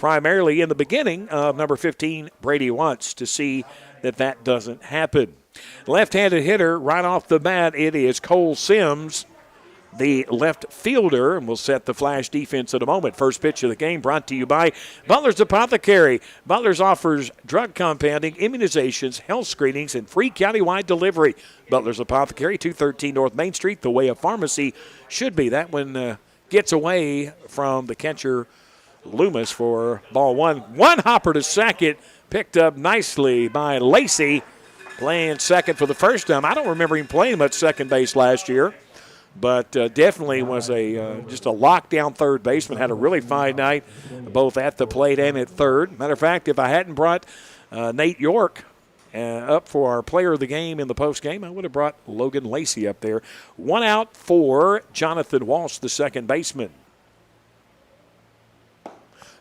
primarily in the beginning of number 15, Brady wants to see that doesn't happen. Left-handed hitter right off the bat, it is Cole Sims, the left fielder, and we'll set the Flash defense in a moment. First pitch of the game brought to you by Butler's Apothecary. Butler's offers drug compounding, immunizations, health screenings, and free countywide delivery. Butler's Apothecary, 213 North Main Street, the way a pharmacy should be. That one gets away from the catcher, Loomis, for ball one. One hopper to second, picked up nicely by Lacey, playing second for the first time. I don't remember him playing much second base last year, but definitely was just a lockdown third baseman. Had a really fine night, both at the plate and at third. Matter of fact, if I hadn't brought Nate York up for our player of the game in the postgame, I would have brought Logan Lacey up there. One out for Jonathan Walsh, the second baseman.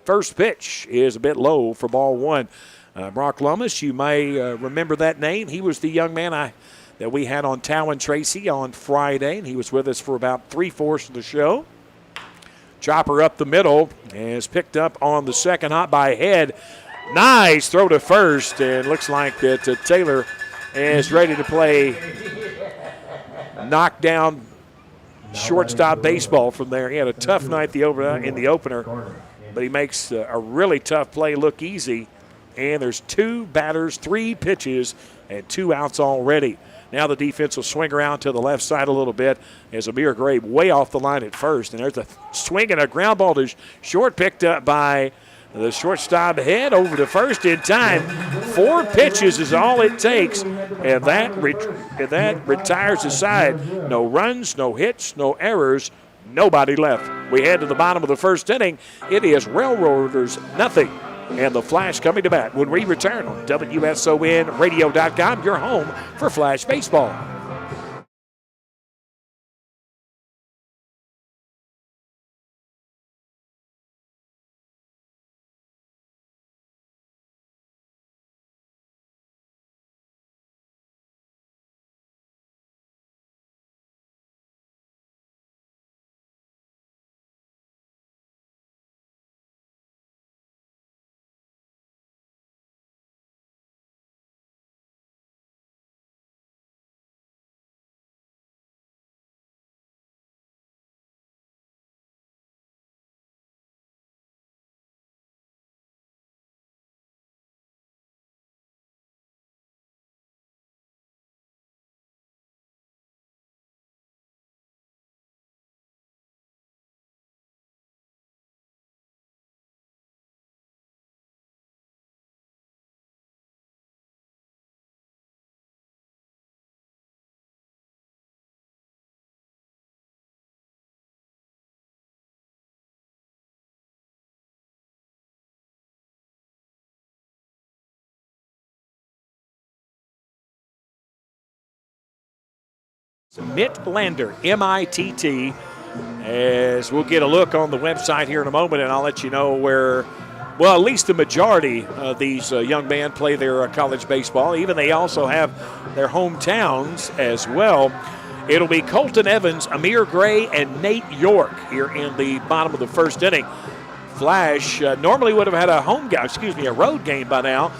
First pitch is a bit low for ball one. Brock Lummis, you may remember that name. He was the young man that we had on Tao and Tracy on Friday, and he was with us for about 3/4 of the show. Chopper up the middle is picked up on the second hop by Head. Nice throw to first, and looks like that Taylor is ready to play knockdown shortstop baseball from there. He had a tough night in the opener, but he makes a really tough play look easy. And there's 2 batters, 3 pitches, and 2 outs already. Now the defense will swing around to the left side a little bit as Amir Gray way off the line at first. And there's a swing and a ground ball to short, picked up by the shortstop. Head over to first in time. 4 pitches is all it takes, and that retires the side. No runs, no hits, no errors, nobody left. We head to the bottom of the first inning. It is Railroaders nothing, and the Flash coming to bat when we return on WSONradio.com, your home for Flash Baseball. Mitt Lander, M-I-T-T, as we'll get a look on the website here in a moment, and I'll let you know where, well, at least the majority of these young men play their college baseball. Even they also have their hometowns as well. It'll be Colton Evans, Amir Gray, and Nate York here in the bottom of the first inning. Flash normally would have had a road game by now,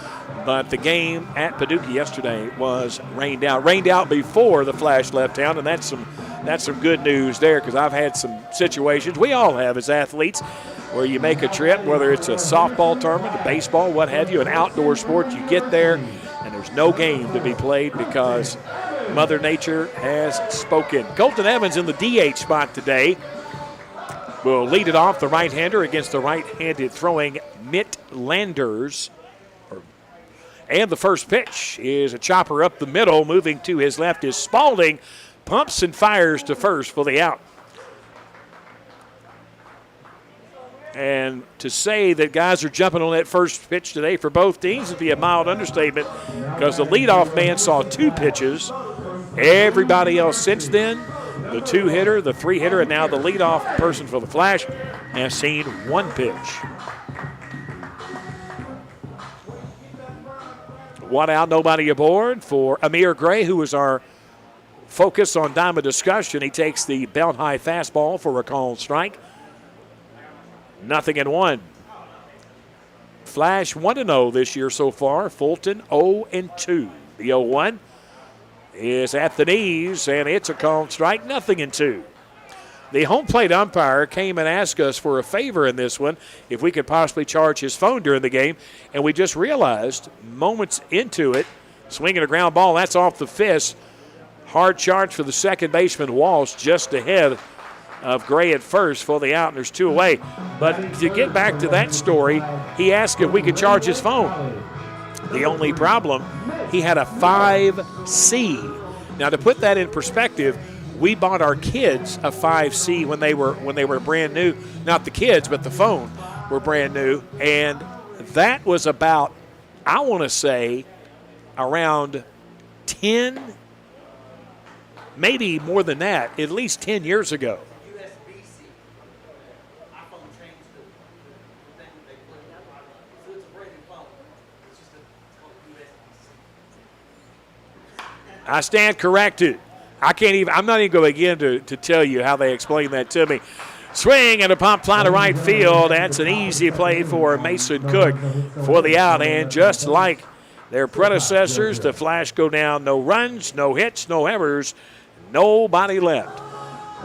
but the game at Paducah yesterday was rained out. Rained out before the Flash left town, and that's some good news there, because I've had some situations, we all have as athletes, where you make a trip, whether it's a softball tournament, a baseball, what have you, an outdoor sport, you get there, and there's no game to be played because Mother Nature has spoken. Colton Evans in the DH spot today will lead it off, the right-hander against the right-handed throwing Mitt Landers. And the first pitch is a chopper up the middle. Moving to his left is Spalding. Pumps and fires to first for the out. And to say that guys are jumping on that first pitch today for both teams would be a mild understatement, because the leadoff man saw 2 pitches. Everybody else since then, the 2-hitter, the 3-hitter, and now the leadoff person for the Flash, has seen 1 pitch. 1 out, nobody aboard for Amir Gray, who is our focus on Diamond discussion. He takes the belt high fastball for a called strike. 0-1. Flash 1-0 this year so far. Fulton 0-2. The 0-1 is at the knees, and it's a called strike, 0-2. The home plate umpire came and asked us for a favor in this one, if we could possibly charge his phone during the game, and we just realized moments into it, swinging a ground ball, that's off the fist. Hard charge for the second baseman, Walsh, just ahead of Gray at first for the out, and there's 2 away. But to get back to that story, he asked if we could charge his phone. The only problem, he had a 5C. Now, to put that in perspective, we bought our kids a 5C when they were brand new. Not the kids, but the phone were brand new. And that was about, I want to say, around 10, maybe more than that, at least 10 years ago. I stand corrected. I'm not even going to begin to tell you how they explain that to me. Swing and a pop fly to right field. That's an easy play for Mason Cook for the out. And just like their predecessors, the Flash go down. No runs, no hits, no errors, nobody left.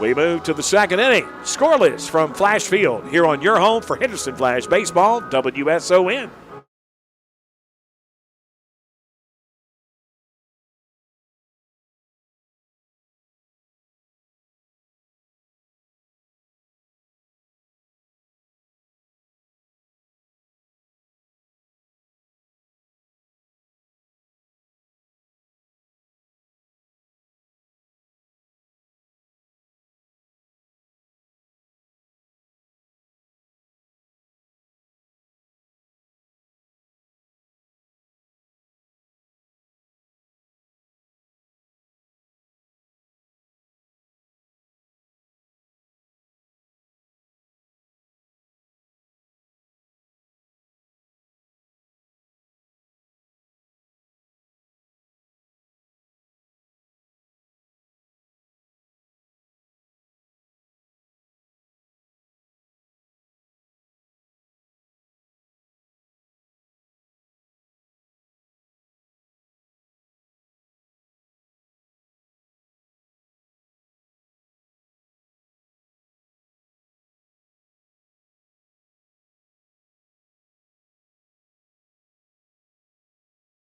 We move to the second inning. Scoreless from Flash Field here on your home for Henderson Flash Baseball, WSON.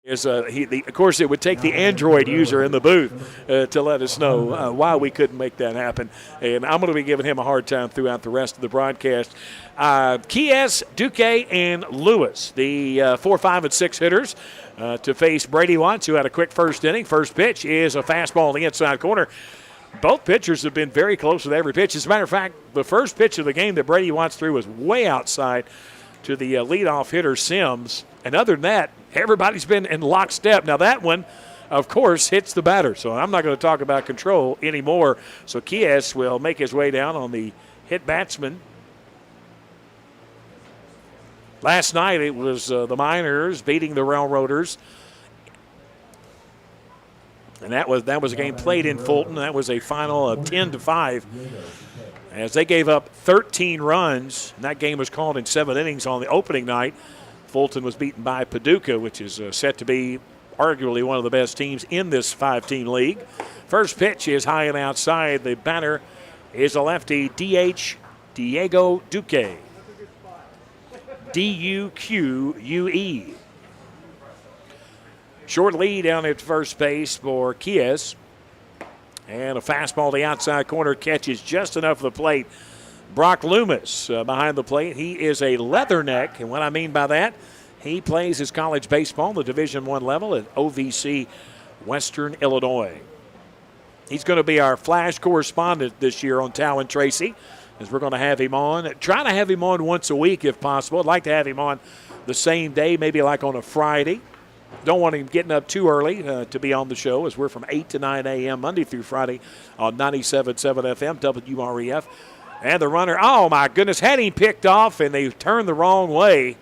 Of course, it would take the Android user in the booth to let us know why we couldn't make that happen. And I'm going to be giving him a hard time throughout the rest of the broadcast. Kies, Duque, and Lewis, the 4, 5, and 6 hitters, to face Brady Watts, who had a quick first inning. First pitch is a fastball in the inside corner. Both pitchers have been very close with every pitch. As a matter of fact, the first pitch of the game that Brady Watts threw was way outside to the leadoff hitter, Sims. And other than that, everybody's been in lockstep. Now, that one, of course, hits the batter. So I'm not going to talk about control anymore. So Kies will make his way down on the hit batsman. Last night it was the Miners beating the Railroaders. And that was a game played in Fulton. That was a final of 10-5. As they gave up 13 runs, and that game was called in 7 innings on the opening night. Fulton was beaten by Paducah, which is set to be arguably one of the best teams in this 5-team league. First pitch is high and outside. The batter is a lefty, DH Diego Duque. D-U-Q-U-E. Short lead down at first base for Kies. And a fastball to the outside corner catches just enough of the plate. Brock Loomis behind the plate. He is a leatherneck, and what I mean by that, he plays his college baseball, the Division I level at OVC Western Illinois. He's going to be our Flash correspondent this year on Tao and Tracy, as we're going to have him on. Try to have him on once a week if possible. I'd like to have him on the same day, maybe like on a Friday. Don't want him getting up too early to be on the show, as we're from 8 to 9 a.m. Monday through Friday on 97.7 FM, WREF. And the runner, oh my goodness, had him picked off, and they turned the wrong way.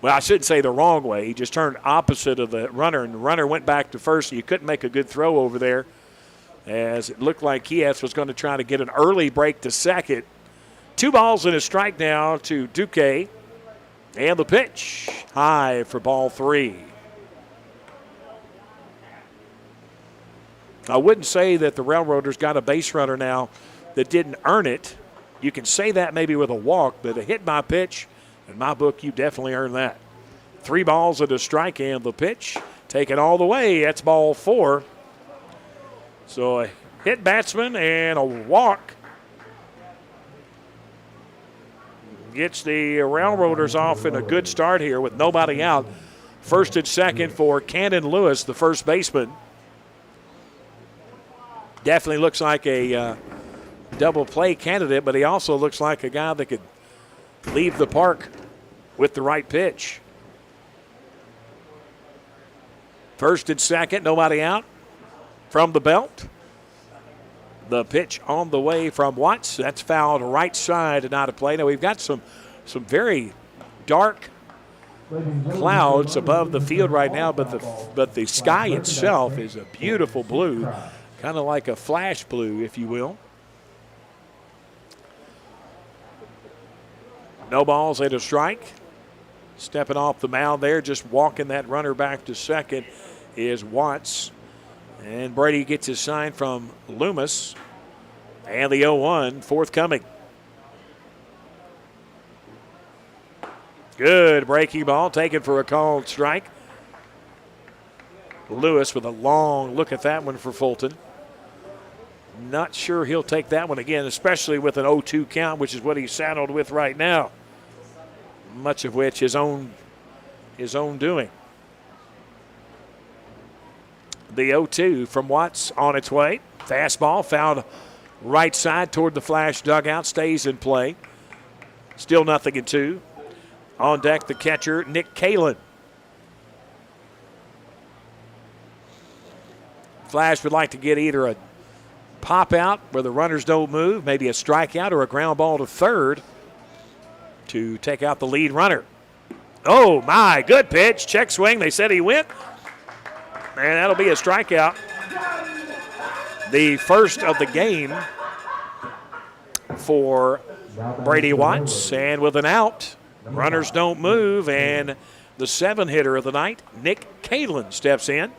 Well, I shouldn't say the wrong way. He just turned opposite of the runner, and the runner went back to first. So you couldn't make a good throw over there, as it looked like Kies was going to try to get an early break to second. 2 balls and a strike now to Duque. And the pitch, high for ball 3. I wouldn't say that the Railroaders got a base runner now that didn't earn it. You can say that maybe with a walk, but a hit by pitch, in my book, you definitely earned that. 3 balls and a strike, and the pitch taken all the way. That's ball 4. So a hit batsman and a walk gets the Railroaders off in a good start here with nobody out. First and second for Cannon Lewis, the first baseman. Definitely looks like a double play candidate, but he also looks like a guy that could leave the park with the right pitch. First and second, nobody out from the belt. The pitch on the way from Watts. That's fouled right side and out of play. Now we've got some very dark clouds above the field right now, but the sky itself is a beautiful blue, kind of like a flash blue, if you will. No balls and a strike. Stepping off the mound there, just walking that runner back to second is Watts. And Brady gets his sign from Loomis. And the 0-1 forthcoming. Good breaking ball taken for a called strike. Lewis with a long look at that one for Fulton. Not sure he'll take that one again, especially with an 0-2 count, which is what he's saddled with right now. Much of which his own doing. The 0-2 from Watts on its way. Fastball fouled right side toward the Flash dugout, stays in play. Still 0-2. On deck, the catcher, Nick Kalin. Flash would like to get either a pop out where the runners don't move, maybe a strikeout or a ground ball to third to take out the lead runner. Oh, my, good pitch. Check swing. They said he went. And that'll be a strikeout. The first of the game for Brady Watts. And with an out, runners don't move. And the 7-hitter of the night, Nick Kalin, steps in.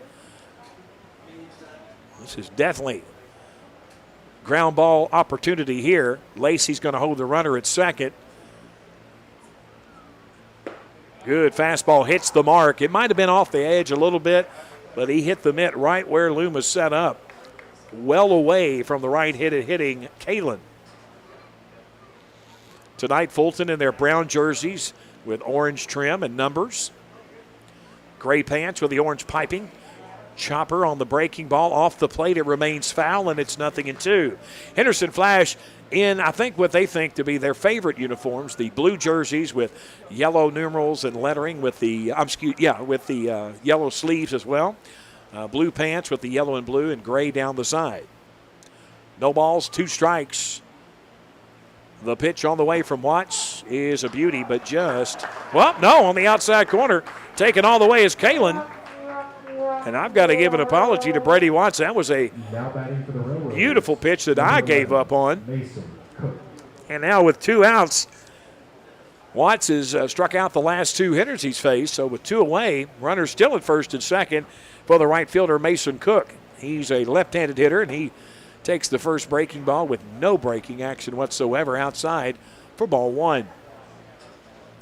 This is definitely ground ball opportunity here. Lacey's going to hold the runner at second. Good fastball hits the mark. It might have been off the edge a little bit, but he hit the mitt right where Loomis set up. Well away from the right-handed hitting Kalin. Tonight, Fulton in their brown jerseys with orange trim and numbers. Gray pants with the orange piping. Chopper on the breaking ball off the plate. It remains foul, and it's 0-2. Henderson Flash in, I think, what they think to be their favorite uniforms, the blue jerseys with yellow numerals and lettering with the yellow sleeves as well. Blue pants with the yellow and blue and gray down the side. No balls, 2 strikes. The pitch on the way from Watts is a beauty, but on the outside corner, taken all the way is Kalin. And I've got to give an apology to Brady Watts. That was a beautiful pitch that I gave up on. And now with 2 outs, Watts has struck out the last 2 hitters he's faced. So with 2 away, runners still at first and second for the right fielder, Mason Cook. He's a left-handed hitter, and he takes the first breaking ball with no breaking action whatsoever outside for ball 1.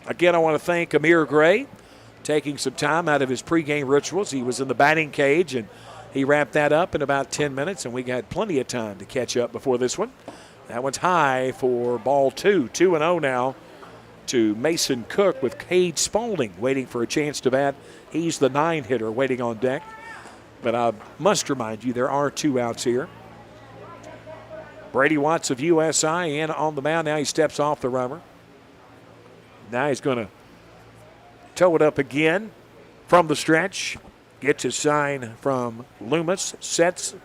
Again, I want to thank Amir Gray, taking some time out of his pregame rituals. He was in the batting cage, and he wrapped that up in about 10 minutes, and we got plenty of time to catch up before this one. That one's high for ball 2. 2-0 now to Mason Cook with Cade Spaulding waiting for a chance to bat. He's the 9-hitter waiting on deck. But I must remind you, there are 2 outs here. Brady Watts of USI in on the mound. Now he steps off the rubber. Now he's going to toe it up again from the stretch. Gets his sign from Loomis. Sets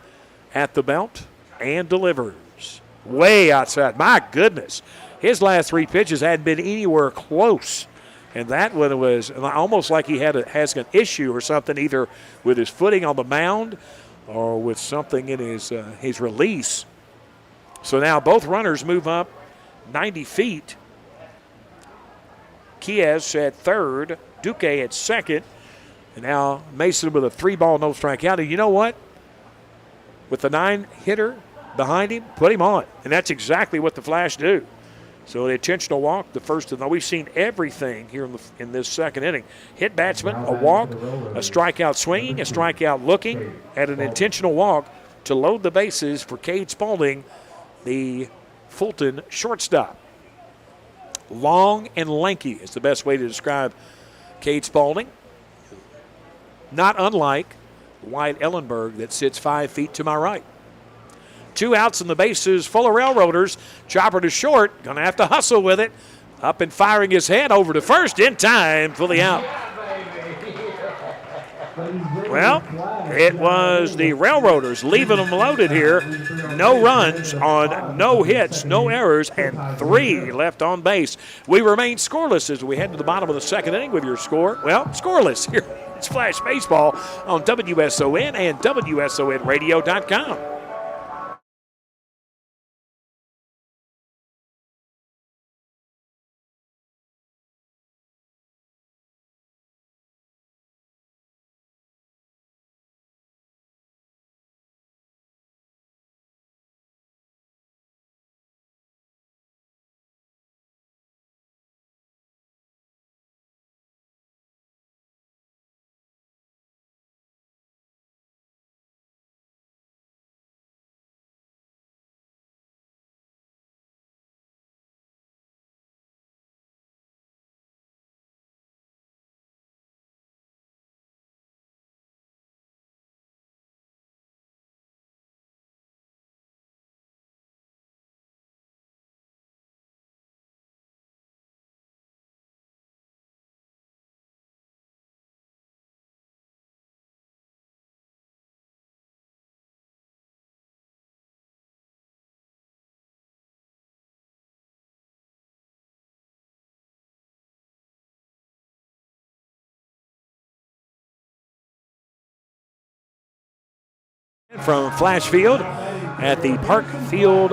at the belt and delivers. Way outside. My goodness. His last 3 pitches hadn't been anywhere close. And that one was almost like he has an issue or something, either with his footing on the mound or with something in his release. So now both runners move up 90 feet. Kies at third, Duque at second, and now Mason with a 3-ball, no strikeout. And you know what? With the 9-hitter behind him, put him on. And that's exactly what the Flash do. So the intentional walk, the first of them. We've seen everything here in this second inning. Hit batsman, a walk, a strikeout swinging, a strikeout looking, and an intentional walk to load the bases for Cade Spaulding, the Fulton shortstop. Long and lanky is the best way to describe Cade Spaulding. Not unlike Wyatt Ellenberg that sits 5 feet to my right. 2 outs and the bases full of Railroaders. Chopper to short. Going to have to hustle with it. Up and firing his head over to first in time for the out. Well, it was the Railroaders leaving them loaded here. No runs on no hits, no errors, and 3 left on base. We remain scoreless as we head to the bottom of the second inning with your score. Well, scoreless here. It's Flash Baseball on WSON and WSONradio.com. From Flash Field at the Park Field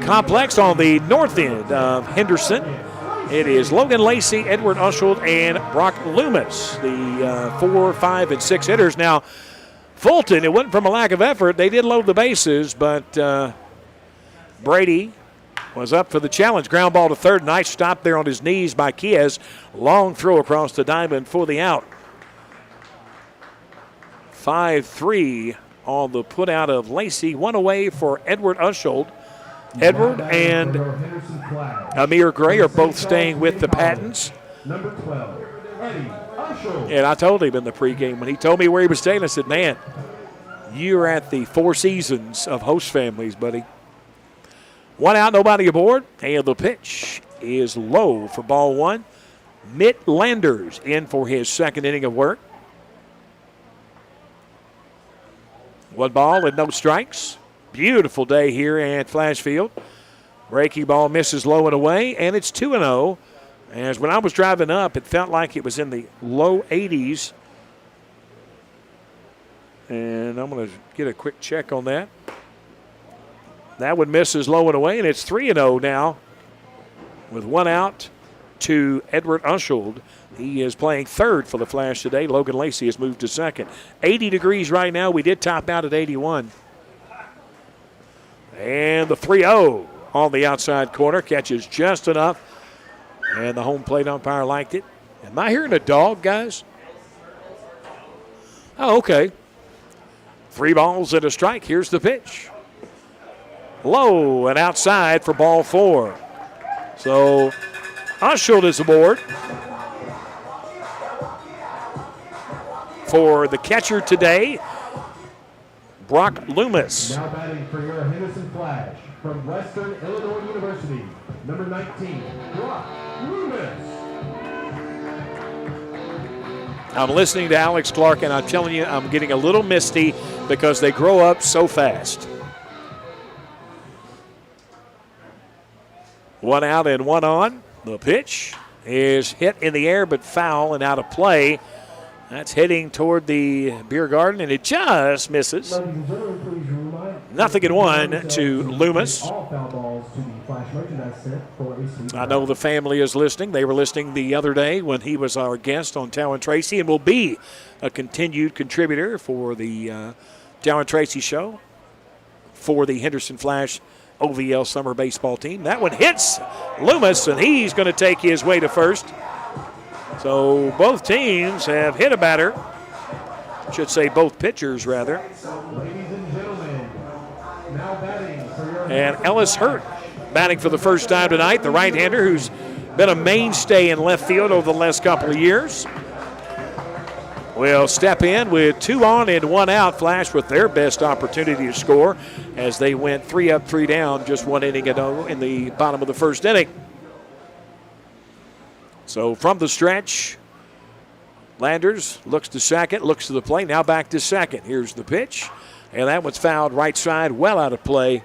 Complex on the north end of Henderson. It is Logan Lacey, Edward Ushold, and Brock Loomis, the 4, 5, and 6 hitters. Now, Fulton, it wasn't from a lack of effort. They did load the bases, but Brady was up for the challenge. Ground ball to third. Nice stop there on his knees by Kies. Long throw across the diamond for the out. 5-3 on the put out of Lacey. 1 away for Edward Ushold. Edward and Amir Gray are both staying with the Pattons. Number 12, Eddie Ushold. And I told him in the pregame, when he told me where he was staying, I said, man, you're at the Four Seasons of host families, buddy. 1 out, nobody aboard. And the pitch is low for ball 1. Mitt Landers in for his second inning of work. 1 ball and no strikes. Beautiful day here at Flash Field. Breaking ball misses low and away, and it's 2-0. As when I was driving up, it felt like it was in the low 80s. And I'm going to get a quick check on that. That one misses low and away, and it's 3-0 now with 1 out to Edward Ushold. He is playing third for the Flash today. Logan Lacey has moved to second. 80 degrees right now. We did top out at 81. And the 3-0 on the outside corner. Catches just enough. And the home plate umpire liked it. Am I hearing a dog, guys? Oh, okay. 3 balls and a strike. Here's the pitch. Low and outside for ball 4. So Ushold is aboard. For the catcher today, Brock Loomis. Now batting for your Henderson Flash from Western Illinois University, number 19, Brock Loomis. I'm listening to Alex Clark, and I'm telling you, I'm getting a little misty because they grow up so fast. 1 out and 1 on. The pitch is hit in the air but foul and out of play. That's heading toward the beer garden, and it just misses. 0-1 to Loomis. Flash merchandise set for a sweet I know the family is listening. They were listening the other day when he was our guest on Tower and Tracy and will be a continued contributor for the Tower and Tracy show for the Henderson Flash OVL summer baseball team. That one hits Loomis, and he's going to take his way to first. So both teams have hit a batter. Should say both pitchers, rather. Ladies and gentlemen, now batting for your And Ellis Hurt batting for the first time tonight, the right-hander who's been a mainstay in left field over the last couple of years. Will step in with 2 on and 1 out. Flash with their best opportunity to score as they went 3 up, 3 down, just 1 inning ago in the bottom of the first inning. So from the stretch, Landers looks to second, looks to the plate, now back to second. Here's the pitch, and that one's fouled right side, well out of play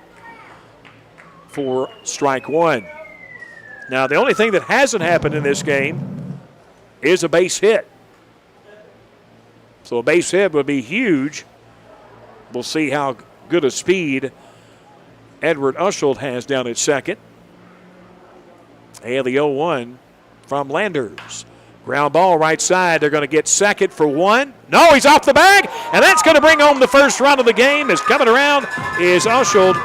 for strike 1. Now, the only thing that hasn't happened in this game is a base hit. So a base hit would be huge. We'll see how good a speed Edward Ushold has down at second. And the 0-1 from Landers. Ground ball right side. They're going to get second for 1. No, he's off the bag, and that's going to bring home the first run of the game. Is coming around is Ushold.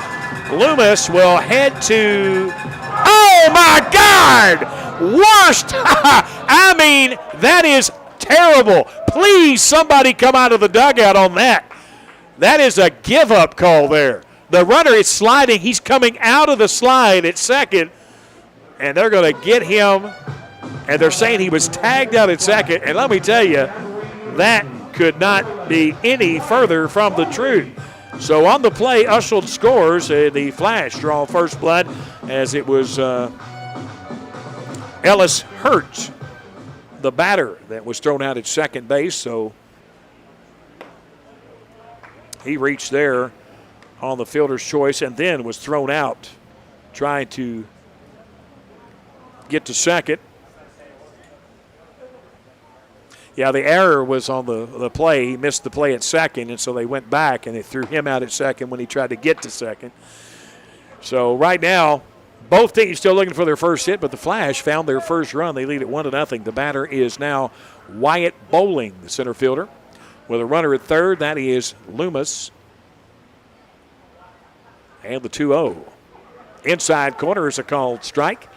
Loomis will head to, oh my God, worst. I mean, that is terrible. Please, somebody come out of the dugout on that. That is a give-up call there. The runner is sliding. He's coming out of the slide at second, and they're going to get him, and they're saying he was tagged out at second. And let me tell you, that could not be any further from the truth. So on the play, Ushold scores. The Flash draw first blood as it was Ellis Hurt, the batter, that was thrown out at second base. So he reached there on the fielder's choice and then was thrown out trying to get to second. Yeah, the error was on the play. He missed the play at second, and so they went back, and they threw him out at second when he tried to get to second. So right now, both teams still looking for their first hit, but the Flash found their first run. They lead at 1-0. The batter is now Wyatt Bowling, the center fielder. With a runner at third, that is Loomis. And the 2-0. Inside corner is a called strike.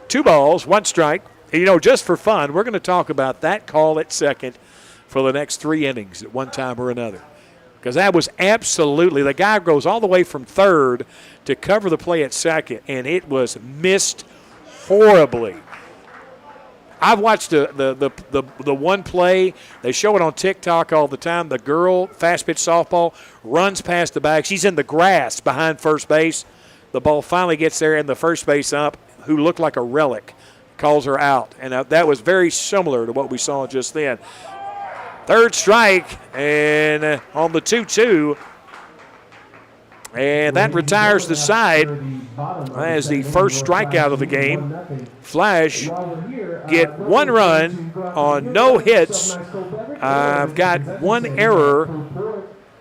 2 balls, 1 strike. You know, just for fun, we're going to talk about that call at second for the next 3 innings at one time or another. Because that was absolutely, the guy goes all the way from third to cover the play at second, and it was missed horribly. I've watched the one play. They show it on TikTok all the time. The girl, fast pitch softball, runs past the bag. She's in the grass behind first base. The ball finally gets there, and the first base ump, who looked like a relic, calls her out. And that was very similar to what we saw just then. Third strike, and on the 2-2. And that retires the side as the first strikeout of the game. Flash get 1 run on no hits. I've got 1 error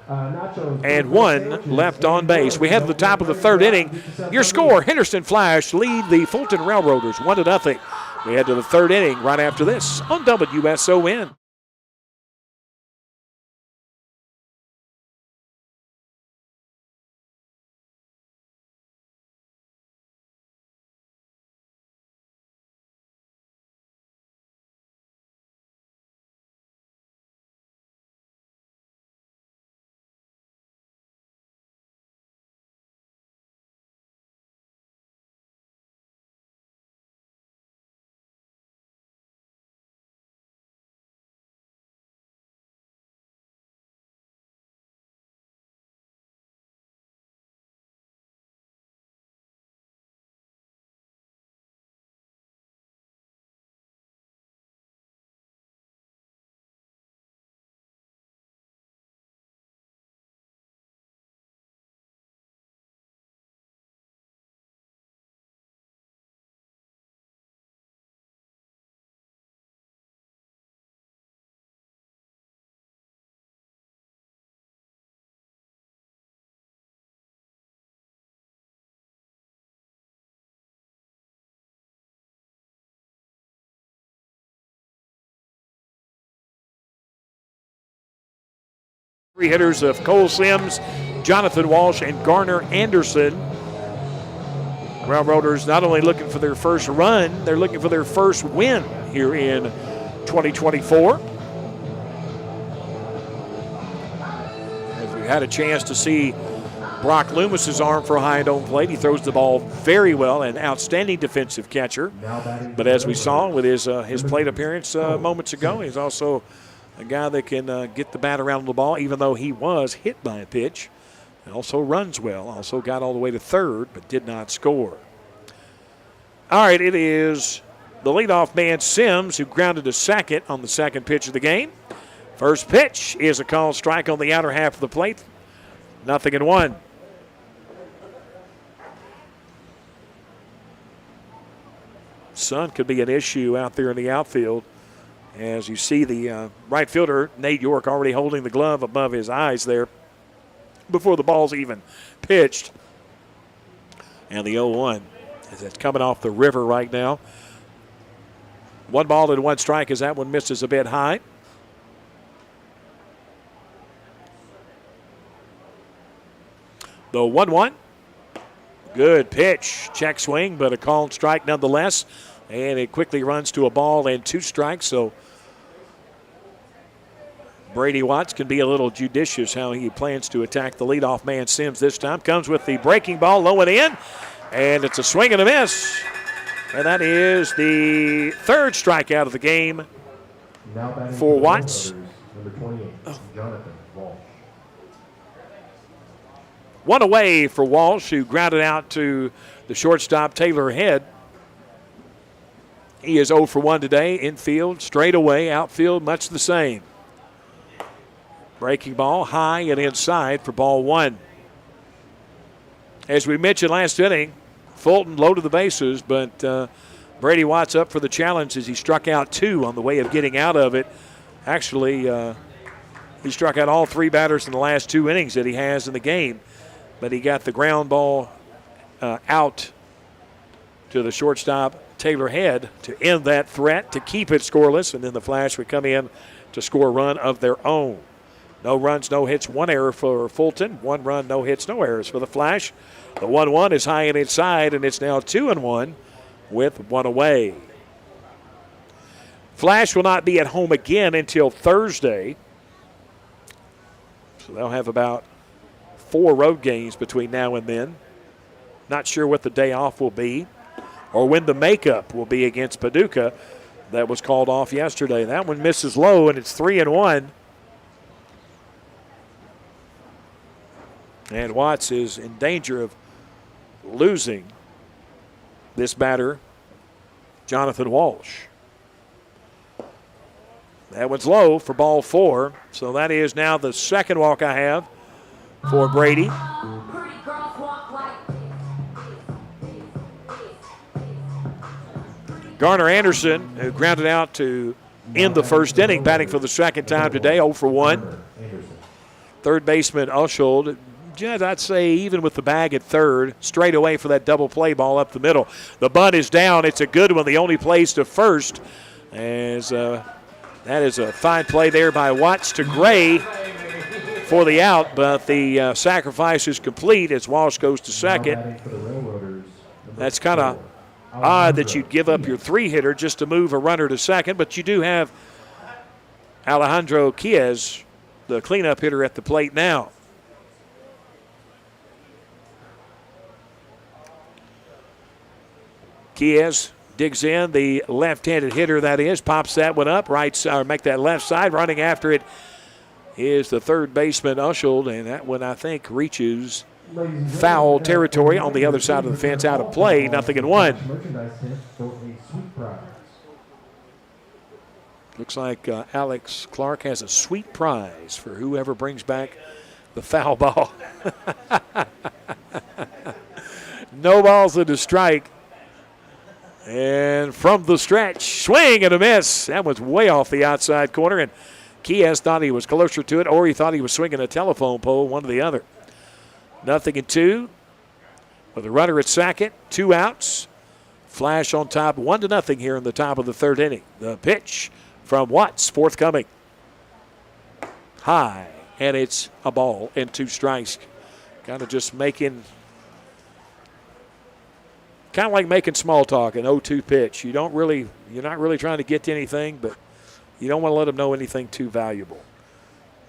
and 1 left on base. We head to the top of the 3rd inning. Your score, Henderson Flash lead the Fulton Railroaders 1-0. We head to the 3rd inning right after this on WSON. Three hitters of Cole Sims, Jonathan Walsh, and Garner Anderson. Railroaders not only looking for their first run, they're looking for their first win here in 2024. As we had a chance to see Brock Loomis's arm for high and on plate. He throws the ball very well, an outstanding defensive catcher. But as we saw with his plate appearance moments ago, he's also a guy that can get the bat around the ball, even though he was hit by a pitch. And also runs well, also got all the way to third, but did not score. All right, it is the leadoff man, Sims, who grounded to second on the second pitch of the game. First pitch is a called strike on the outer half of the plate. 0-1. Sun could be an issue out there in the outfield. As you see the right fielder, Nate York, already holding the glove above his eyes there before the ball's even pitched. And the 0-1 as it's coming off the river right now. 1-1 strike as that one misses a bit high. The 1-1. Good pitch. Check swing, but a called strike nonetheless. And it quickly runs to a ball and 2 strikes. So Brady Watts can be a little judicious how he plans to attack the leadoff man, Sims, this time. Comes with the breaking ball low and in. And it's a swing and a miss. And that is the third strikeout of the game for Watts. Number 28, Jonathan Walsh. One away for Walsh, who grounded out to the shortstop, Taylor Head. He is 0 for 1 today. Infield, straight away. Outfield, much the same. Breaking ball high and inside for ball 1. As we mentioned last inning, Fulton loaded the bases, but Brady Watts up for the challenge as he struck out 2 on the way of getting out of it. Actually, he struck out all 3 batters in the last 2 innings that he has in the game, but he got the ground ball out to the shortstop, Taylor Head, to end that threat, to keep it scoreless, and then the Flash would come in to score a run of their own. No runs, no hits, 1 error for Fulton. 1 run, no hits, no errors for the Flash. The 1-1 is high and inside, and it's now 2-1 with 1 away. Flash will not be at home again until Thursday. So they'll have about 4 road games between now and then. Not sure what the day off will be or when the makeup will be against Paducah. That was called off yesterday. That one misses low, and it's 3-1. And Watts is in danger of losing this batter, Jonathan Walsh. That one's low for ball 4. So that is now the second walk I have for Brady. Garner Anderson, who grounded out to end the first inning, batting for the second time today, 0 for 1. Third baseman Ushold, I'd say even with the bag at third, straight away for that double play ball up the middle. The bunt is down. It's a good one. The only plays to first. As that is a fine play there by Watts to Gray for the out, but the sacrifice is complete as Walsh goes to second. That's kind of odd that you'd give up your 3-hitter just to move a runner to second, but you do have Alejandro Chiez, the cleanup hitter, at the plate now. Chiez digs in, the left-handed hitter that is, pops that one up, right side, or make that left side. Running after it is the third baseman, Ushold, and that one, I think, reaches foul territory on the other side of the fence, out of play. 0-1. Looks like Alex Clark has a sweet prize for whoever brings back the foul ball. No balls into strike. And from the stretch, swing and a miss. That was way off the outside corner, and Chiez thought he was closer to it, or he thought he was swinging a telephone pole, one or the other. 0-2 with a runner at second, 2 outs. Flash on top, 1-0 here in the top of the third inning. The pitch from Watts, forthcoming. High and it's a ball and 2 strikes. Kind of just making, kind of like making small talk, an 0-2 pitch. You're not really trying to get to anything, but you don't want to let them know anything too valuable.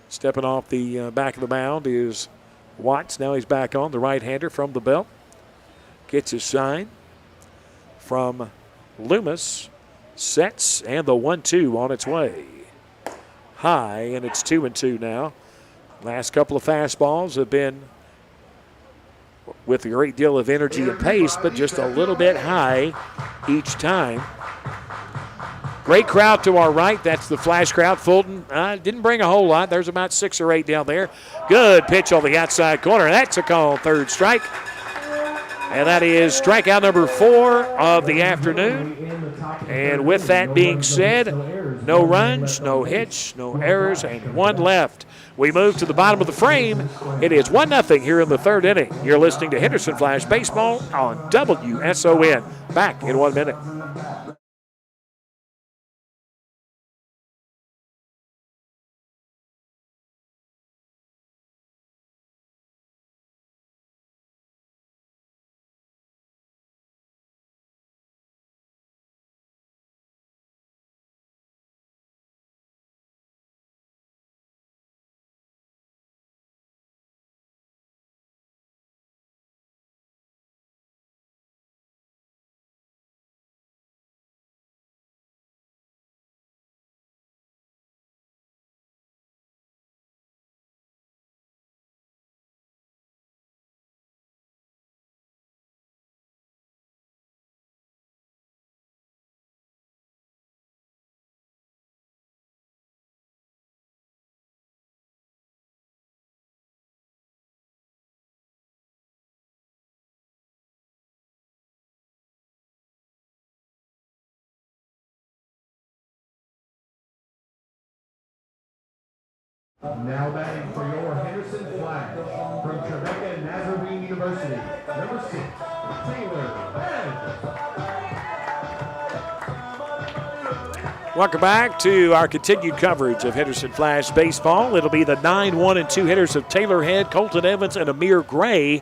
Stepping off the back of the mound is Watts. Now he's back on, the right-hander from the belt. Gets his sign from Loomis. Sets, and the 1-2 on its way. High, and it's 2-2 now. Last couple of fastballs have been with a great deal of energy and pace, but just a little bit high each time. Great crowd to our right. That's the Flash crowd. Fulton didn't bring a whole lot. There's about 6 or 8 down there. Good pitch on the outside corner. That's a call, 3rd strike. And that is strikeout number 4 of the afternoon. And with that being said, no runs, no hits, no errors, and 1 left. We move to the bottom of the frame. It is 1-0 here in the 3rd inning. You're listening to Henderson Flash Baseball on WSON. Back in 1 minute. Now batting for your Henderson Flash from Trevecca Nazarene University, number 6, Taylor Head. Welcome back to our continued coverage of Henderson Flash Baseball. It'll be the 9-1-2 hitters of Taylor Head, Colton Evans, and Amir Gray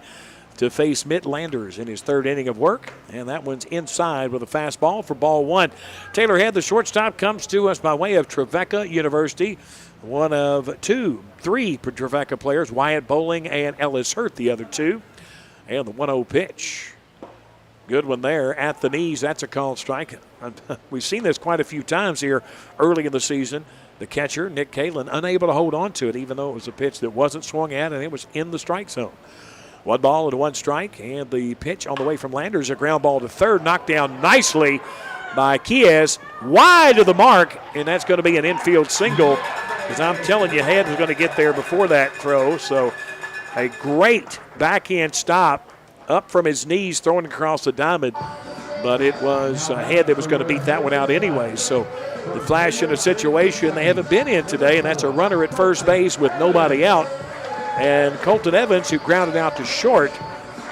to face Mitt Landers in his 3rd inning of work. And that one's inside with a fastball for ball 1. Taylor Head, the shortstop, comes to us by way of Trevecca University. One of 3 Trevecca players, Wyatt Bowling and Ellis Hurt, the other 2. And the 1-0 pitch. Good one there at the knees. That's a called strike. We've seen this quite a few times here early in the season. The catcher, Nick Kalin, unable to hold on to it, even though it was a pitch that wasn't swung at and it was in the strike zone. 1 ball and 1 strike, and the pitch on the way from Landers, a ground ball to 3rd, knocked down nicely by Kies, wide of the mark, and that's going to be an infield single. Because I'm telling you, Head was going to get there before that throw. So a great backhand stop up from his knees, throwing across the diamond. But it was Head that was going to beat that one out anyway. So the Flash in a situation they haven't been in today, and that's a runner at first base with nobody out. And Colton Evans, who grounded out to short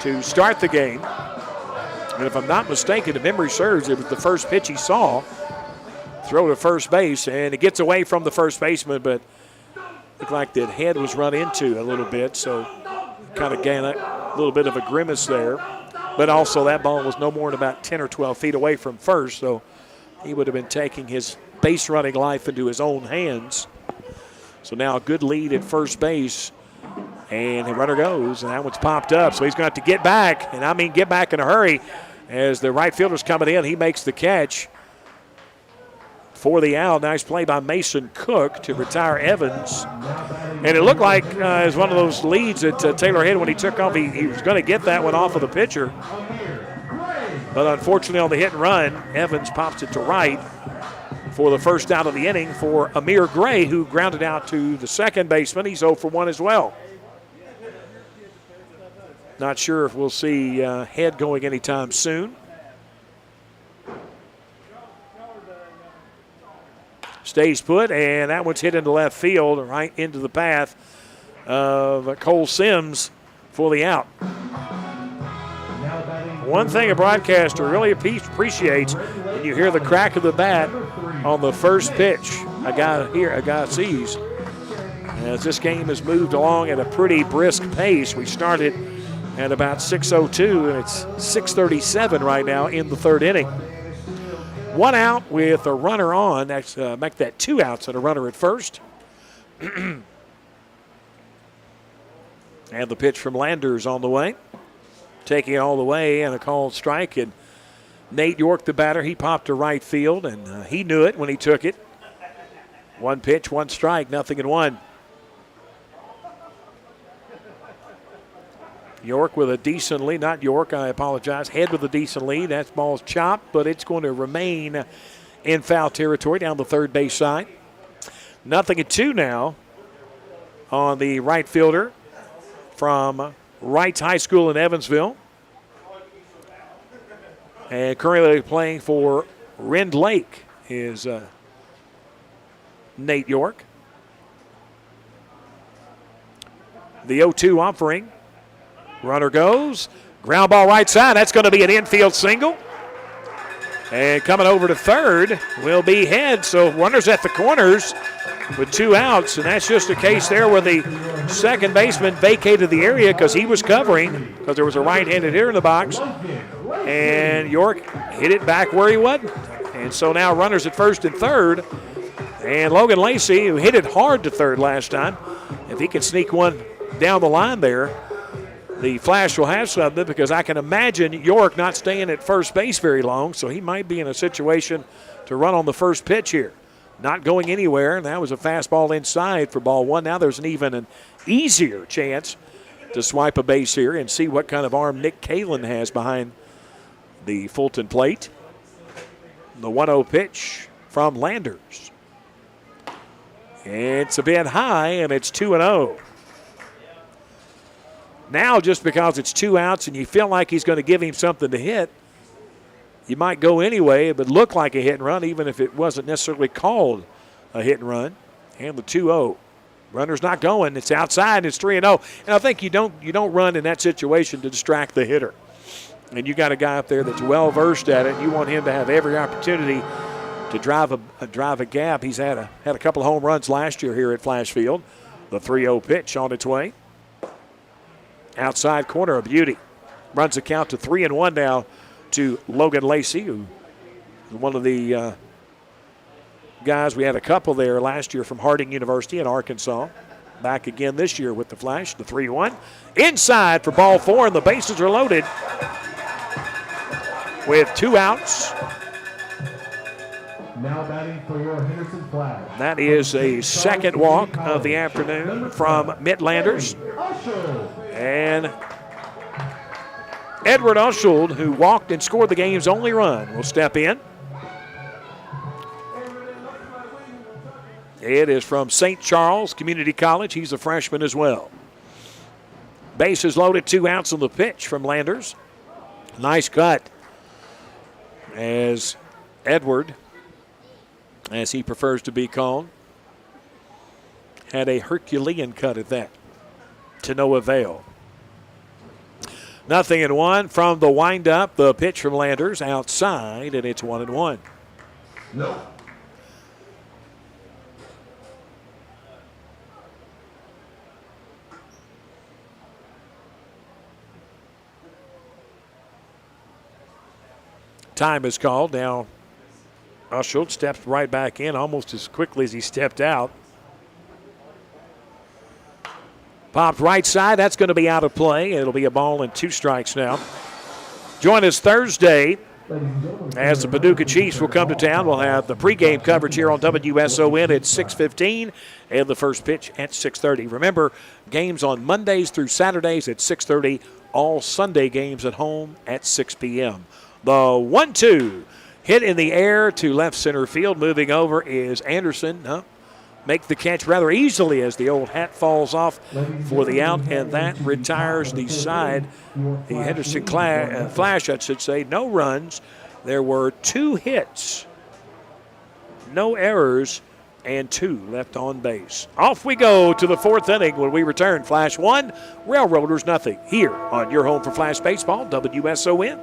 to start the game. And if I'm not mistaken, if memory serves, it was the first pitch he saw. Throw to first base, and it gets away from the first baseman, but looked like that Head was run into a little bit, so kind of gained a little bit of a grimace there. But also that ball was no more than about 10 or 12 feet away from first, so he would have been taking his base running life into his own hands. So now a good lead at first base, and the runner goes, and that one's popped up, so he's going to have to get back, and I mean get back in a hurry. As the right fielder's coming in, he makes the catch for the out. Nice play by Mason Cook to retire Evans. And it looked like it was one of those leads that Taylor Head, when he took off, he was going to get that one off of the pitcher. But unfortunately on the hit and run, Evans pops it to right for the first out of the inning for Amir Gray, who grounded out to the second baseman. He's 0 for 1 as well. Not sure if we'll see Head going anytime soon. Stays put, and that one's hit into left field, right into the path of Cole Sims for the out. One thing a broadcaster really appreciates when you hear the crack of the bat on the first pitch a guy sees. as this game has moved along at a pretty brisk pace. We started at about 6:02, and it's 6:37 right now in the third inning. 1 out with a runner on. That's make that 2 outs and a runner at first. And the pitch from Landers on the way. Taking it all the way and a called strike. And Nate York, the batter, he popped to right field, and he knew it when he took it. 1 pitch, 1 strike, 0-1. York with a decent lead. Not York, I apologize. Head with a decent lead. That ball's chopped, but it's going to remain in foul territory down the third base side. 0-2 now on the right fielder from Wrights High School in Evansville. And currently playing for Rend Lake is Nate York. The 0-2 offering. Runner goes. Ground ball right side. That's going to be an infield single. And coming over to third will be Head. So runners at the corners with 2 outs. And that's just a case there where the second baseman vacated the area because he was covering because there was a right-handed hitter in the box. And York hit it back where he wasn't. And so now runners at first and third. And Logan Lacey, who hit it hard to third last time, if he can sneak one down the line there, the Flash will have something because I can imagine York not staying at first base very long, so he might be in a situation to run on the first pitch here. Not going anywhere, and that was a fastball inside for ball 1. Now there's an easier chance to swipe a base here and see what kind of arm Nick Kalin has behind the Fulton plate. The 1-0 pitch from Landers. It's a bit high, and it's 2-0. Now, just because it's 2 outs and you feel like he's going to give him something to hit, you might go anyway. It would look like a hit and run, even if it wasn't necessarily called a hit and run. And the 2-0. Runner's not going. It's outside. It's 3-0. And I think you don't run in that situation to distract the hitter. And you got a guy up there that's well versed at it. You want him to have every opportunity to drive a gap. He's had a couple of home runs last year here at Flash Field. The 3-0 pitch on its way. Outside corner, a beauty. Runs the count to 3-1 now to Logan Lacey, who is one of the guys. We had a couple there last year from Harding University in Arkansas. Back again this year with the Flash, the 3-1. Inside for ball 4, and the bases are loaded with 2 outs. Now batting for your Henderson Flash. That is a second walk of the afternoon from Midlanders. And Edward Usheld, who walked and scored the game's only run, will step in. It is from St. Charles Community College. He's a freshman as well. Bases loaded, 2 outs on the pitch from Landers. Nice cut as Edward, as he prefers to be called, had a Herculean cut at that, to no avail. 0-1 from the windup. The pitch from Landers outside, and it's 1-1. No. Time is called. Now Usheld steps right back in almost as quickly as he stepped out. Popped right side. That's going to be out of play. It'll be a ball and 2 strikes now. Join us Thursday as the Paducah Chiefs will come to town. We'll have the pregame coverage here on WSON at 6:15 and the first pitch at 6:30. Remember, games on Mondays through Saturdays at 6:30. All Sunday games at home at 6 p.m. The 1-2 hit in the air to left center field. Moving over is Anderson. Make the catch rather easily as the old hat falls off for the out, and that retires the side. The Henderson Flash, I should say, no runs. There were 2 hits, no errors, and 2 left on base. Off we go to the 4th inning when we return. Flash 1, Railroaders nothing, here on your home for Flash Baseball, WSON.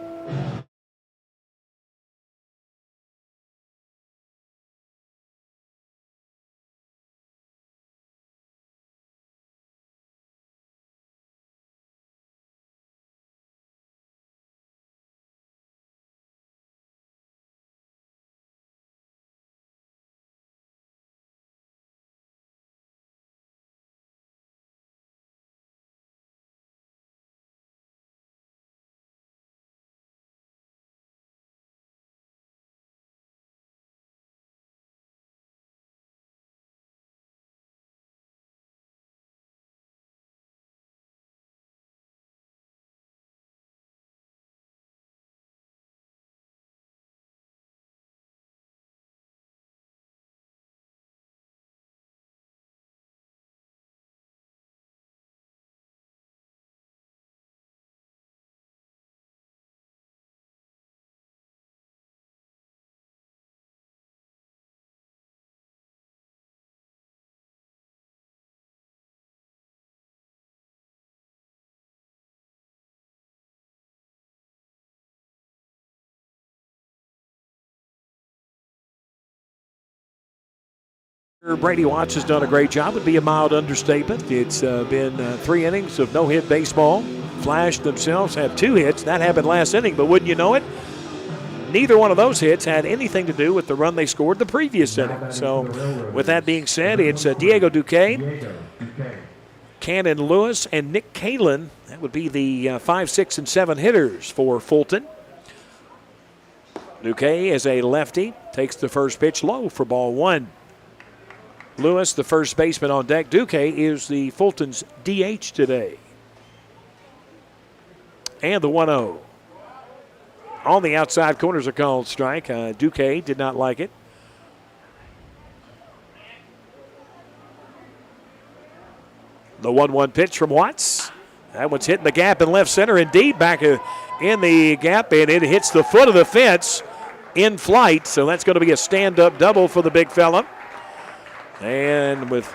Brady Watts has done a great job. Would be a mild understatement. It's been 3 innings of no-hit baseball. Flash themselves have 2 hits. That happened last inning, but wouldn't you know it, neither one of those hits had anything to do with the run they scored the previous inning. So with that being said, it's Diego Duque, Cannon Lewis, and Nick Kalin. That would be the 5, 6, and 7 hitters for Fulton. Duque is a lefty, takes the first pitch low for ball 1. Lewis, the first baseman on deck. Duque is the Fulton's DH today. And the 1-0. On the outside corners, a called strike. Duque did not like it. The 1-1 pitch from Watts. That one's hitting the gap in left center. Indeed, back in the gap, and it hits the foot of the fence in flight. So that's going to be a stand-up double for the big fella. And with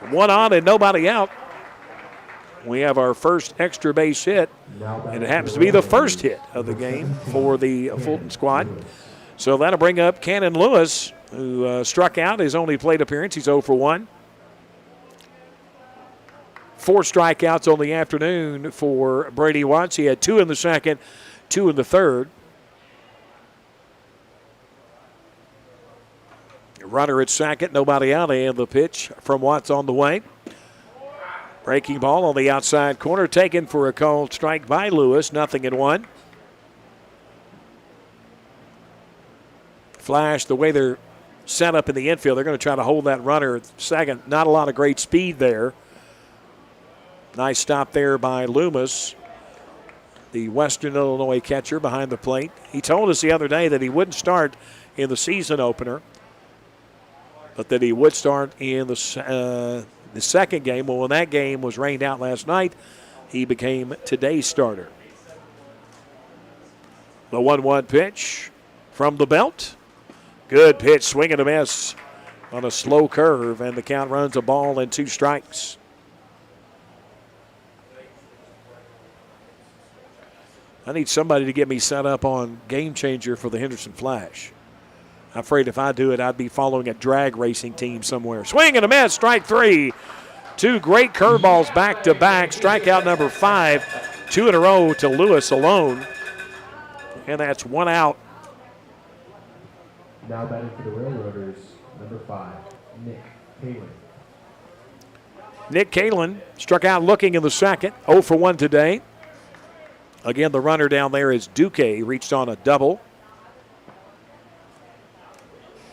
1 on and nobody out, we have our first extra base hit, and it happens to be the first hit of the game for the Fulton squad. So that'll bring up Cannon Lewis, who struck out his only plate appearance. He's 0 for 1. 4 strikeouts on the afternoon for Brady Watts. He had 2 in the second, 2 in the third. Runner at second, nobody out, and the pitch from Watts on the way. Breaking ball on the outside corner, taken for a called strike by Lewis, 0-1. Flash, the way they're set up in the infield, they're going to try to hold that runner at second. Not a lot of great speed there. Nice stop there by Loomis, the Western Illinois catcher behind the plate. He told us the other day that he wouldn't start in the season opener, but that he would start in the second game. Well, when that game was rained out last night, he became today's starter. The 1-1 pitch from the belt. Good pitch, swing and a miss on a slow curve, and the count runs a ball and 2 strikes. I need somebody to get me set up on Game Changer for the Henderson Flash. I'm afraid if I do it, I'd be following a drag racing team somewhere. Swing and a miss, strike 3. 2 great curveballs back to back. Strikeout number 5, 2 in a row to Lewis alone. And that's 1 out. Now batting for the Railroaders, number 5, Nick Kalin. Nick Kalin struck out looking in the second, 0 for 1 today. Again, the runner down there is Duque, reached on a double.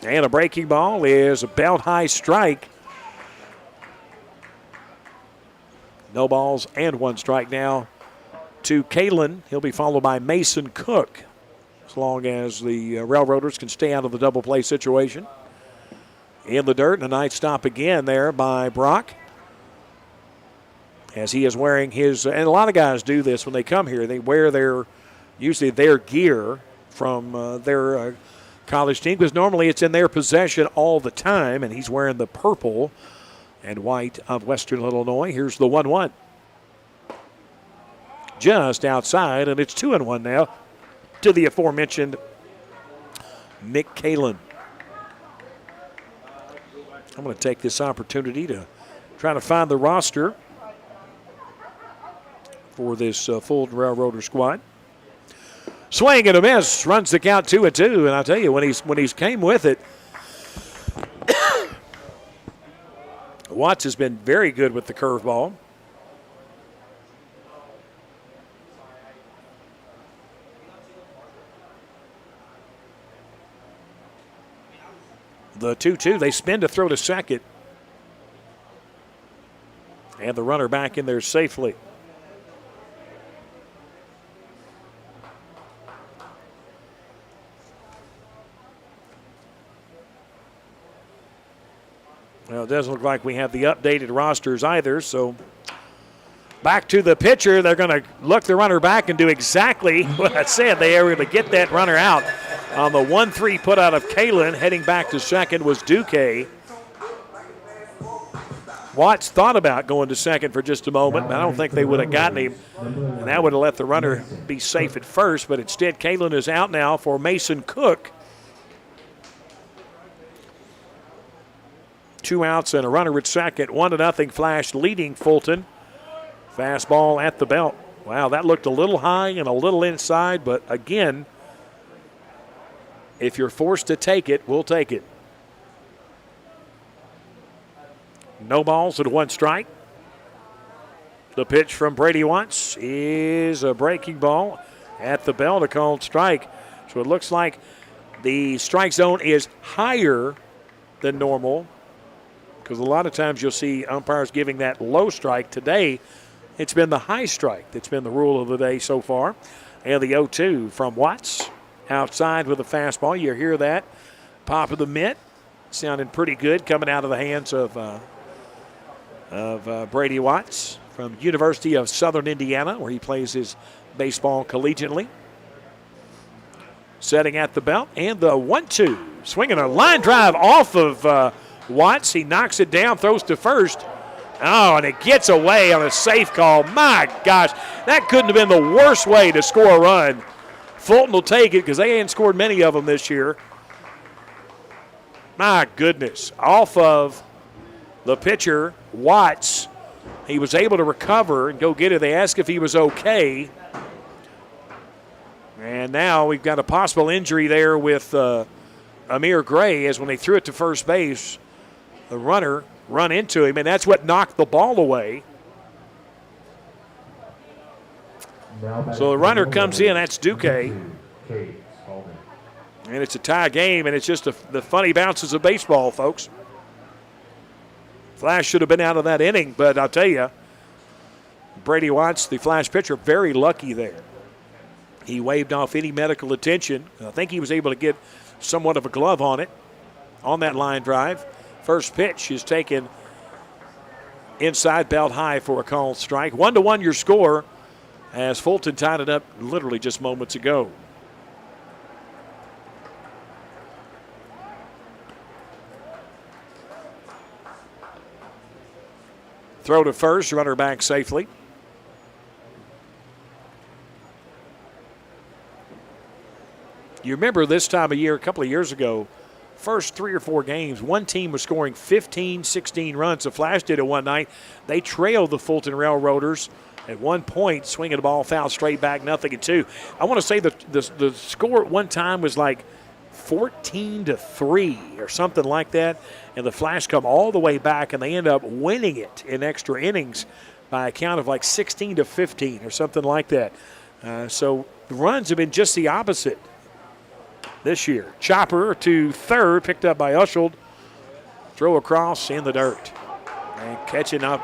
And a breaking ball is a belt-high strike. No balls and 1 strike now to Kalin. He'll be followed by Mason Cook, as long as the Railroaders can stay out of the double play situation. In the dirt, and a nice stop again there by Brock, as he is wearing his, and a lot of guys do this when they come here. They wear usually their gear from their college team, because normally it's in their possession all the time, and he's wearing the purple and white of Western Illinois. Here's the 1-1. Just outside, and it's 2-1 now to the aforementioned Nick Kalin. I'm going to take this opportunity to try to find the roster for this Fulton Railroader squad. Swing and a miss, runs the count 2-2, and I'll tell you, when he's came with it, Watts has been very good with the curveball. The 2-2, they spin to throw to second. And the runner back in there safely. Well, it doesn't look like we have the updated rosters either, so back to the pitcher. They're going to look the runner back and do exactly what I said. They are going to get that runner out. On the 1-3 put out of Kalin, heading back to second was Duque. Watts thought about going to second for just a moment, but I don't think they would have gotten him. And that would have let the runner be safe at first, but instead Kalin is out now for Mason Cook. 2 outs and a runner at second. 1-0 Flash leading Fulton. Fastball at the belt. Wow, that looked a little high and a little inside, but again, if you're forced to take it, we'll take it. No balls and 1 strike. The pitch from Brady Watts is a breaking ball at the belt, a called strike. So it looks like the strike zone is higher than normal, because a lot of times you'll see umpires giving that low strike. Today, it's been the high strike that's been the rule of the day so far. And the 0-2 from Watts outside with a fastball. You hear that pop of the mitt, sounding pretty good coming out of the hands of Brady Watts from University of Southern Indiana, where he plays his baseball collegiately. Setting at the belt, and the 1-2. Swinging a line drive off of Watts. He knocks it down, throws to first. Oh, and it gets away on a safe call. My gosh, that couldn't have been the worst way to score a run. Fulton will take it because they ain't scored many of them this year. My goodness. Off of the pitcher, Watts. He was able to recover and go get it. They asked if he was okay. And now we've got a possible injury there with Amir Gray, as when they threw it to first base, the runner run into him, and that's what knocked the ball away. So the runner comes in, that's Duque. And it's a tie game, and it's just the funny bounces of baseball, folks. Flash should have been out of that inning, but I'll tell you, Brady Watts, the Flash pitcher, very lucky there. He waved off any medical attention. I think he was able to get somewhat of a glove on it, on that line drive. First pitch is taken inside, belt high for a called strike. 1-1 your score, as Fulton tied it up literally just moments ago. Throw to first, runner back safely. You remember this time of year, a couple of years ago, first 3 or 4 games, one team was scoring 15, 16 runs. The Flash did it one night. They trailed the Fulton Railroaders at one point, swinging the ball foul straight back, 0-2. I want to say the score at one time was like 14-3 or something like that, and the Flash come all the way back, and they end up winning it in extra innings by a count of like 16-15 or something like that. So the runs have been just the opposite this year. Chopper to third, picked up by Usheld. Throw across in the dirt. And catching up.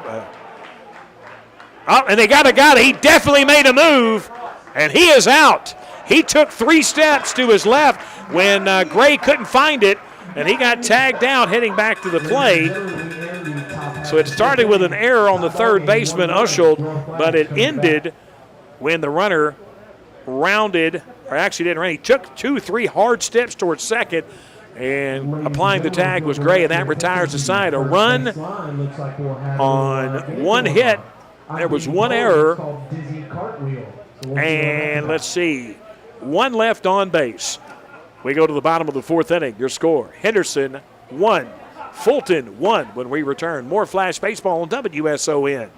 And they got a guy. He definitely made a move, and he is out. He took 3 steps to his left when Gray couldn't find it, and he got tagged out heading back to the plate. So it started with an error on the third baseman, Usheld, but it ended when the runner rounded, or actually didn't run. He took 2-3 hard steps towards second, and applying the tag was Gray, and that retires the side. A run on 1 hit. There was 1 error. And let's see, 1 left on base. We go to the bottom of the 4th inning. Your score, Henderson 1, Fulton 1. When we return, more Flash Baseball on WSON.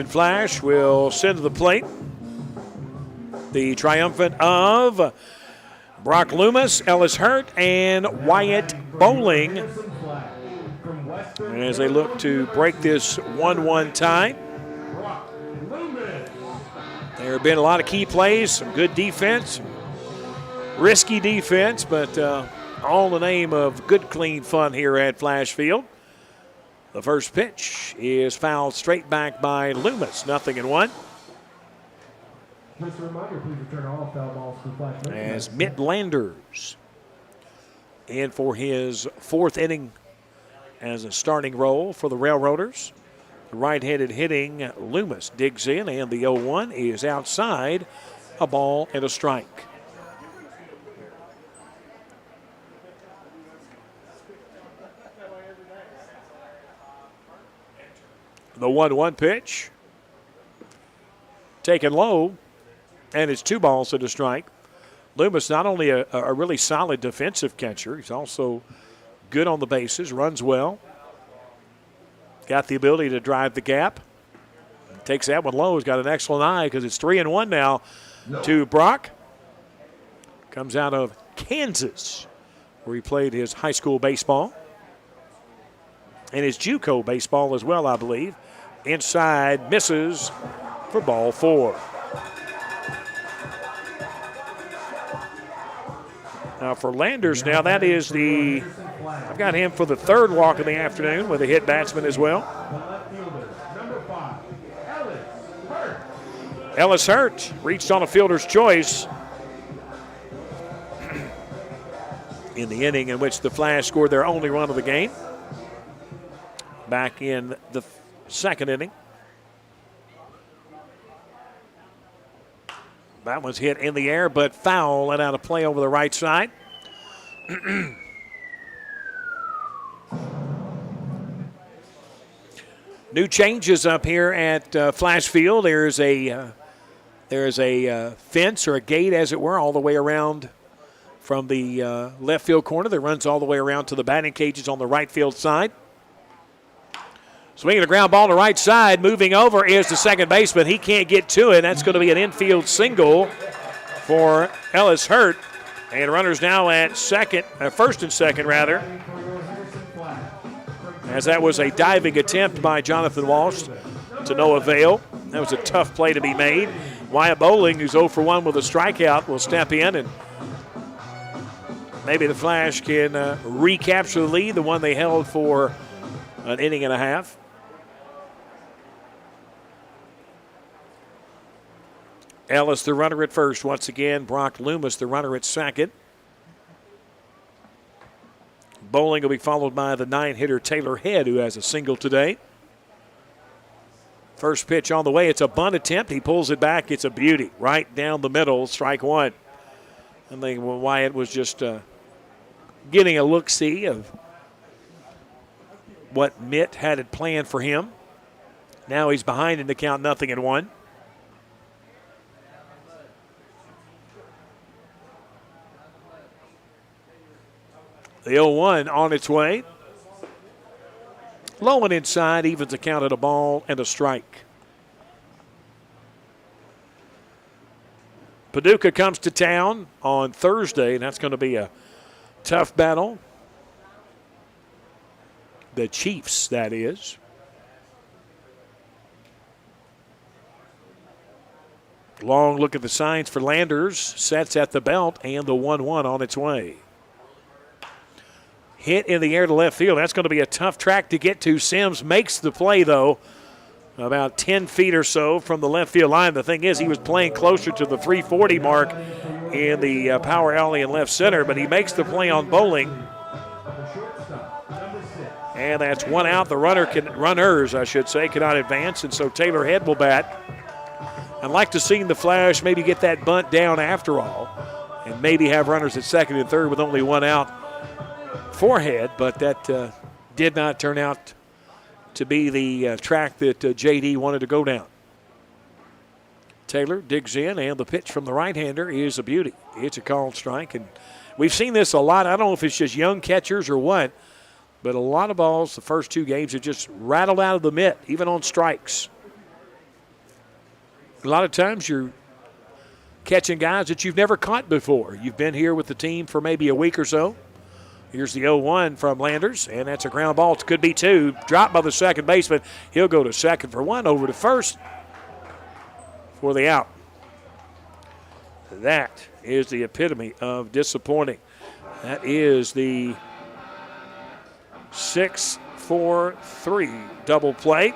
Flash will send to the plate the triumphant of Brock Loomis, Ellis Hurt, and Wyatt Bowling. as they look to break this 1-1 tie. There have been a lot of key plays, some good defense, risky defense, but all in the name of good, clean fun here at Flash Field. The first pitch is fouled straight back by Loomis, 0-1. Just a reminder, please return all foul balls to Flash. As Mitt Landers in for his fourth inning as a starting role for the Railroaders. The right-handed hitting Loomis digs in, and the 0-1 is outside, a ball and a strike. The 1-1 pitch taken low, and it's 2 balls and a strike. Loomis not only a really solid defensive catcher, he's also good on the bases, runs well. Got the ability to drive the gap. Takes that one low. He's got an excellent eye because it's 3-1 now to Brock. Comes out of Kansas, where he played his high school baseball. And his JUCO baseball as well, I believe. Inside, misses for ball 4. Now for Landers, now that is I've got him for the third walk of the afternoon with a hit batsman as well. Ellis Hurt reached on a fielder's choice in the inning in which the Flash scored their only run of the game. Back in the second inning. That was hit in the air, but foul and out of play over the right side. New changes up here at Flash Field. There's a fence or a gate, as it were, all the way around from the left field corner that runs all the way around to the batting cages on the right field side. Swinging a ground ball to right side. Moving over is the second baseman. He can't get to it. That's going to be an infield single for Ellis Hurt. And runners now at first and second, rather. As that was a diving attempt by Jonathan Walsh to no avail. That was a tough play to be made. Wyatt Bowling, who's 0 for 1 with a strikeout, will step in, and maybe the Flash can recapture the lead, the one they held for an inning and a half. Ellis, the runner at first. Once again, Brock Loomis, the runner at second. Bowling will be followed by the 9-hitter Taylor Head, who has a single today. First pitch on the way. It's a bunt attempt. He pulls it back. It's a beauty. Right down the middle, strike 1. I think Wyatt was just getting a look-see of what Mitt had it planned for him. Now he's behind in the count, 0-1. The 0-1 on its way. Low and inside, evens the count at a ball and a strike. Paducah comes to town on Thursday, and that's going to be a tough battle. The Chiefs, that is. Long look at the signs for Landers. Sets at the belt, and the 1-1 on its way. Hit in the air to left field. That's going to be a tough track to get to. Sims makes the play, though, about 10 feet or so from the left field line. The thing is, he was playing closer to the 340 mark in the power alley in left center, but he makes the play on Bowling. And that's one out. The runners, I should say, cannot advance, and so Taylor Head will bat. I'd like to see the Flash maybe get that bunt down after all and maybe have runners at second and third with only one out for Head, but that did not turn out to be the track that J.D. wanted to go down. Taylor digs in, and the pitch from the right-hander is a beauty. It's a called strike, and we've seen this a lot. I don't know if it's just young catchers or what, but a lot of balls the first 2 games have just rattled out of the mitt, even on strikes. A lot of times you're catching guys that you've never caught before. You've been here with the team for maybe a week or so. Here's the 0-1 from Landers, and that's a ground ball. It could be two. Dropped by the second baseman. He'll go to second for one, over to first for the out. That is the epitome of disappointing. That is the 6-4-3 double play.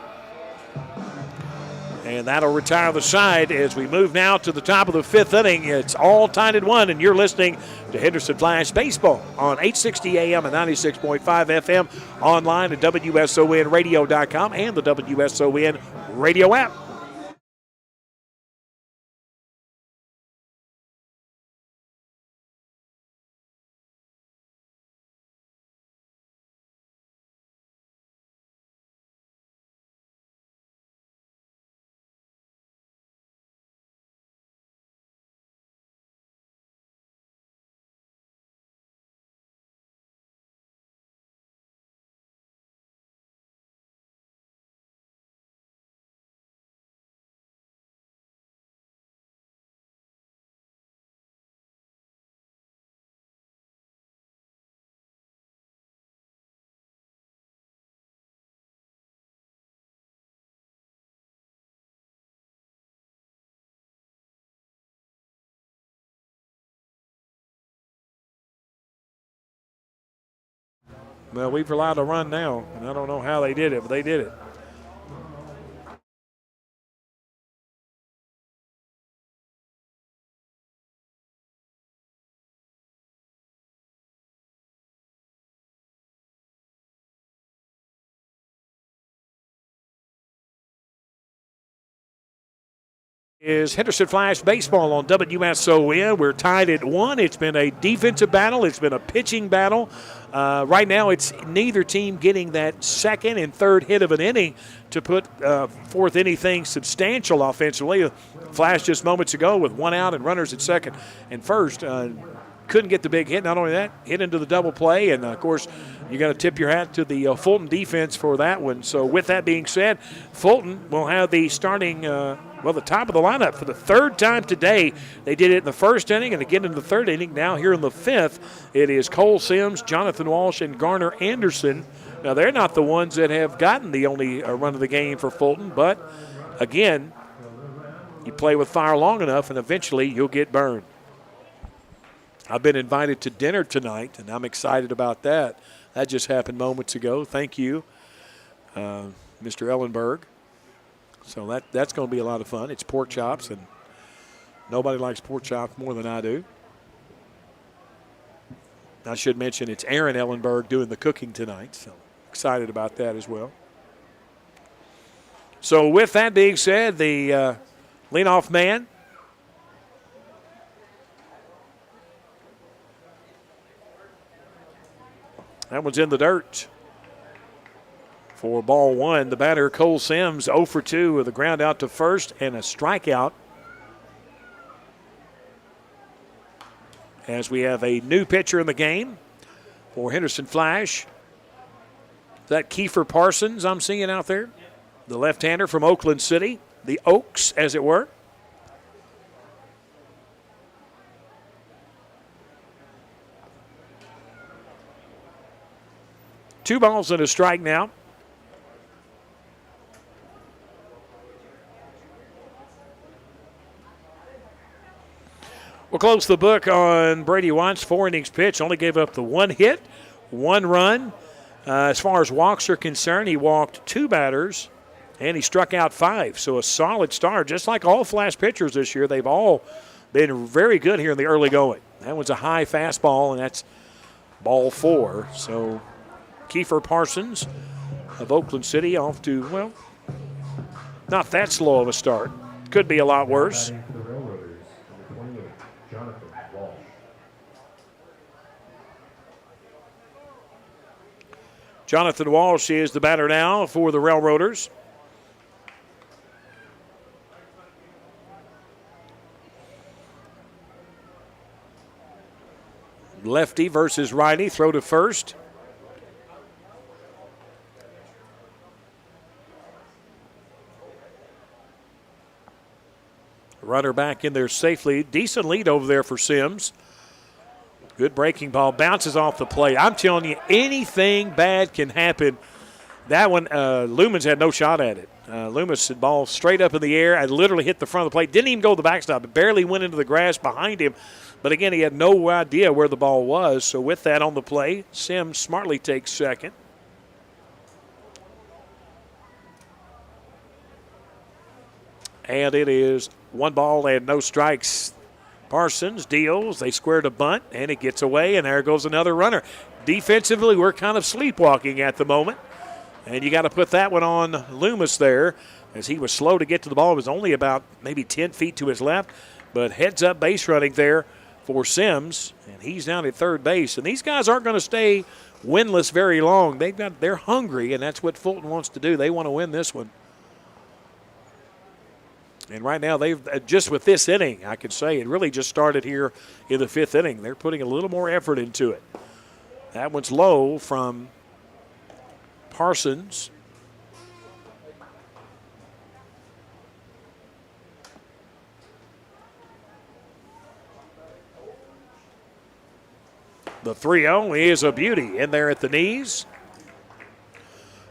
And that'll retire the side as we move now to the top of the fifth inning. It's all tied at 1, and you're listening to Henderson Flash Baseball on 860 AM and 96.5 FM, online at WSONradio.com and the WSON radio app. Well, we've allowed a run now, and I don't know how they did it, but they did it. Is Henderson Flash Baseball on WSON. We're tied at 1. It's been a defensive battle. It's been a pitching battle. Right now, it's neither team getting that second and third hit of an inning to put forth anything substantial offensively. Flash just moments ago with one out and runners at second and first. Couldn't get the big hit. Not only that, hit into the double play. And, of course, you got to tip your hat to the Fulton defense for that one. So, with that being said, Fulton will have the starting the top of the lineup for the third time today. They did it in the first inning and again in the third inning. Now here in the fifth, it is Cole Sims, Jonathan Walsh, and Garner Anderson. Now, they're not the ones that have gotten the only run of the game for Fulton, but, again, you play with fire long enough and eventually you'll get burned. I've been invited to dinner tonight, and I'm excited about that. That just happened moments ago. Thank you, Mr. Ellenberg. So that's going to be a lot of fun. It's pork chops, and nobody likes pork chops more than I do. I should mention it's Aaron Ellenberg doing the cooking tonight, so excited about that as well. So with that being said, the leadoff man, that one's in the dirt. For ball one, the batter, Cole Sims, 0 for 2 with a ground out to first and a strikeout. As we have a new pitcher in the game for Henderson Flash. Is that Kiefer Parsons I'm seeing out there? The left-hander from Oakland City, the Oaks, as it were. Two balls and a strike now. We'll close the book on Brady Watts' 4 innings pitch. Only gave up the 1 hit, 1 run. As far as walks are concerned, he walked 2 batters, and he struck out 5. So a solid start, just like all Flash pitchers this year. They've all been very good here in the early going. That was a high fastball, and that's ball 4. So Kiefer Parsons of Oakland City off to, well, not that slow of a start. Could be a lot worse. Jonathan Walsh is the batter now for the Railroaders. Lefty versus righty, throw to first. Runner back in there safely. Decent lead over there for Sims. Good breaking ball. Bounces off the plate. I'm telling you, anything bad can happen. That one, Lumens had no shot at it. Loomis had ball straight up in the air. I literally hit the front of the plate. Didn't even go to the backstop. It barely went into the grass behind him. But again, he had no idea where the ball was. So with that on the play, Sims smartly takes second. And it is 1 ball and no strikes. Parsons deals. They squared a bunt, and it gets away, and there goes another runner. Defensively, we're kind of sleepwalking at the moment. And you got to put that one on Loomis there, as he was slow to get to the ball. It was only about maybe 10 feet to his left, but heads up base running there for Sims, and he's down at third base. And these guys aren't going to stay winless very long. They're hungry, and that's what Fulton wants to do. They want to win this one. And right now, they've just with this inning, I could say it really just started here in the 5th inning. They're putting a little more effort into it. That one's low from Parsons. The 3-0 is a beauty in there at the knees.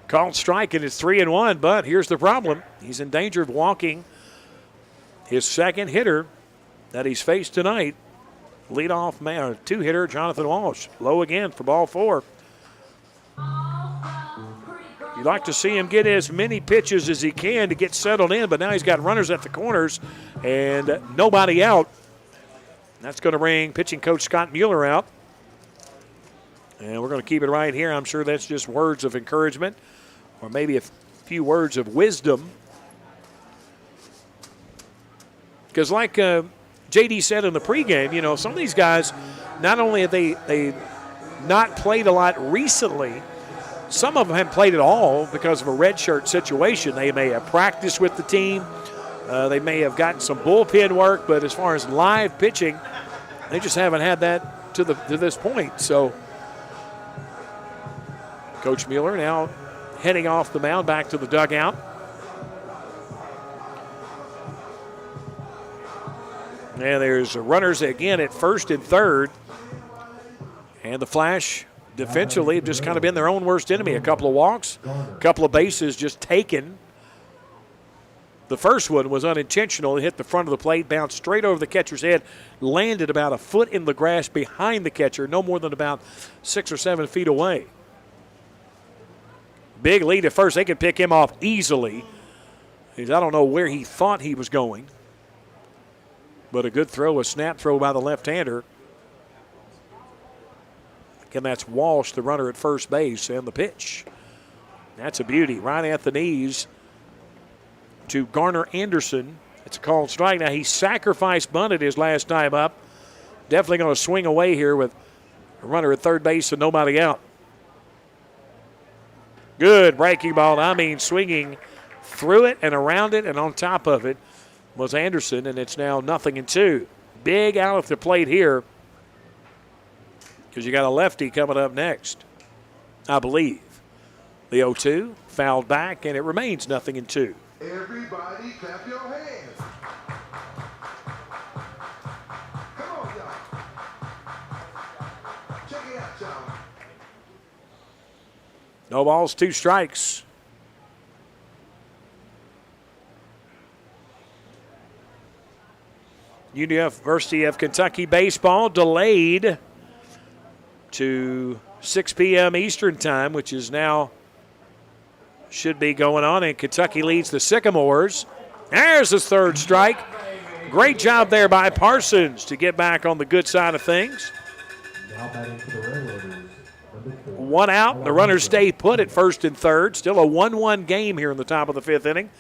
Called strike, and it's 3-1, but here's the problem. He's in danger of walking his second hitter that he's faced tonight. Leadoff man, 2-hitter Jonathan Walsh. Low again for ball 4. You'd like to see him get as many pitches as he can to get settled in, but now he's got runners at the corners and nobody out. That's going to bring pitching coach Scott Mueller out. And we're going to keep it right here. I'm sure that's just words of encouragement or maybe a few words of wisdom. Because like JD said in the pregame, you know, some of these guys, not only have they not played a lot recently, some of them haven't played at all because of a redshirt situation. They may have practiced with the team. They may have gotten some bullpen work, but as far as live pitching, they just haven't had that to this point. So Coach Mueller now heading off the mound back to the dugout. And there's runners again at first and third. And the Flash defensively have just kind of been their own worst enemy. A couple of walks, a couple of bases just taken. The first one was unintentional. It hit the front of the plate, bounced straight over the catcher's head, landed about a foot in the grass behind the catcher, no more than about 6 or 7 feet away. Big lead at first. They could pick him off easily. I don't know where he thought he was going. But a good throw, a snap throw by the left-hander. Again, that's Walsh, the runner at first base, and the pitch. That's a beauty. Right at the knees to Garner Anderson. It's a called strike. Now, he sacrificed bunted his last time up. Definitely going to swing away here with a runner at third base and nobody out. Good breaking ball. I mean, swinging through it and around it and on top of it was Anderson, and it's now 0-2. Big out at the plate here because you got a lefty coming up next, I believe. The 0-2 fouled back, and it remains 0-2. Everybody clap your hands. Come on, y'all. Check it out, y'all. No balls, 2 strikes. University of Kentucky baseball delayed to 6 p.m. Eastern time, which is now should be going on, and Kentucky leads the Sycamores. There's his third strike. Great job there by Parsons to get back on the good side of things. Now batting for the Railroaders, number 4. 1 out. The runners stay put at first and third. Still a 1-1 game here in the top of the 5th inning.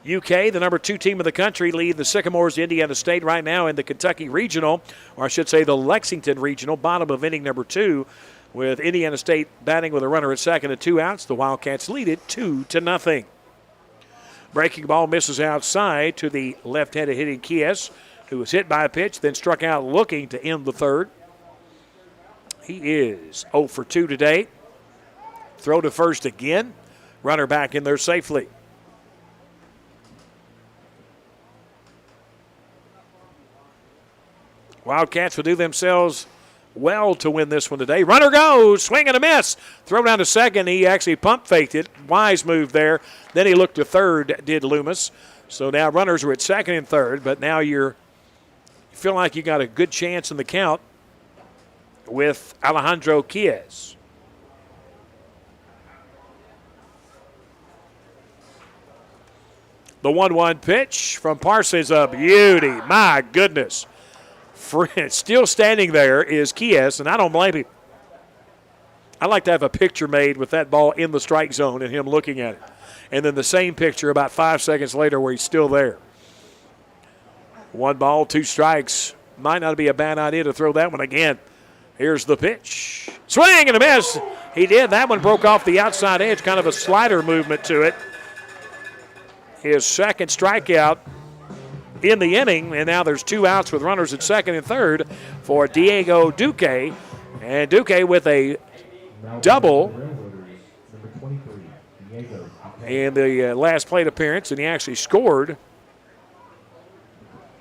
UK, the number 2 team of the country, lead the Sycamores Indiana State right now in the Kentucky Regional, or I should say the Lexington Regional, bottom of inning number 2, with Indiana State batting with a runner at second and 2 outs. The Wildcats lead it 2-0. Breaking ball misses outside to the left-handed hitting Kies, who was hit by a pitch, then struck out looking to end the third. He is 0 for 2 today. Throw to first again. Runner back in there safely. Wildcats will do themselves well to win this one today. Runner goes, swing and a miss. Throw down to second. He actually pump faked it. Wise move there. Then he looked to third, did Loomis. So now runners are at second and third, but now you feel like you got a good chance in the count with Alejandro Chies. The 1-1 pitch from Parsons, a beauty. My goodness. Still standing there is Chies, and I don't blame him. I like to have a picture made with that ball in the strike zone and him looking at it. And then the same picture about 5 seconds later where he's still there. 1 ball, 2 strikes. Might not be a bad idea to throw that one again. Here's the pitch. Swing and a miss. He did. That one broke off the outside edge, kind of a slider movement to it. His second strikeout in the inning, and now there's 2 outs with runners at second and third for Diego Duque. And Duque with a double in the last plate appearance, and he actually scored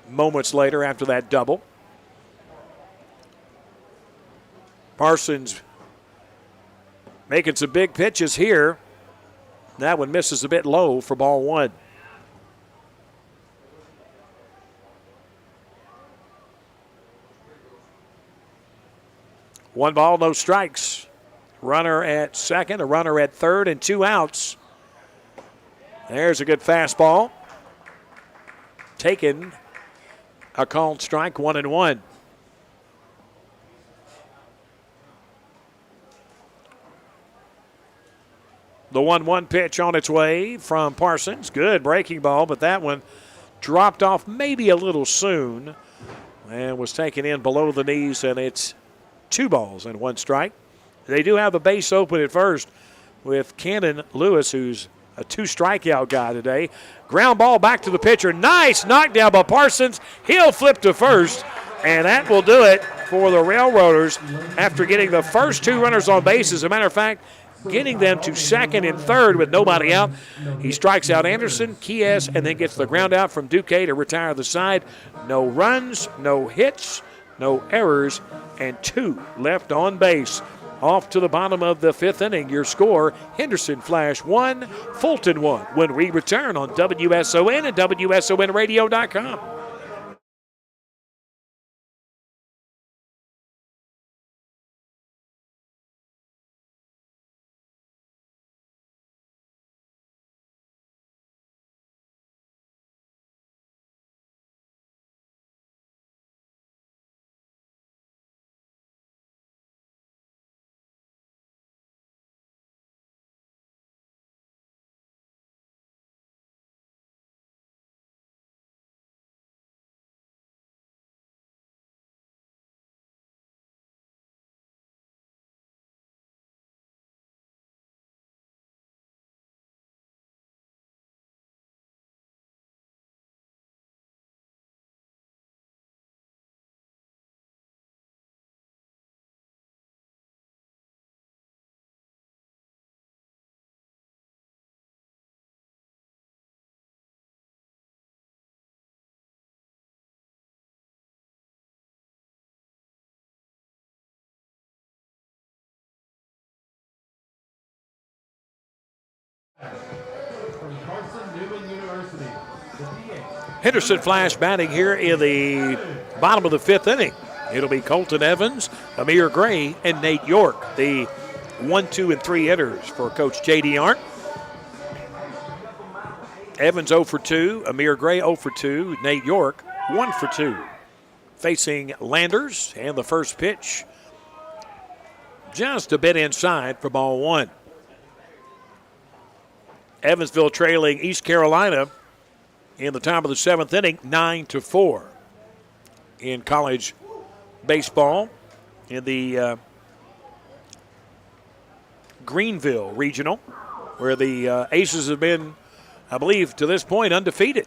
moments later after that double. Parsons making some big pitches here. That one misses a bit low for ball 1. One ball, no strikes. Runner at second, a runner at third, and 2 outs. There's a good fastball. Taken, a called strike, 1-1. The 1-1 pitch on its way from Parsons. Good breaking ball, but that one dropped off maybe a little soon and was taken in below the knees, and it's 2 balls and 1 strike. They do have a base open at first with Cannon Lewis, who's a 2 strikeout guy today. Ground ball back to the pitcher. Nice knockdown by Parsons. He'll flip to first, and that will do it for the Railroaders after getting the first 2 runners on base. As a matter of fact, getting them to second and third with nobody out. He strikes out Anderson, Chies, and then gets the ground out from Duque to retire the side. No runs, no hits, no errors, and 2 left on base. Off to the bottom of the 5th inning. Your score, Henderson Flash 1, Fulton 1. When we return on WSON and WSONradio.com. From Carson Newman University, the DH. Henderson Flash batting here in the bottom of the 5th inning. It'll be Colton Evans, Amir Gray, and Nate York, the 1, 2, and 3 hitters for Coach J.D. Arndt. Evans 0 for 2, Amir Gray 0 for 2, Nate York 1 for 2. Facing Landers, and the first pitch just a bit inside for ball 1. Evansville trailing East Carolina in the top of the 7th inning, 9-4 in college baseball in the Greenville Regional, where the Aces have been, I believe, to this point, undefeated.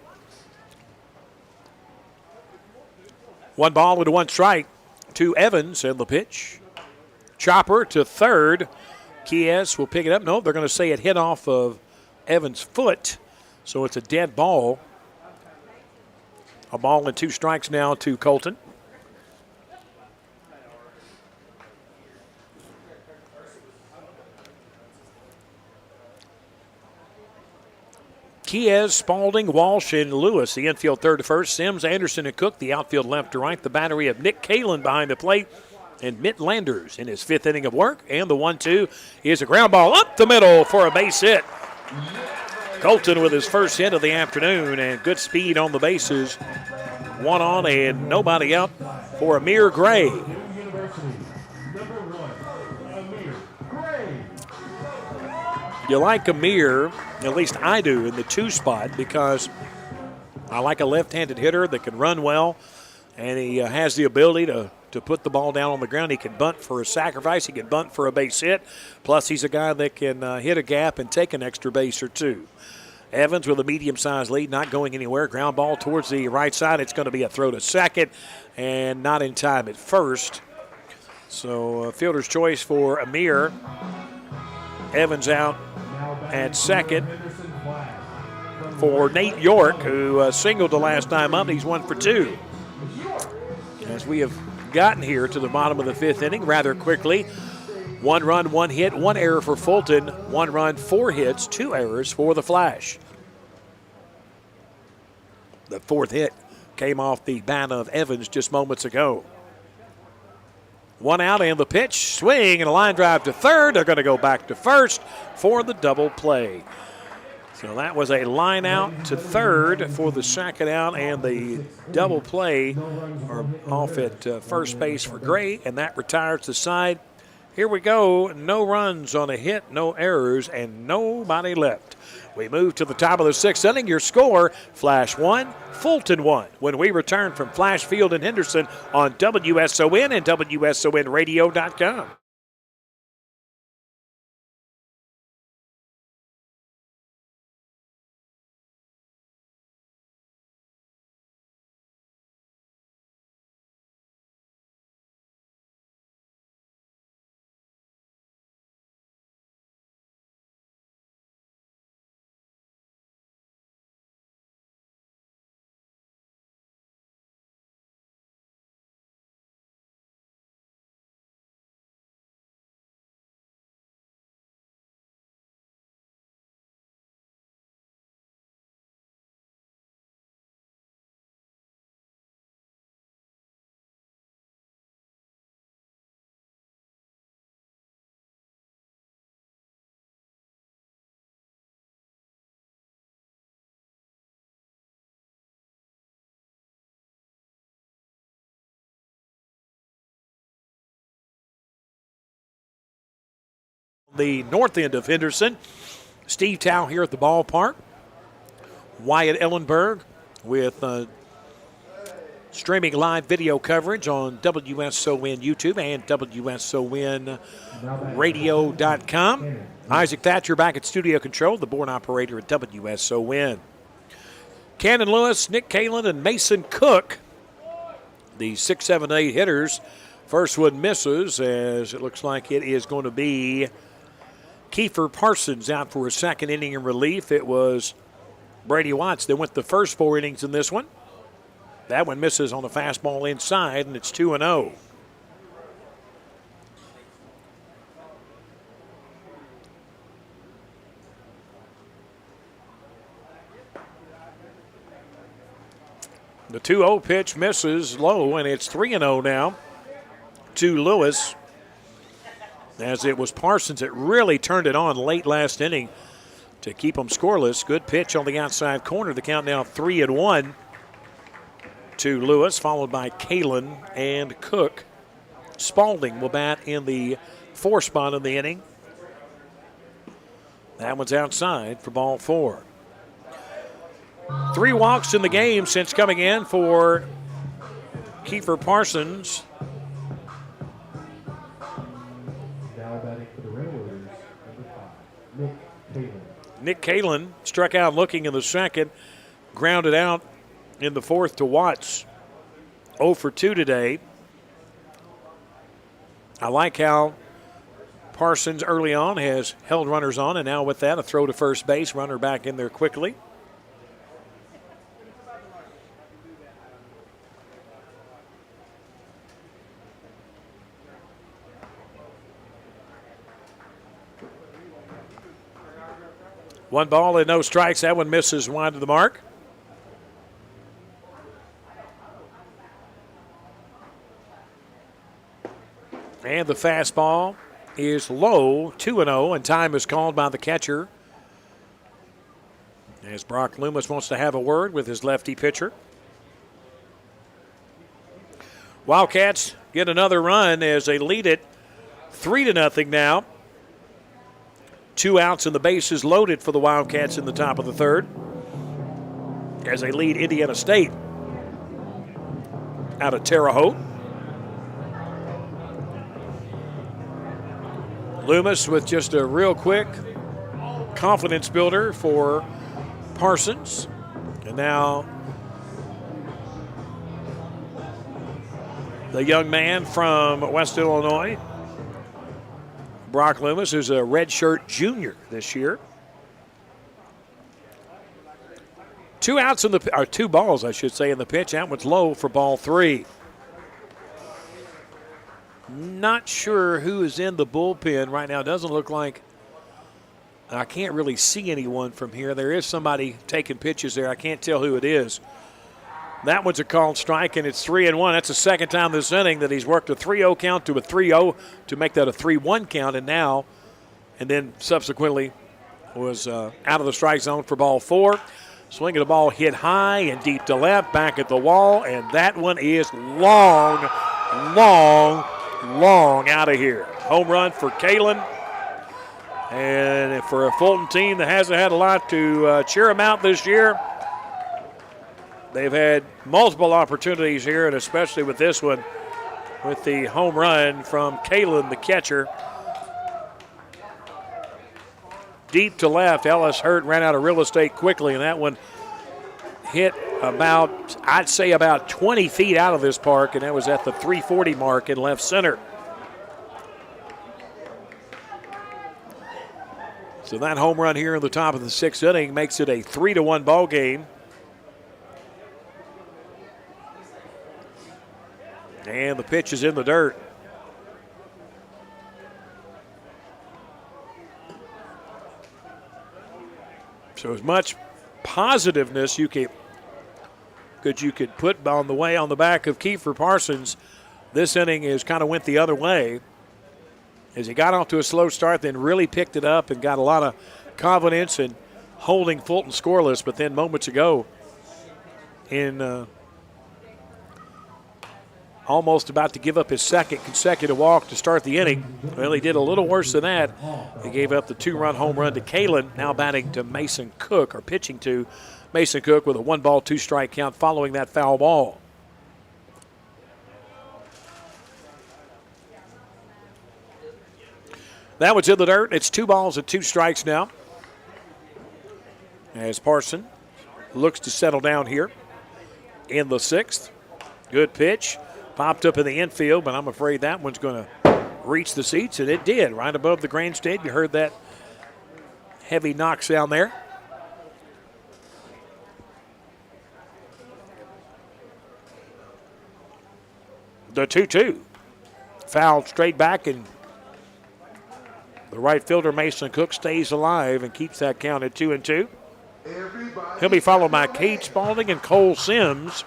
1 ball and 1 strike to Evans, and the pitch. Chopper to third. Chies will pick it up. No, they're going to say it hit off of Evans' foot, so it's a dead ball. A ball and 2 strikes now to Colton. Kiez, Spalding, Walsh, and Lewis, the infield third to first. Sims, Anderson, and Cook, the outfield left to right. The battery of Nick Kalin behind the plate. And Mitt Landers in his fifth inning of work. And the 1-2 is a ground ball up the middle for a base hit. Colton with his first hit of the afternoon, and good speed on the bases. One on and nobody out for Amir Gray. You like Amir, at least I do, in the 2 spot because I like a left-handed hitter that can run well, and he has the ability to put the ball down on the ground. He can bunt for a sacrifice. He can bunt for a base hit. Plus, he's a guy that can hit a gap and take an extra base or two. Evans with a medium-sized lead, not going anywhere. Ground ball towards the right side. It's going to be a throw to second, and not in time at first. So fielder's choice for Amir. Evans out at second for Nate York, who singled the last time up. He's 1 for 2. As we have gotten here to the bottom of the 5th inning rather quickly. 1 run, 1 hit, 1 error for Fulton. 1 run, 4 hits, 2 errors for the Flash. The 4th hit came off the bat of Evans just moments ago. 1 out and the pitch, swing and a line drive to third. They're going to go back to first for the double play. So that was a line out to third for the second out, and the double play are off at first base for Gray, and that retires the side. Here we go. No runs on a hit, no errors, and nobody left. We move to the top of the 6th inning. Your score, Flash 1, Fulton 1. When we return from Flash Field in Henderson on WSON and WSONradio.com. The north end of Henderson. Steve Tao here at the ballpark. Wyatt Ellenberg with streaming live video coverage on WSON YouTube and WSONradio.com. Isaac Thatcher back at studio control, the board operator at WSON. Cannon Lewis, Nick Kalin, and Mason Cook, the 6, 7, 8 hitters. First one misses, as it looks like it is going to be Kiefer Parsons out for a second inning in relief. It was Brady Watts that went the first 4 innings in this one. That one misses on a fastball inside, and it's 2-0. The 2-0 pitch misses low, and it's 3-0 now to Lewis. As it was Parsons that really turned it on late last inning to keep them scoreless. Good pitch on the outside corner. The count now 3-1 to Lewis, followed by Kalin and Cook. Spalding will bat in the 4 spot of the inning. That one's outside for ball 4. 3 walks in the game since coming in for Kiefer Parsons. Nick Kalin struck out looking in the second, grounded out in the 4th to Watts. 0 for 2 today. I like how Parsons early on has held runners on, and now with that, a throw to first base, runner back in there quickly. 1 ball and no strikes. That one misses wide of the mark. And the fastball is low, 2-0, and time is called by the catcher as Brock Loomis wants to have a word with his lefty pitcher. Wildcats get another run as they lead it 3-0 now. 2 outs and the bases loaded for the Wildcats in the top of the third as they lead Indiana State out of Terre Haute. Loomis with just a real quick confidence builder for Parsons. And now the young man from West Illinois, Brock Loomis, who's a redshirt junior this year. 2 outs in the, or 2 balls, I should say, in the pitch. That one's low for ball 3. Not sure who is in the bullpen right now. Doesn't look like, I can't really see anyone from here. There is somebody taking pitches there. I can't tell who it is. That one's a called strike, and it's 3-1. That's the second time this inning that he's worked a 3-0 count to a 3-0 to make that a 3-1 count, and then subsequently was out of the strike zone for ball 4. Swinging the ball hit high and deep to left, back at the wall, and that one is long out of here. Home run for Kalen. And for a Fulton team that hasn't had a lot to cheer them out this year, they've had multiple opportunities here, and especially with this one, with the home run from Kalen, the catcher. Deep to left, Ellis Hurt ran out of real estate quickly, and that one hit about, I'd say about 20 feet out of this park, and that was at the 340 mark in left center. So that home run here in the top of the 6th inning makes it a 3-1 ball game. And the pitch is in the dirt. So as much positiveness you could put on the back of Kiefer Parsons, this inning is kind of went the other way. As he got off to a slow start, then really picked it up and got a lot of confidence in holding Fulton scoreless. But then moments ago, in almost about to give up his second consecutive walk to start the inning. Well, he did a little worse than that. He gave up the 2-run home run to Kalen, now batting to Mason Cook, or pitching to Mason Cook with a 1-ball, 2-strike count following that foul ball. That one's in the dirt. It's 2 balls and 2 strikes now, as Parson looks to settle down here in the 6th. Good pitch. Popped up in the infield, but I'm afraid that one's going to reach the seats, and it did, right above the grandstand. You heard that heavy knock sound there. The 2-2. Fouled straight back, and the right fielder, Mason Cook, stays alive and keeps that count at 2-2. He'll be followed by Cade Spalding and Cole Sims.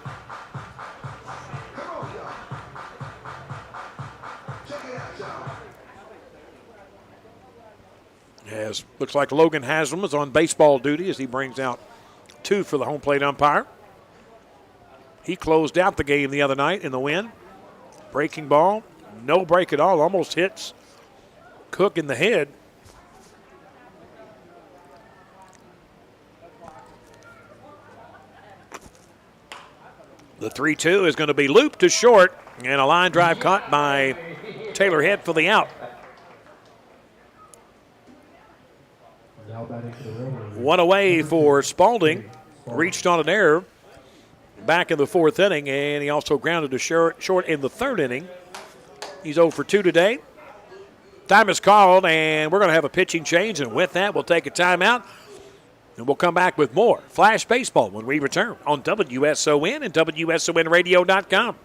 As looks like Logan Haslam is on baseball duty as he brings out 2 for the home plate umpire. He closed out the game the other night in the win. Breaking ball, no break at all, almost hits Cook in the head. The 3-2 is going to be looped to short, and a line drive caught by Taylor Head for the out. One away for Spalding. Reached on an error back in the 4th inning, and he also grounded to short in the 3rd inning. He's 0 for 2 today. Time is called, and we're going to have a pitching change, and with that, we'll take a timeout, and we'll come back with more Flash Baseball when we return on WSON and WSONradio.com.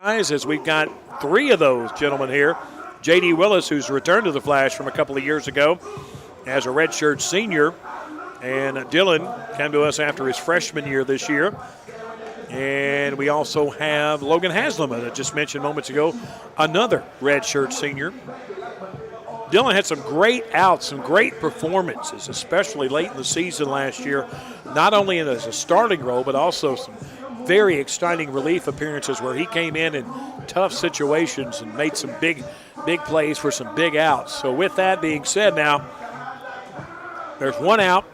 As we've got 3 of those gentlemen here. J.D. Willis, who's returned to the Flash from a couple of years ago as a redshirt senior. And Dylan came to us after his freshman year this year. And we also have Logan Haslam, that I just mentioned moments ago, another redshirt senior. Dylan had some great outs, some great performances, especially late in the season last year, not only as a starting role, but also some very exciting relief appearances where he came in tough situations and made some big plays for some big outs. So with that being said now, there's 1 out.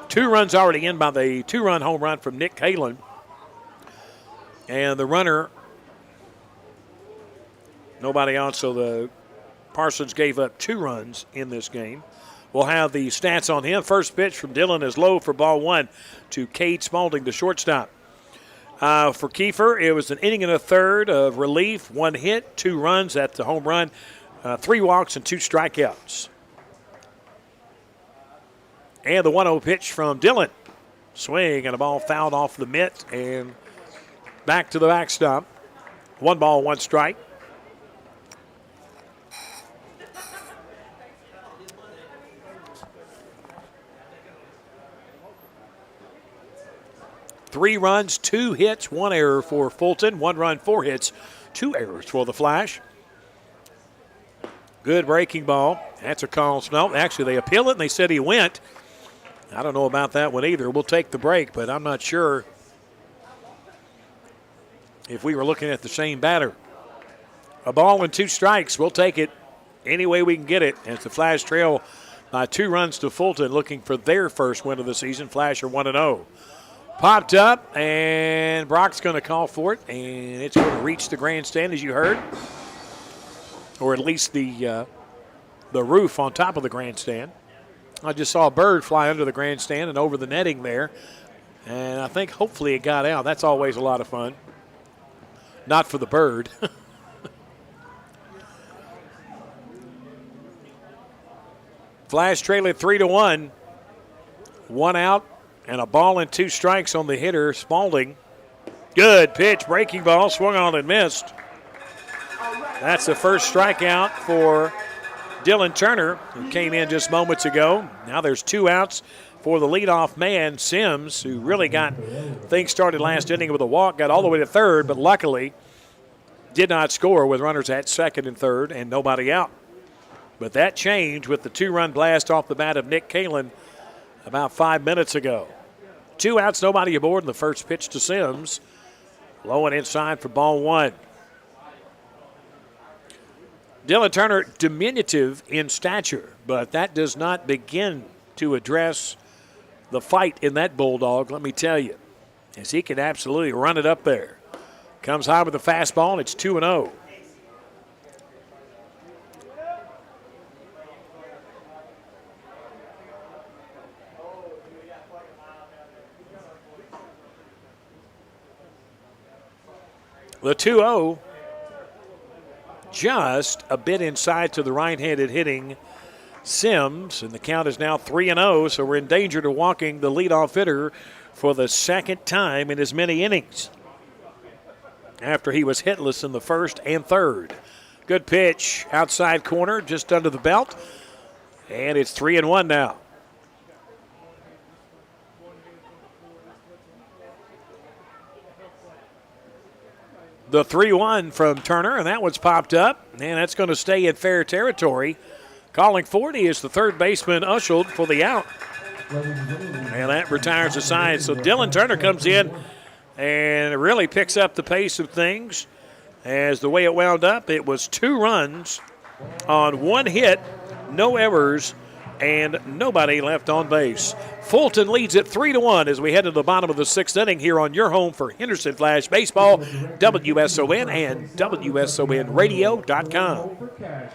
2 runs already in by the 2-run home run from Nick Kalen. And the runner, nobody out, so the Parsons gave up 2 runs in this game. We'll have the stats on him. First pitch from Dylan is low for ball 1 to Cade Spaulding, the shortstop. For Kiefer, it was an inning and a third of relief, 1 hit, 2 runs at the home run, 3 walks and 2 strikeouts. And the 1-0 pitch from Dylan. Swing and a ball fouled off the mitt and back to the backstop. 1 ball, 1 strike. Three runs, 2 hits, 1 error for Fulton. 1 run, 4 hits, 2 errors for the Flash. Good breaking ball. That's a call. No, actually, they appeal it and they said he went. I don't know about that one either. We'll take the break, but I'm not sure if we were looking at the same batter. A ball and 2 strikes. We'll take it any way we can get it as the Flash trail by 2 runs to Fulton, looking for their first win of the season. Flash are 1-0. Popped up, and Brock's going to call for it, and it's going to reach the grandstand, as you heard, or at least the roof on top of the grandstand. I just saw a bird fly under the grandstand and over the netting there, and I think hopefully it got out. That's always a lot of fun. Not for the bird. Flash trailing 3-1. 1 out and a ball and 2 strikes on the hitter, Spaulding. Good pitch, breaking ball, swung on and missed. That's the first strikeout for Dylan Turner, who came in just moments ago. Now there's 2 outs for the leadoff man, Sims, who really got things started last inning with a walk, got all the way to third, but luckily did not score with runners at second and third and nobody out. But that changed with the 2-run blast off the bat of Nick Kalen about 5 minutes ago. 2 outs, nobody aboard, and the first pitch to Sims. Low and inside for ball 1. Dylan Turner, diminutive in stature, but that does not begin to address the fight in that Bulldog, let me tell you, as he can absolutely run it up there. Comes high with a fastball, and it's 2-0. The 2-0. Just a bit inside to the right-handed hitting Sims, and the count is now 3-0, so we're in danger to walking the leadoff hitter for the second time in as many innings after he was hitless in the first and third. Good pitch, outside corner, just under the belt, and it's 3-1 now. The 3-1 from Turner, and that one's popped up, and that's going to stay in fair territory. Calling for it is the third baseman, Usheld, for the out. And that retires the side. So Dylan Turner comes in and really picks up the pace of things. As the way it wound up, it was 2 runs on 1 hit, no errors, and nobody left on base. Fulton leads it 3-1 as we head to the bottom of the 6th inning here on your home for Henderson Flash Baseball, WSON and WSONradio.com.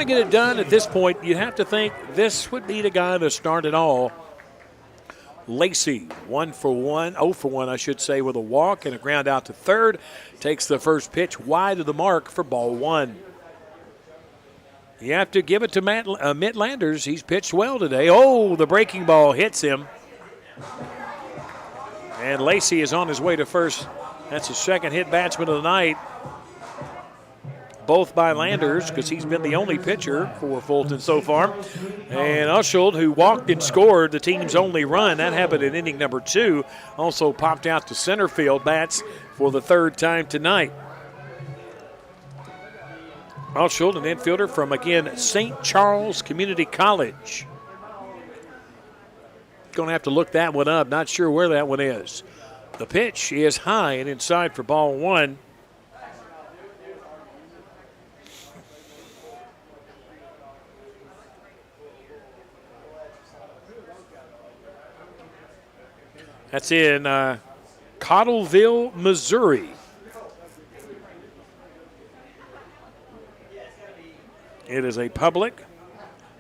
To get it done at this point, you have to think this would be the guy to start it all. Lacey, 1 for 1, 0 for 1, I should say, with a walk and a ground out to third. Takes the first pitch wide of the mark for ball 1. You have to give it to Mitt Landers. He's pitched well today. Oh, the breaking ball hits him. And Lacey is on his way to first. That's his second hit batsman of the night. Both by Landers, because he's been the only pitcher for Fulton so far. And Usheld, who walked and scored the team's only run, that happened in inning number 2, also popped out to center field, bats for the third time tonight. Usheld, an infielder from, again, St. Charles Community College. Going to have to look that one up. Not sure where that one is. The pitch is high and inside for ball 1. That's in Cottleville, Missouri. It is a public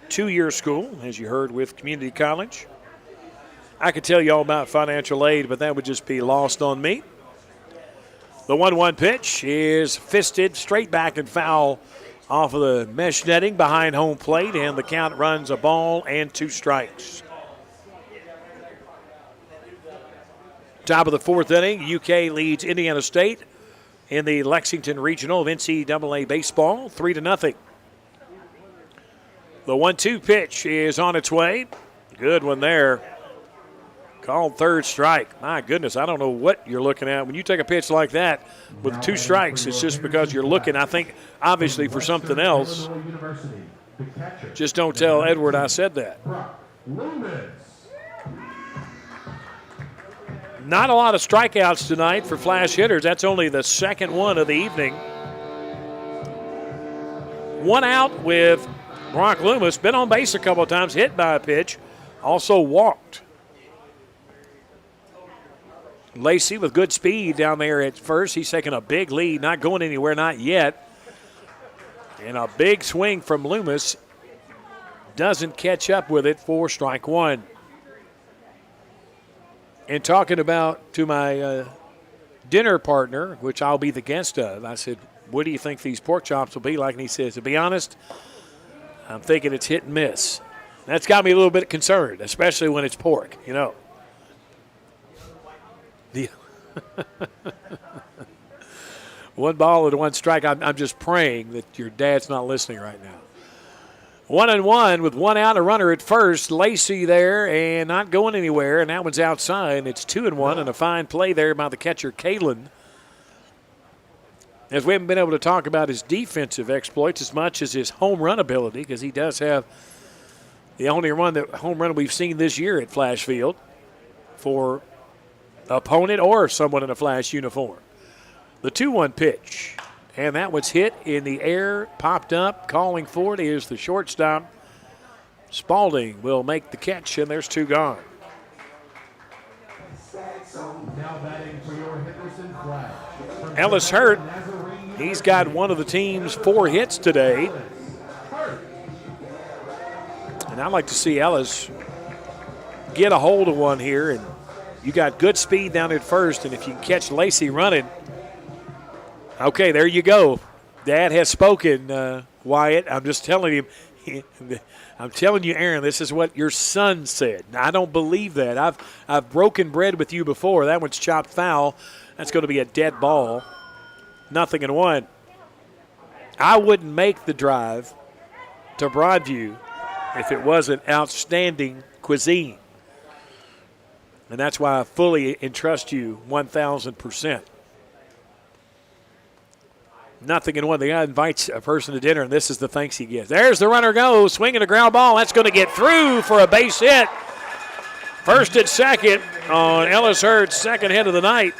2-year school, as you heard, with community college. I could tell you all about financial aid, but that would just be lost on me. The 1-1 pitch is fisted straight back and foul off of the mesh netting behind home plate, and the count runs a ball and 2 strikes. Top of the 4th inning, UK leads Indiana State in the Lexington Regional of NCAA Baseball, 3-0. The 1-2 pitch is on its way. Good one there. Called third strike. My goodness, I don't know what you're looking at. When you take a pitch like that with 2 strikes, it's just because you're looking, I think, obviously for something else. Just don't tell Edward I said that. Not a lot of strikeouts tonight for Flash hitters. That's only the second one of the evening. 1 out with Brock Loomis. Been on base a couple of times, hit by a pitch. Also walked. Lacey with good speed down there at first. He's taking a big lead, not going anywhere, not yet. And a big swing from Loomis. Doesn't catch up with it for strike 1. And talking about to my dinner partner, which I'll be the guest of, I said, what do you think these pork chops will be like? And he says, to be honest, I'm thinking it's hit and miss. That's got me a little bit concerned, especially when it's pork, you know. One ball and 1 strike. I'm just praying that your dad's not listening right now. 1-1 with 1 out, a runner at first. Lacey there and not going anywhere, and that one's outside. It's 2-1 and a fine play there by the catcher, Kalen. As we haven't been able to talk about his defensive exploits as much as his home run ability, because he does have the only home run we've seen this year at Flash Field for opponent or someone in a Flash uniform. The 2-1 pitch. And that was hit in the air, popped up, calling for it is the shortstop. Spalding will make the catch, and there's 2 gone. Now batting for your Henderson Flash. Ellis hurt. He's got one of the team's 4 hits today. And I'd like to see Ellis get a hold of one here. And you got good speed down at first, and if you can catch Lacey running, okay, there you go. Dad has spoken, Wyatt. I'm just telling him. I'm telling you, Aaron, this is what your son said. Now, I don't believe that. I've broken bread with you before. That one's chopped foul. That's going to be a dead ball. 0-1. I wouldn't make the drive to Broadview if it wasn't outstanding cuisine. And that's why I fully entrust you 1,000%. 0-1. The guy invites a person to dinner, and this is the thanks he gets. There's the runner goes, swinging a ground ball. That's going to get through for a base hit. First and second on Ellis Hurd's second hit of the night.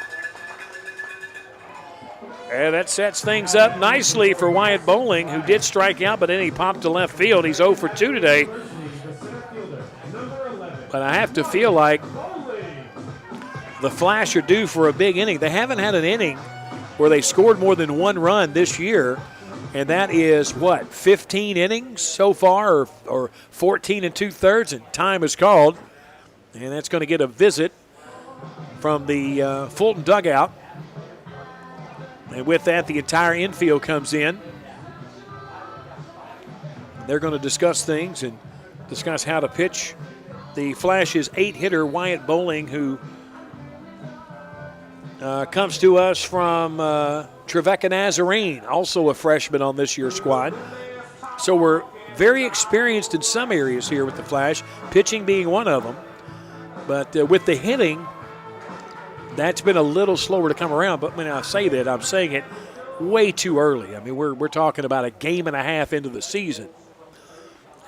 And that sets things up nicely for Wyatt Bowling, who did strike out, but then he popped to left field. He's 0 for 2 today. But I have to feel like the Flash are due for a big inning. They haven't had an inning where they scored more than 1 run this year And that is, 15 innings so far, or 14 2/3, and time is called. And that's going to get a visit from the Fulton dugout. And with that, the entire infield comes in. They're going to discuss things and discuss how to pitch the Flash's 8-hitter, Wyatt Bowling, who comes to us from Trevecca Nazarene, also a freshman on this year's squad. So we're very experienced in some areas here with the Flash, pitching being one of them. But with the hitting, that's been a little slower to come around. But when I say that, I'm saying it way too early. I mean, we're talking about a game and a half into the season.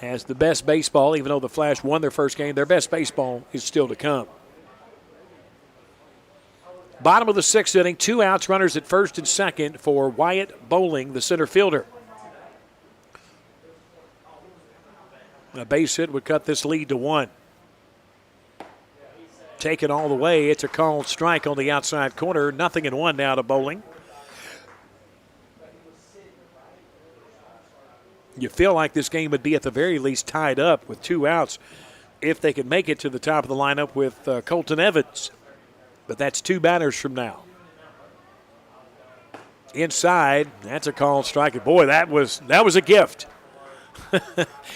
As the best baseball, even though the Flash won their first game, their best baseball is still to come. Bottom of the 6th inning, 2 outs, runners at first and second for Wyatt Bowling, the center fielder. A base hit would cut this lead to 1. Taken all the way, it's a called strike on the outside corner. 0-1 now to Bowling. You feel like this game would be at the very least tied up with 2 outs if they could make it to the top of the lineup with Colton Evans. But that's 2 batters from now. Inside, that's a called strike. Boy, that was a gift.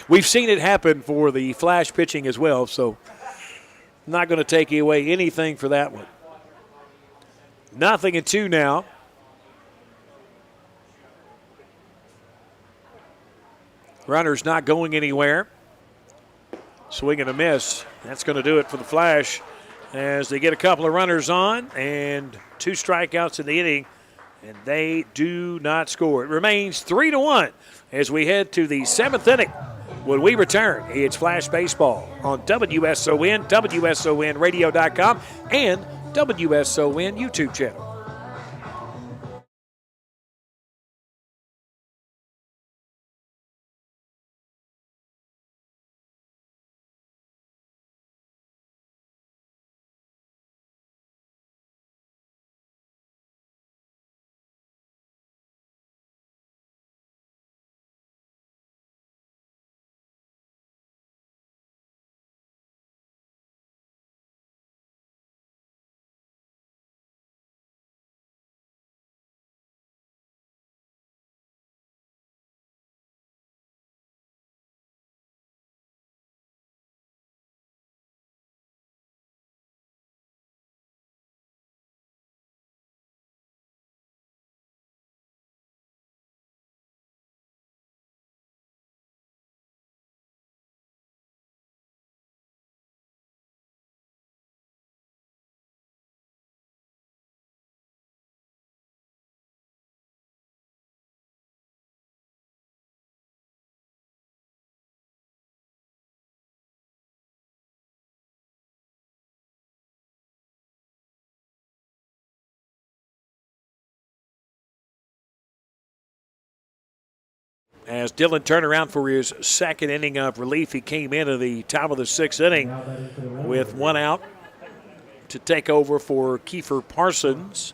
We've seen it happen for the Flash pitching as well, so not going to take away anything for that one. 0-2 now. Runner's not going anywhere. Swing and a miss. That's going to do it for the Flash as they get a couple of runners on and 2 strikeouts in the inning, and they do not score. It remains 3-1 as we head to the 7th inning. When we return, it's Flash Baseball on WSON, WSONradio.com, and WSON YouTube channel. As Dylan turned around for his 2nd inning of relief, he came into the top of the 6th inning with 1 out to take over for Kiefer Parsons.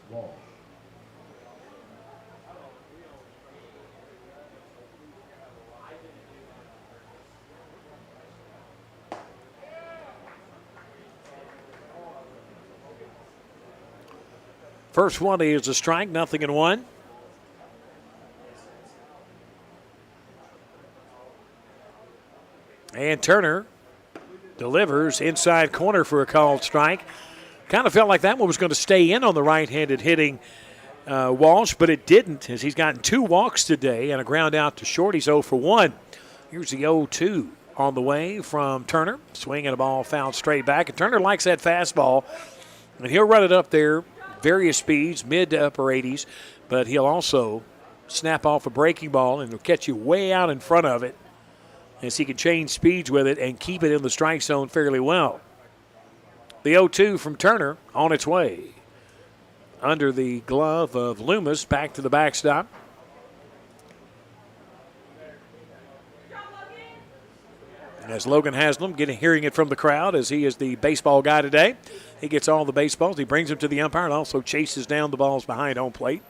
First one is a strike, 0-1. And Turner delivers inside corner for a called strike. Kind of felt like that one was going to stay in on the right-handed hitting Walsh, but it didn't, as he's gotten 2 walks today and a ground out to short. He's 0 for 1. Here's the 0-2 on the way from Turner. Swinging a ball fouled straight back. And Turner likes that fastball, and he'll run it up there, various speeds, mid to upper 80s, but he'll also snap off a breaking ball and he'll catch you way out in front of it, as he can change speeds with it and keep it in the strike zone fairly well. The 0-2 from Turner on its way. Under the glove of Loomis, back to the backstop. As Logan Haslam hearing it from the crowd, as he is the baseball guy today. He gets all the baseballs. He brings them to the umpire and also chases down the balls behind home plate.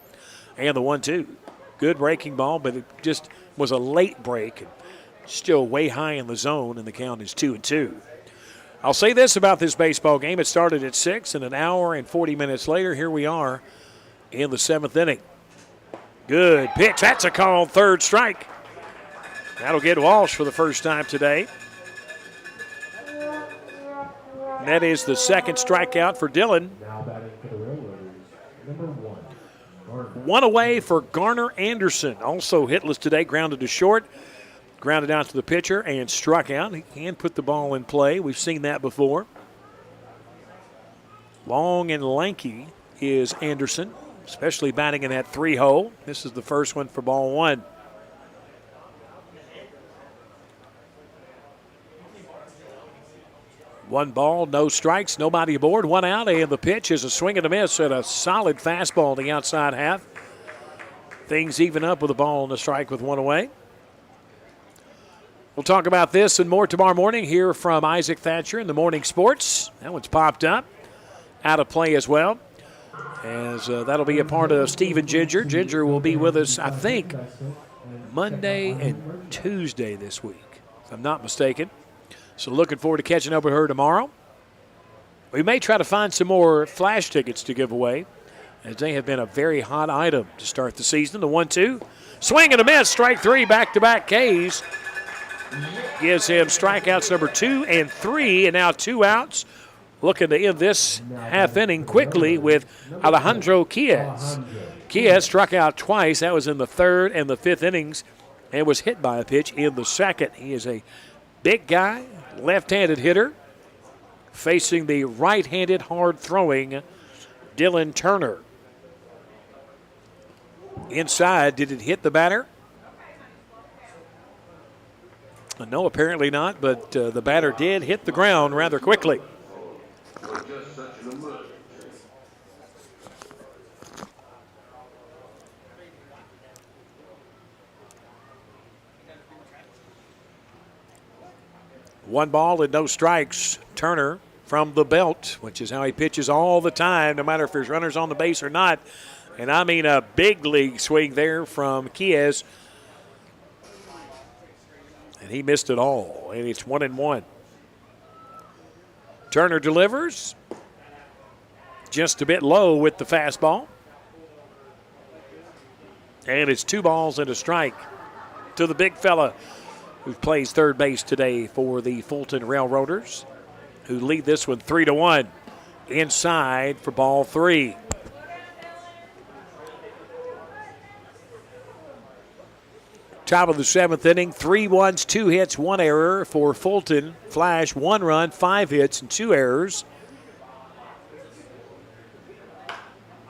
And the 1-2. good breaking ball, but it just was a late break and still way high in the zone, and the count is 2-2. I'll say this about this baseball game. It started at 6, and an hour and 40 minutes later, here we are in the 7th inning. Good pitch. That's a called third strike. That'll get Walsh for the first time today. And that is the second strikeout for Dillon. Now batting for the Railroaders, number 1. One away for Garner Anderson. Also hitless today, grounded to short. Grounded out to the pitcher and struck out. He can put the ball in play. We've seen that before. Long and lanky is Anderson, especially batting in that 3-hole. This is the first one for ball 1. One ball, no strikes, nobody aboard, one out, and the pitch is a swing and a miss at a solid fastball in the outside half. Things even up with a ball and a strike with one away. We'll talk about this and more tomorrow morning here from Isaac Thatcher in the Morning Sports. That one's popped up, out of play as well, as that'll be a part of Stephen Ginger. Ginger will be with us, I think, Monday and Tuesday this week, if I'm not mistaken. So looking forward to catching up with her tomorrow. We may try to find some more Flash tickets to give away, as they have been a very hot item to start the season. The 1-2. Swing and a miss. Strike 3, back-to-back Ks. Gives him strikeouts number 2 and 3, and now 2 outs. Looking to end this half inning quickly with Alejandro Quies. Quies struck out twice. That was in the 3rd and the 5th innings, and was hit by a pitch in the 2nd. He is a big guy, left-handed hitter, facing the right-handed, hard-throwing Dylan Turner. Inside, did it hit the batter? No, apparently not, but the batter did hit the ground rather quickly. One ball and no strikes. Turner from the belt, which is how he pitches all the time, no matter if there's runners on the base or not. And I mean a big league swing there from Quies. And he missed it all, and it's 1-1. Turner delivers. Just a bit low with the fastball. And it's 2 balls and a strike to the big fella who plays third base today for the Fulton Railroaders, who lead this one 3-1. Inside for ball 3. Top of the 7th inning, 3 runs, 2 hits, 1 error for Fulton Flash. 1 run, 5 hits, and 2 errors.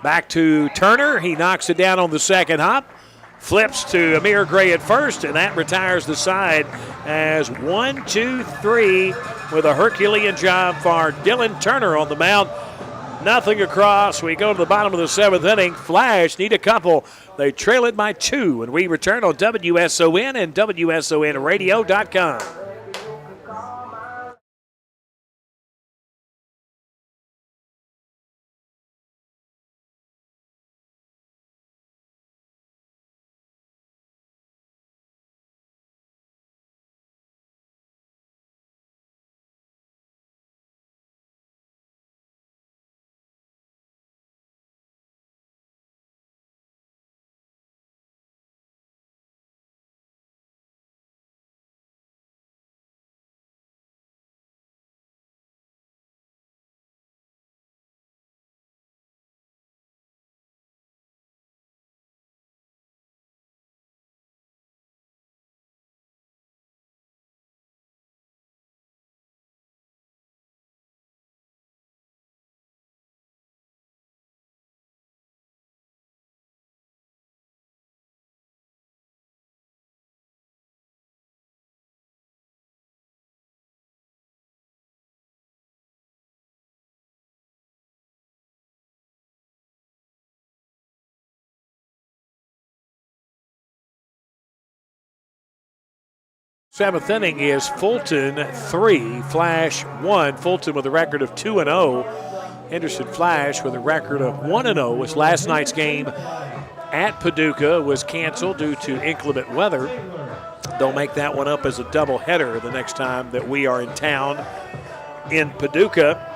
Back to Turner. He knocks it down on the second hop. Flips to Amir Gray at first, and that retires the side as 1-2-3 with a Herculean job for Dylan Turner on the mound. Nothing across. We go to the bottom of the 7th inning. Flash need a couple. They trail it by 2, and we return on WSON and WSONradio.com. Seventh inning is Fulton 3, Flash 1. Fulton with a record of 2-0. Henderson Flash with a record of 1-0 was last night's game at Paducah was canceled due to inclement weather. They'll make that one up as a doubleheader the next time that we are in town in Paducah.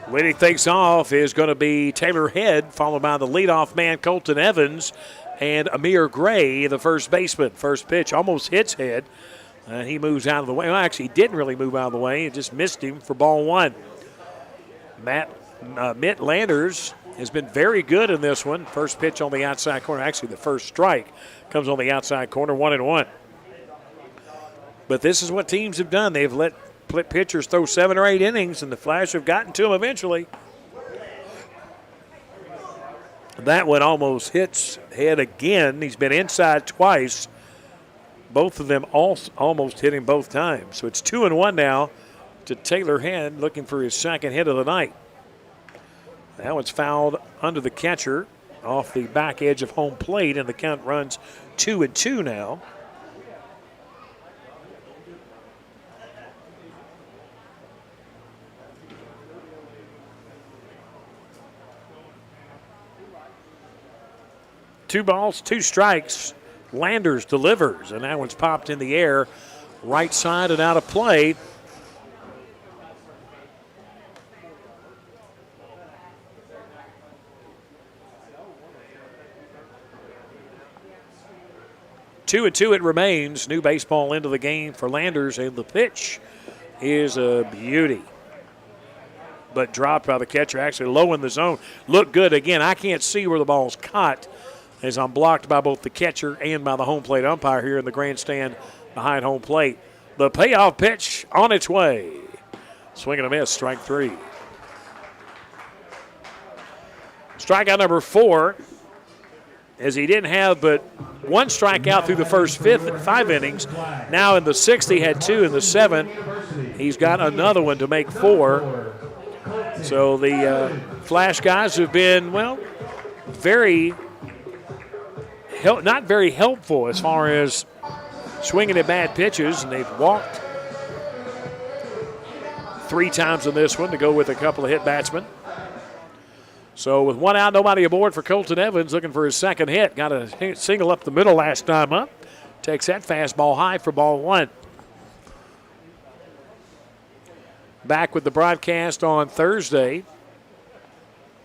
Leading things off is going to be Taylor Head, followed by the leadoff man Colton Evans and Amir Gray, the first baseman. First pitch almost hits Head. He moves out of the way. Well, actually, he didn't really move out of the way. It just missed him for ball one. Mitt Landers has been very good in this one. First pitch on the outside corner. Actually, the first strike comes on the outside corner, 1-1. But this is what teams have done. They've let pitchers throw 7 or 8 innings, and the Flash have gotten to him eventually. That one almost hits Head again. He's been inside twice. Both of them almost hit him both times. So it's 2-1 now to Taylor Head, looking for his second hit of the night. That one's fouled under the catcher off the back edge of home plate, and the count runs 2-2 now. Two balls, 2 strikes. Landers delivers, and that one's popped in the air, right side and out of play. Two and two it remains. New baseball into the game for Landers, and the pitch is a beauty. But dropped by the catcher, actually low in the zone. Looked good. Again, I can't see where the ball's caught, as I'm blocked by both the catcher and by the home plate umpire here in the grandstand behind home plate. The payoff pitch on its way. Swing and a miss, strike 3. Strikeout number 4, as he didn't have but 1 strikeout through the first 5 innings. Now in the 6th, he had 2. In the 7th, he's got another one to make 4. So the Flash guys have been, well, not very helpful as far as swinging at bad pitches, and they've walked 3 times in this one to go with a couple of hit batsmen. So with 1 out, nobody aboard for Colton Evans, looking for his second hit. Got a single up the middle last time up. Takes that fastball high for ball 1. Back with the broadcast on Thursday,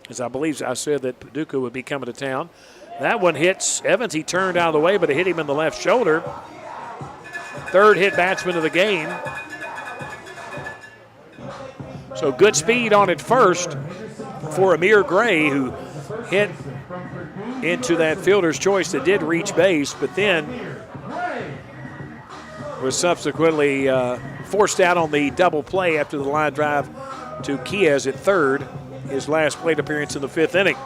as I believe I said that Paducah would be coming to town. That one hits Evans. He turned out of the way, but it hit him in the left shoulder. 3rd hit batsman of the game. So good speed on it first for Amir Gray, who hit into that fielder's choice that did reach base, but then was subsequently forced out on the double play after the line drive to Kiez at 3rd, his last plate appearance in the 5th inning.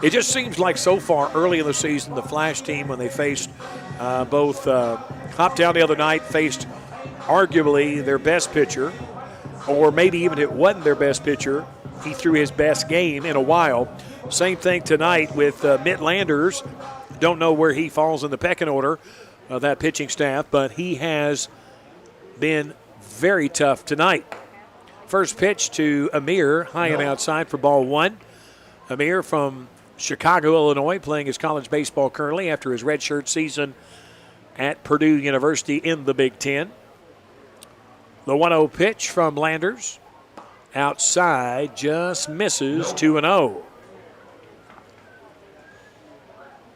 It just seems like so far early in the season, the Flash team, when they faced both Hoptown the other night, faced arguably their best pitcher, or maybe even it wasn't their best pitcher, he threw his best game in a while. Same thing tonight with Mitt Landers. Don't know where he falls in the pecking order of that pitching staff, but he has been very tough tonight. First pitch to Amir, high and outside for ball 1. Amir from Chicago, Illinois, playing his college baseball currently after his redshirt season at Purdue University in the Big Ten. The 1-0 pitch from Landers. Outside, just misses, 2-0.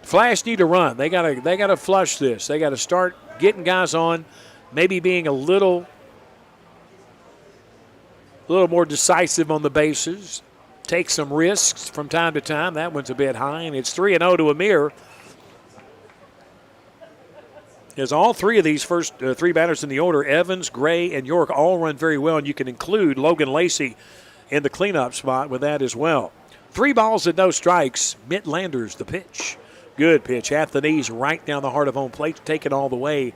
Flash need to run. They gotta flush this. They gotta start getting guys on, maybe being a little more decisive on the bases. Take some risks from time to time. That one's a bit high, and it's 3-0 to Amir. As all 3 of these first 3 batters in the order, Evans, Gray, and York, all run very well, and you can include Logan Lacey in the cleanup spot with that as well. 3 balls and no strikes. Mitt Landers, the pitch. Good pitch at the knees, right down the heart of home plate. Take it all the way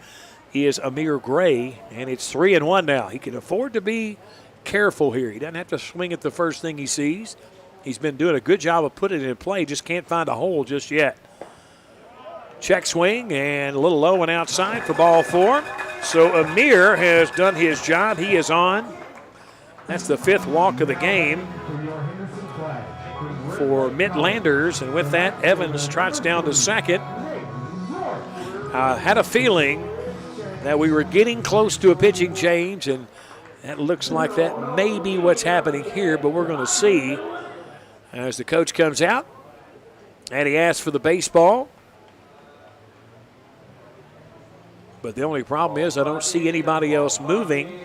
is Amir Gray, and it's 3-1 now. He can afford to be careful here. He doesn't have to swing at the first thing he sees. He's been doing a good job of putting it in play, just can't find a hole just yet. Check swing and a little low and outside for ball 4. So Amir has done his job. He is on That's the 5th walk of the game for Midlanders. And with that, Evans trots down to second. Had a feeling that we were getting close to a pitching change, and that looks like that may be what's happening here, but we're going to see as the coach comes out and he asks for the baseball. But the only problem is I don't see anybody else moving.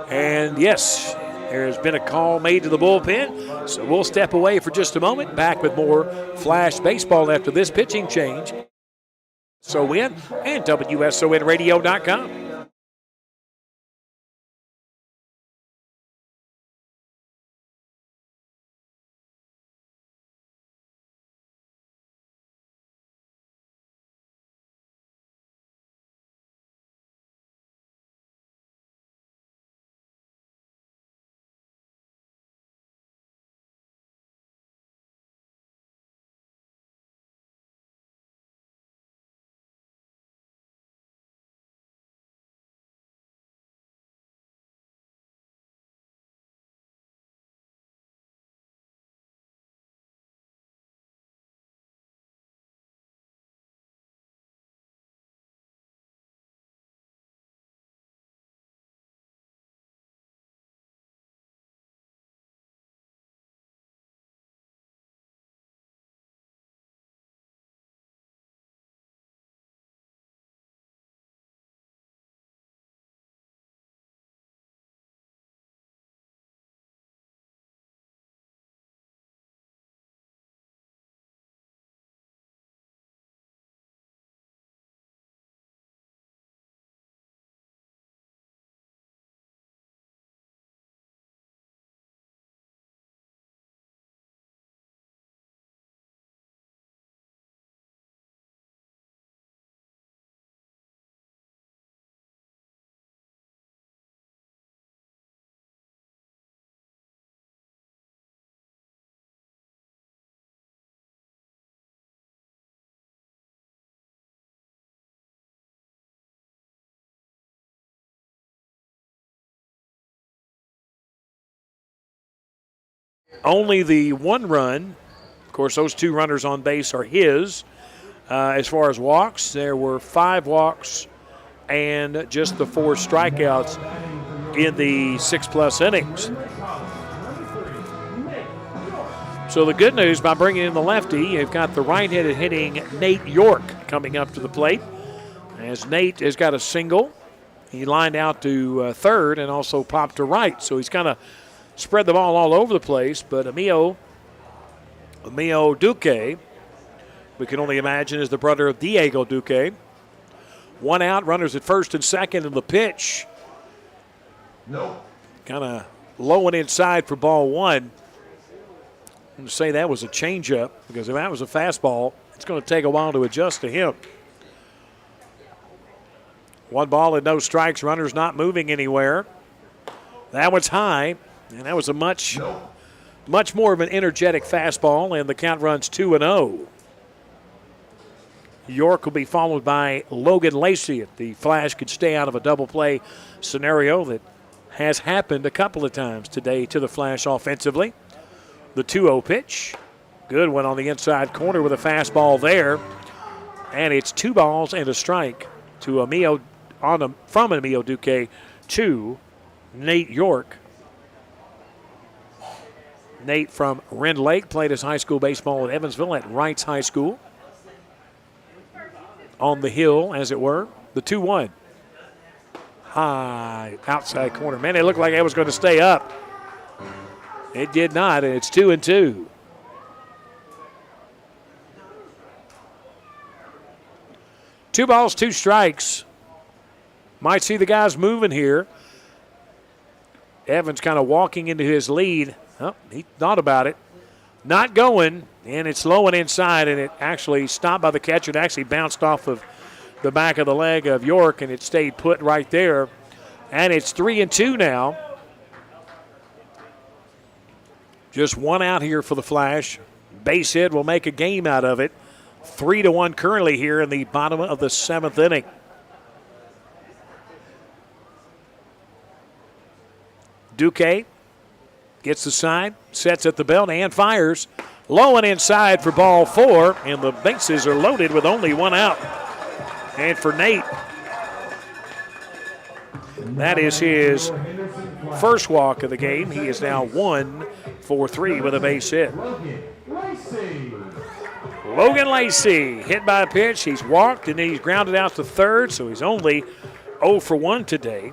And yes, there has been a call made to the bullpen. So we'll step away for just a moment. Back with more Flash baseball after this pitching change. SON and WSONradio.com. Only the 1 run. Of course, those 2 runners on base are his. As far as walks, there were 5 walks and just the 4 strikeouts in the 6+ innings. So the good news, by bringing in the lefty, you've got the right-handed hitting Nate York coming up to the plate. As Nate has got a single, he lined out to third and also popped to right. So he's kind of spread the ball all over the place, but Emilio Duque, we can only imagine, is the brother of Diego Duque. 1 out, runners at first and second, and the pitch. Nope. Kind of low and inside for ball 1. I'm going to say that was a changeup, because if that was a fastball, it's going to take a while to adjust to him. 1 ball and no strikes, runners not moving anywhere. That one's high. And that was a much more of an energetic fastball, and the count runs 2-0. York will be followed by Logan Lacey. If the Flash could stay out of a double play scenario that has happened a couple of times today to the Flash offensively. The 2-0 pitch. Good one on the inside corner with a fastball there. And it's 2 balls and a strike to from Emilio Duque to Nate York. Nate from Rend Lake played his high school baseball at Evansville at Wrights High School. On the hill, as it were. The 2-1. High outside corner. Man, it looked like it was going to stay up. It did not, and it's 2-2. Two balls, 2 strikes. Might see the guys moving here. Evans kind of walking into his lead. Oh, he thought about it. Not going, and it's low and inside, and it actually stopped by the catcher. It actually bounced off of the back of the leg of York, and it stayed put right there. And it's 3-2 now. Just 1 out here for the Flash. Base hit will make a game out of it. 3-1 currently here in the bottom of the 7th inning. Duque gets the sign, sets at the belt, and fires. Low and inside for ball 4, and the bases are loaded with only one out. And for Nate, that is his first walk of the game. He is now 1 for 3 with a base hit. Logan Lacey hit by a pitch. He's walked, and then he's grounded out to third, so he's only 0 for 1 today.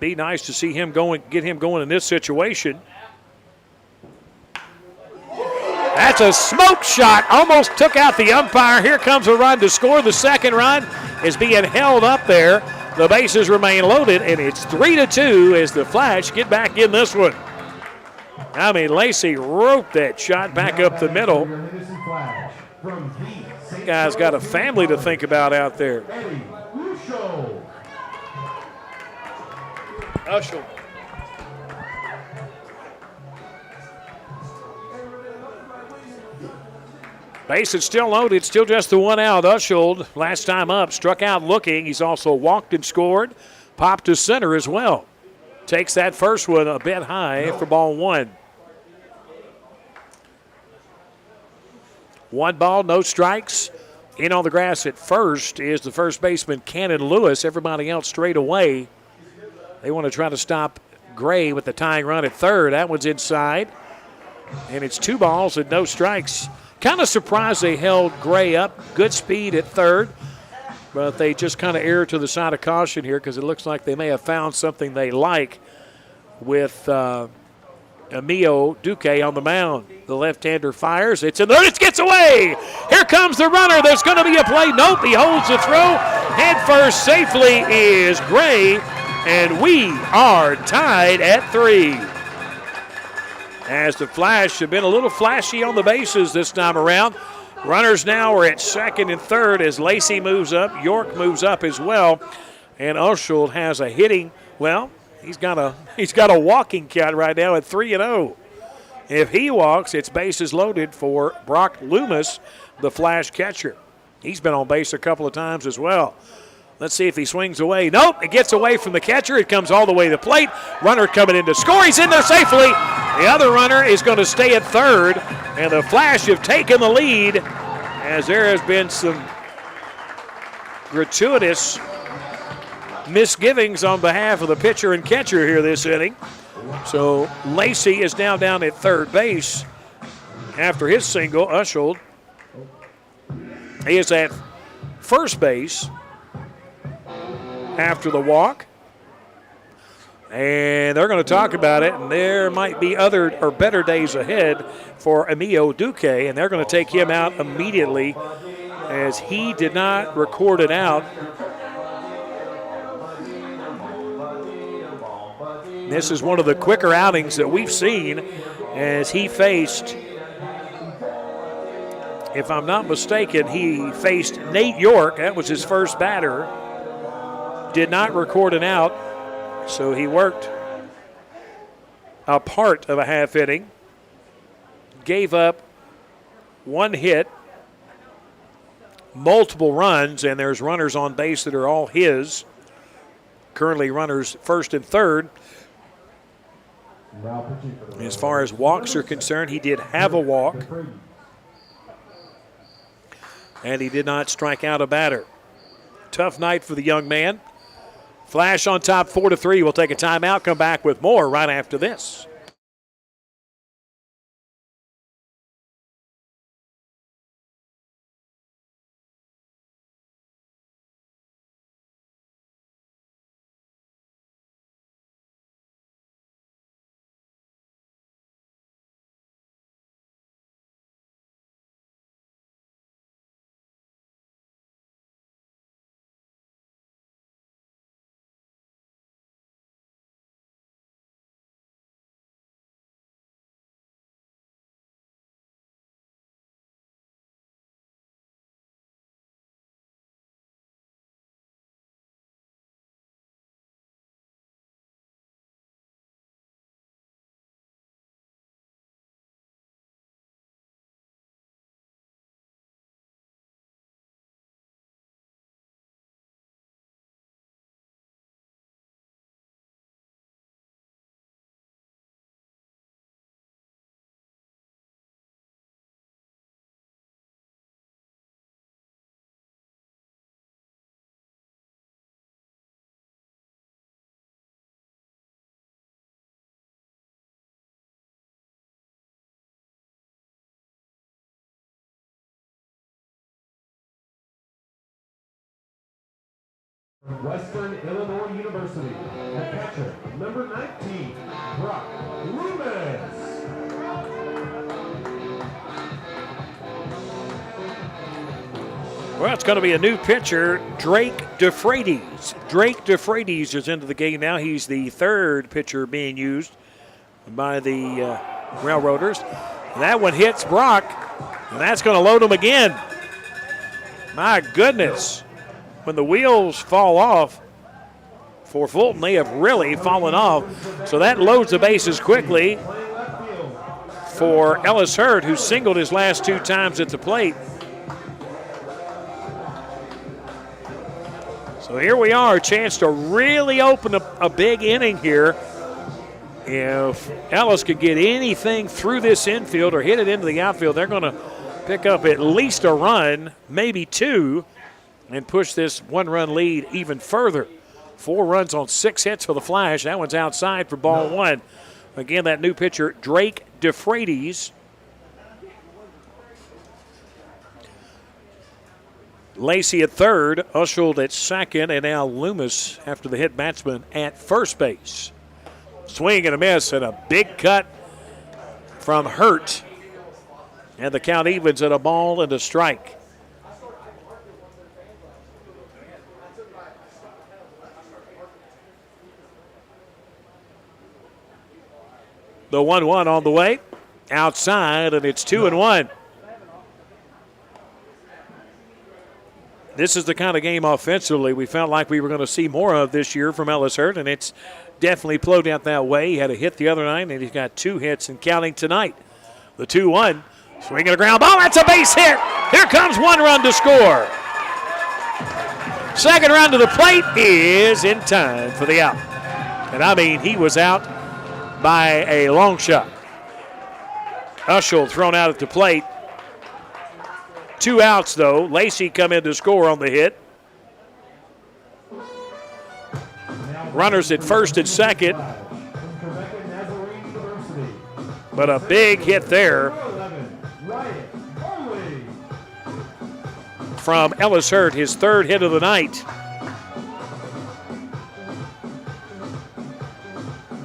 Be nice to see him get him going in this situation. That's a smoke shot. Almost took out the umpire. Here comes a run to score. The second run is being held up there. The bases remain loaded, and it's 3-2 as the Flash get back in this one. I mean, Lacey roped that shot back up the middle. Guy's got a family to think about out there. Ushel. Base is still loaded, still just the one out. Ushel, last time up, struck out looking. He's also walked and scored. Popped to center as well. Takes that first one a bit high for ball 1. 1 ball, no strikes. In on the grass at first is the first baseman, Cannon Lewis. Everybody else straight away. They want to try to stop Gray with the tying run at third. That one's inside. And it's 2 balls and no strikes. Kind of surprised they held Gray up. Good speed at third. But they just kind of err to the side of caution here because it looks like they may have found something they like with Emilio Duque on the mound. The left-hander fires. It's in there. It gets away. Here comes the runner. There's going to be a play. Nope. He holds the throw. Head first safely is Gray. And we are tied at 3. As the Flash have been a little flashy on the bases this time around. Runners now are at second and third as Lacey moves up. York moves up as well. And Ushel has a hitting. Well, he's got a walking count right now at 3-0. If he walks, it's bases loaded for Brock Loomis, the Flash catcher. He's been on base a couple of times as well. Let's see if he swings away. Nope, it gets away from the catcher. It comes all the way to the plate. Runner coming in to score. He's in there safely. The other runner is going to stay at third. And the Flash have taken the lead as there has been some gratuitous misgivings on behalf of the pitcher and catcher here this inning. So Lacey is now down at third base after his single. Ushel is at first base after the walk. And they're going to talk about it, and there might be other or better days ahead for Emilio Duque, and they're going to take him out immediately as he did not record it out. This is one of the quicker outings that we've seen as he faced, if I'm not mistaken, he faced Nate York. That was his first batter. Did not record an out. So he worked a part of a half inning, gave up 1 hit, multiple runs, and there's runners on base that are all his. Currently runners first and third. As far as walks are concerned, he did have a walk, and he did not strike out a batter. Tough night for the young man. Flash on top 4-3. We'll take a timeout, come back with more right after this. From Western Illinois University, at catcher, number 19, Brock Loomis. Well, it's going to be a new pitcher, Drake DeFreitas. Drake DeFreitas is into the game now. He's the third pitcher being used by the Railroaders. And that one hits Brock, and that's going to load him again. My goodness. When the wheels fall off for Fulton, they have really fallen off. So that loads the bases quickly for Ellis Hurd, who singled his last 2 times at the plate. So here we are, a chance to really open a big inning here. If Ellis could get anything through this infield or hit it into the outfield, they're going to pick up at least a run, maybe 2, and push this 1-run lead even further. 4 runs on 6 hits for the Flash. That one's outside for ball 1. Again, that new pitcher, Drake DeFreitas. Lacey at third, Usheld at second, and now Loomis after the hit batsman at first base. Swing and a miss, and a big cut from Hurt. And the count evens at a ball and a strike. The 1-1 on the way. Outside, and it's 2-1. This is the kind of game offensively we felt like we were going to see more of this year from Ellis Hurd, and it's definitely played out that way. He had a hit the other night, and he's got 2 hits and counting tonight. The 2-1, swinging a ground ball. That's a base hit. Here comes 1 run to score. Second run to the plate is in time for the out. And I mean, he was out by a long shot. Usheld thrown out at the plate. 2 outs, though. Lacey come in to score on the hit. Runners at first and second. But a big hit there from Ellis Hurd, his 3rd hit of the night.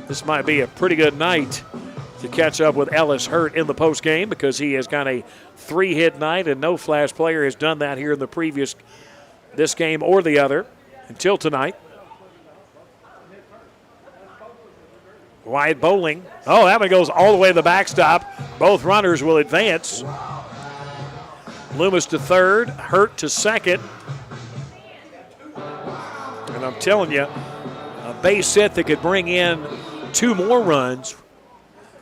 This might be a pretty good night to catch up with Ellis Hurd in the postgame because he has got a 3-hit night, and no Flash player has done that here in this game or the other until tonight. Wyatt Bowling. Oh, that one goes all the way to the backstop. Both runners will advance. Loomis to third, Hurt to second. And I'm telling you, a base hit that could bring in 2 more runs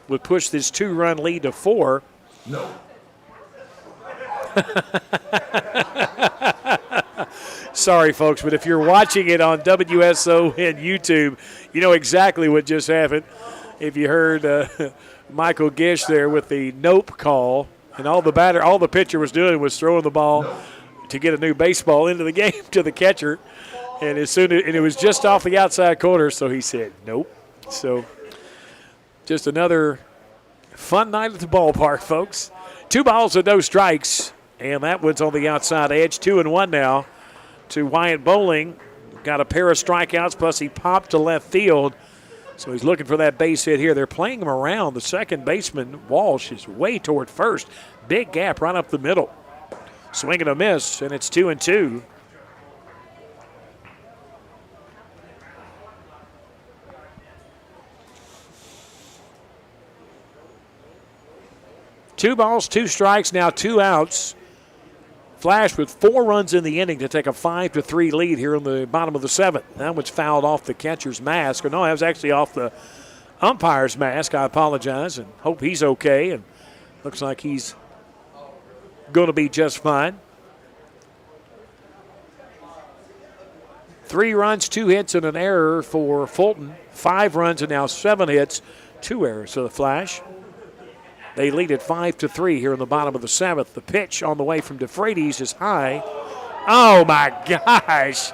would push this 2-run lead to 4. No. Sorry, folks, but if you're watching it on WSO and YouTube, you know exactly what just happened. If you heard Michael Gish there with the nope call, and all the pitcher was doing was throwing the ball to get a new baseball into the game to the catcher, and it was just off the outside corner, so he said nope. So just another fun night at the ballpark, folks. 2 balls and no strikes, and that one's on the outside edge. 2-1 now to Wyatt Bowling. Got a pair of strikeouts, plus he popped to left field. So he's looking for that base hit here. They're playing him around. The second baseman, Walsh, is way toward first. Big gap right up the middle. Swing and a miss, and it's 2-2. Two balls, 2 strikes, now 2 outs. Flash with 4 runs in the inning to take a 5-3 lead here in the bottom of the 7th. That one's fouled off the catcher's mask. Or no, that was actually off the umpire's mask. I apologize and hope he's okay. And looks like he's going to be just fine. 3 runs, 2 hits, and an error for Fulton. 5 runs and now 7 hits, 2 errors for the Flash. They lead at 5-3 here in the bottom of the 7th. The pitch on the way from DeFreitas is high. Oh, my gosh.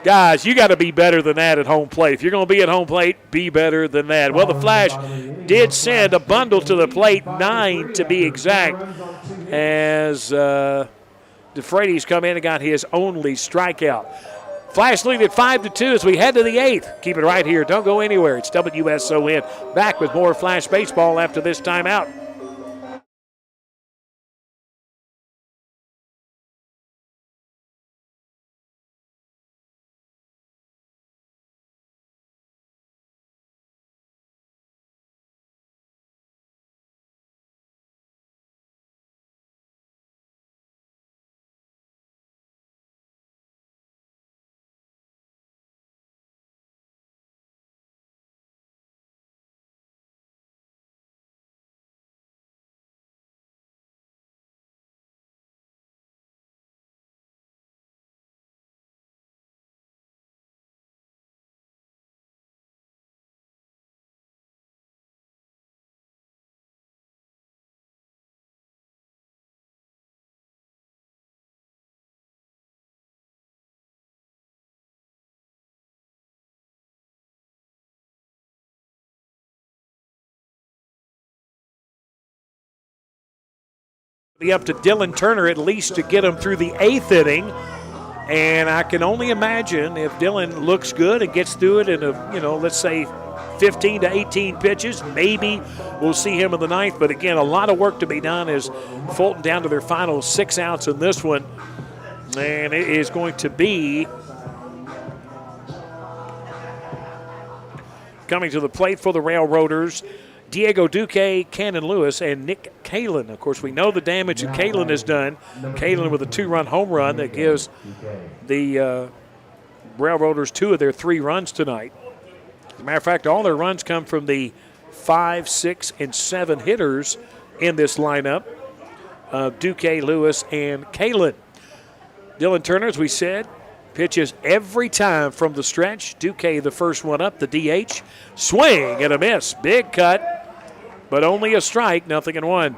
Guys, you got to be better than that at home plate. If you're going to be at home plate, be better than that. Well, the Flash did send a bundle to the plate, 9 to be exact, as DeFreitas come in and got his only strikeout. Flash lead at 5-2 as we head to the 8th. Keep it right here. Don't go anywhere. It's WSON. Back with more Flash baseball after this timeout. Be up to Dylan Turner at least to get him through the 8th inning. And I can only imagine if Dylan looks good and gets through it in let's say 15 to 18 pitches, maybe we'll see him in the 9th. But again, a lot of work to be done as Fulton down to their final 6 outs in this one. And it is going to be coming to the plate for the Railroaders, Diego Duque, Cannon Lewis, and Nick Kalen. Of course, we know the damage that Kalen has done. Kalen with a 2-run home run that gives the Railroaders 2 of their 3 runs tonight. As a matter of fact, all their runs come from the 5, 6, and 7 hitters in this lineup of Duque, Lewis, and Kalen. Dylan Turner, as we said, pitches every time from the stretch. Duque, the first one up, the DH. Swing and a miss. Big cut, but only a strike, 0-1.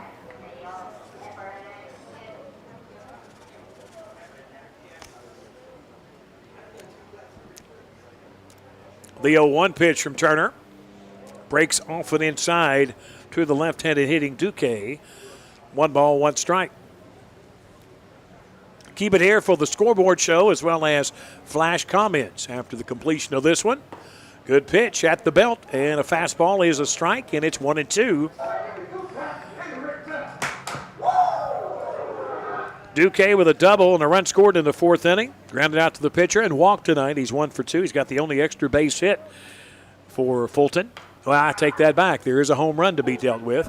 The 0-1 pitch from Turner. Breaks off and inside to the left-handed hitting Duque. 1 ball, 1 strike. Keep it here for the scoreboard show as well as Flash comments after the completion of this one. Good pitch at the belt, and a fastball is a strike, and it's 1-2. Duque with a double and a run scored in the 4th inning. Grounded out to the pitcher and walked tonight. He's 1 for 2. He's got the only extra base hit for Fulton. Well, I take that back. There is a home run to be dealt with.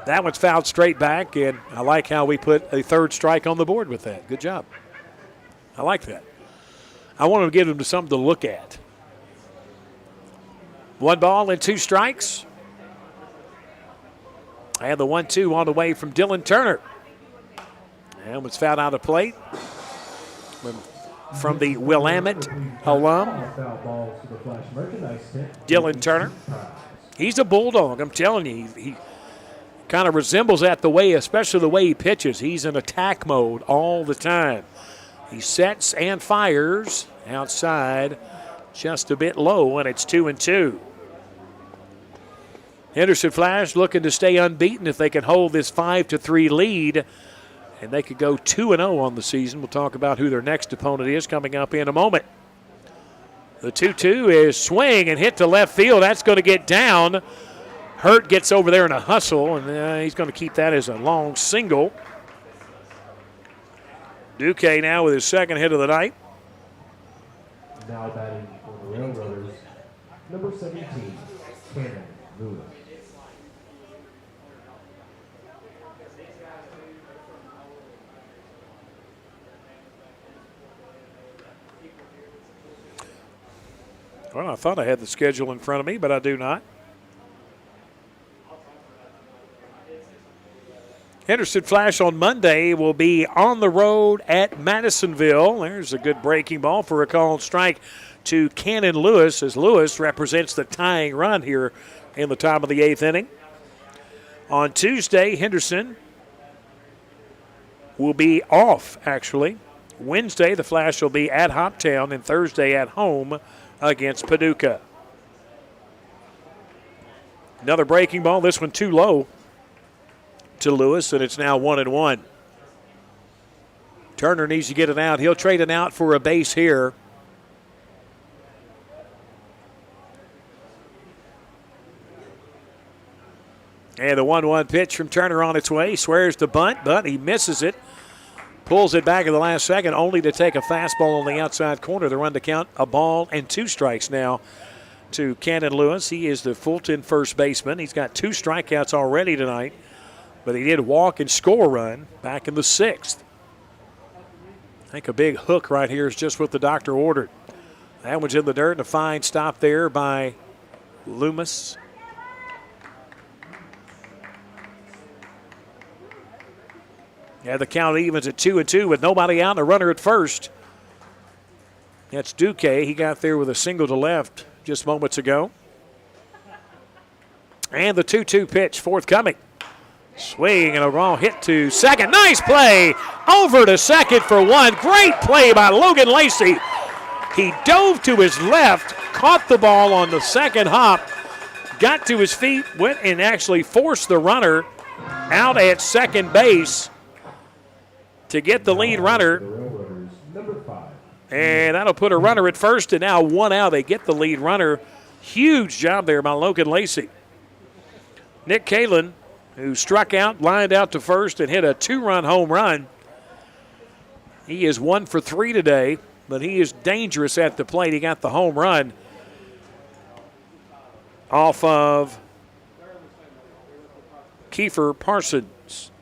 That one's fouled straight back, and I like how we put a 3rd strike on the board with that. Good job. I like that. I want to give them something to look at. 1 ball and 2 strikes. And the 1-2 on the way from Dylan Turner. And was fouled out of plate from the Willamette alum, Dylan Turner. He's a bulldog, I'm telling you. He kind of resembles that the way, especially the way he pitches. He's in attack mode all the time. He sets and fires outside just a bit low, and it's 2-2. Henderson Flash looking to stay unbeaten if they can hold this 5-3 lead, and they could go 2-0 on the season. We'll talk about who their next opponent is coming up in a moment. The 2-2 is swing and hit to left field. That's going to get down. Hurt gets over there in a hustle, and he's going to keep that as a long single. Duque now with his 2nd hit of the night. Now batting for the Railroaders, number 17, Cannon Lewis. Well, I thought I had the schedule in front of me, but I do not. Henderson Flash on Monday will be on the road at Madisonville. There's a good breaking ball for a called strike to Cannon Lewis, as Lewis represents the tying run here in the top of the 8th inning. On Tuesday, Henderson will be off, actually. Wednesday, the Flash will be at Hoptown, and Thursday at home against Paducah. Another breaking ball, this one too low to Lewis, and it's now 1-1. Turner needs to get it out. He'll trade it out for a base here. And the 1-1 pitch from Turner on its way. Swears to bunt, but he misses it. Pulls it back in the last second, only to take a fastball on the outside corner. The run to count a ball and 2 strikes now to Cannon Lewis. He is the Fulton first baseman. He's got 2 strikeouts already tonight, but he did walk and score a run back in the 6th. I think a big hook right here is just what the doctor ordered. That one's in the dirt, and a fine stop there by Loomis. Yeah, the count evens at 2-2 with nobody out and a runner at first. That's Duque. He got there with a single to left just moments ago. And the 2-2 pitch forthcoming. Swing and a raw hit to second. Nice play. Over to second for 1. Great play by Logan Lacey. He dove to his left, caught the ball on the second hop, got to his feet, went and actually forced the runner out at second base to get the lead runner. And that'll put a runner at first, and now 1 out. They get the lead runner. Huge job there by Logan Lacey. Nick Kalin, who struck out, lined out to first, and hit a 2-run home run. He is 1 for 3 today, but he is dangerous at the plate. He got the home run off of Kiefer Parsons.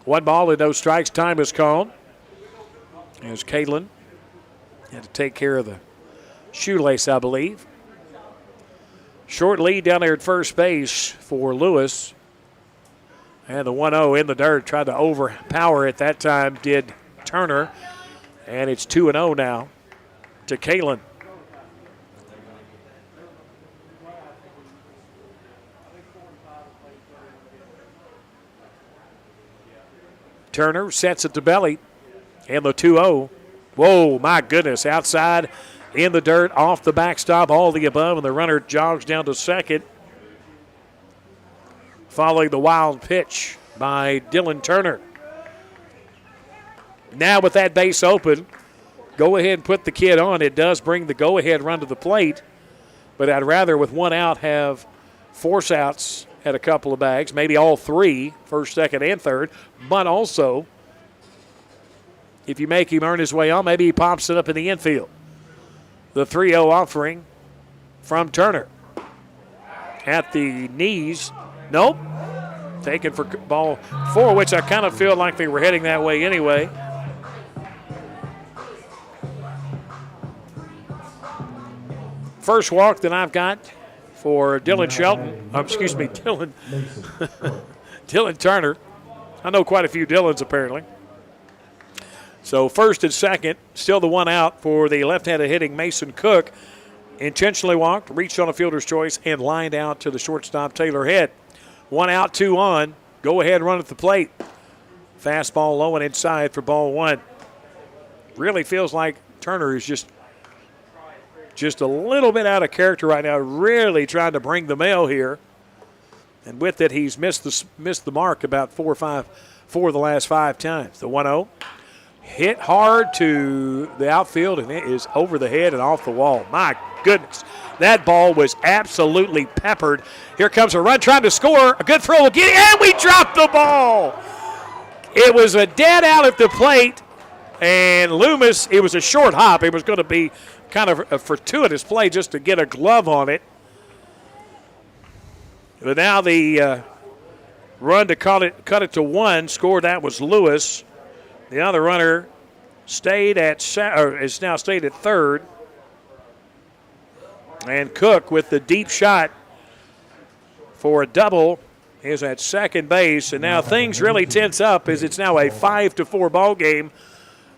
One ball and no strikes. Time is called. There's Kalin. Had to take care of the shoelace, I believe. Short lead down there at first base for Lewis. And the 1-0 in the dirt. Tried to overpower it that time, did Turner. And it's 2-0 now to Kalin. Turner sets it to belly. And the 2-0. Whoa, my goodness. Outside, in the dirt, off the backstop, all the above. And the runner jogs down to second. Following the wild pitch by Dylan Turner. Now with that base open, go ahead and put the kid on. It does bring the go-ahead run to the plate. But I'd rather, with 1 out, have force outs at a couple of bags, maybe all 3, first, second, and third. But also, if you make him earn his way on, maybe he pops it up in the infield. The 3-0 offering from Turner. At the knees. Nope. Taken for ball 4, which I kind of feel like they were heading that way anyway. First walk that I've got for Dylan Shelton. Dylan Turner. I know quite a few Dylans apparently. So first and second, still the 1 out for the left-handed hitting Mason Cook. Intentionally walked, reached on a fielder's choice, and lined out to the shortstop Taylor Head. 1 out, 2 on. Go ahead, run at the plate. Fastball low and inside for ball 1. Really feels like Turner is just a little bit out of character right now, really trying to bring the mail here. And with it, he's missed the mark about 4 of the last 5 times. The 1-0 hit hard to the outfield, and it is over the head and off the wall. My goodness, that ball was absolutely peppered. Here comes a run trying to score. A good throw will get it, and we dropped the ball. It was a dead out at the plate, and Loomis, it was a short hop. It was going to be kind of a fortuitous play just to get a glove on it. But now the run to cut it to 1, scored that was Lewis. The other runner is now stayed at third. And Cook with the deep shot for a double is at second base. And now things really tense up as it's now a 5-4 ball game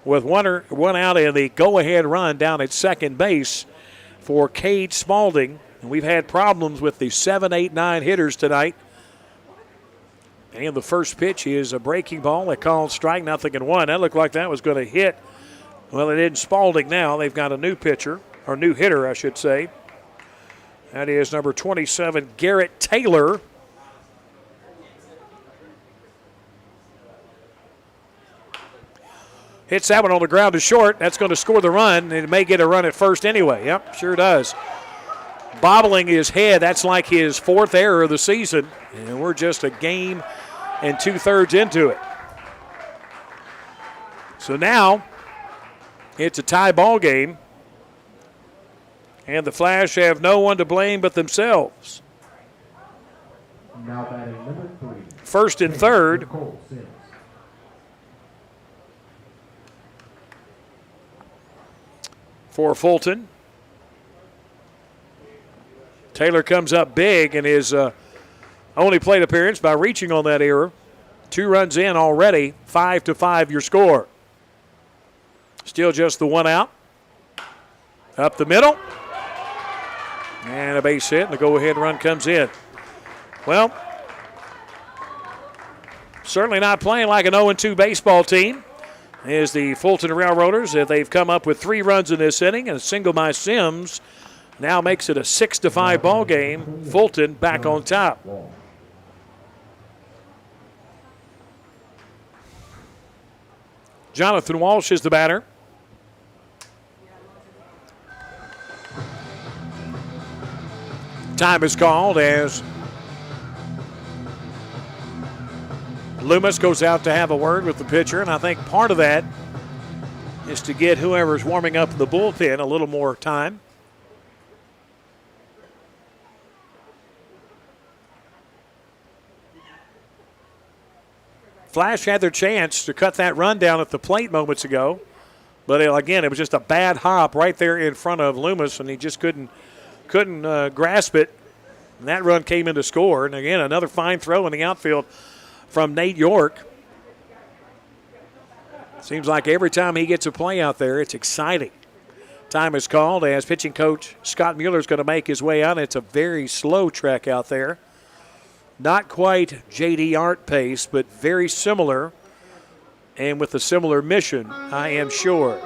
with one out and the go-ahead run down at second base for Cade Spalding. And we've had problems with the 7, 8, 9 hitters tonight. And the first pitch is a breaking ball. They called strike, 0-1. That looked like that was going to hit. Well, it isn't Spalding now. They've got a new pitcher, or new hitter, I should say. That is number 27, Garrett Taylor. Hits that one on the ground to short. That's going to score the run. It may get a run at first anyway. Yep, sure does. Bobbling his head. That's like his 4th error of the season. And we're just a game and 2/3 into it. So now it's a tie ball game. And the Flash have no one to blame but themselves. Now batting number 3. First and third. Cole Sims. For Fulton. Taylor comes up big in his only plate appearance by reaching on that error. 2 runs in already, 5-5 your score. Still just the 1 out. Up the middle. And a base hit, and the go-ahead run comes in. Well, certainly not playing like an 0-2 baseball team. Is the Fulton Railroaders. They've come up with 3 runs in this inning, and a single by Sims now makes it a 6-5 ball game. Fulton back on top. Jonathan Walsh is the batter. Time is called as Loomis goes out to have a word with the pitcher, and I think part of that is to get whoever's warming up in the bullpen a little more time. Flash had their chance to cut that run down at the plate moments ago, but again, it was just a bad hop right there in front of Loomis, and he just couldn't grasp it. And that run came in to score. And again, another fine throw in the outfield from Nate York. Seems like every time he gets a play out there, it's exciting. Time is called as pitching coach Scott Mueller is going to make his way out. It's a very slow trek out there. Not quite J.D. Art pace, but very similar and with a similar mission, I am sure.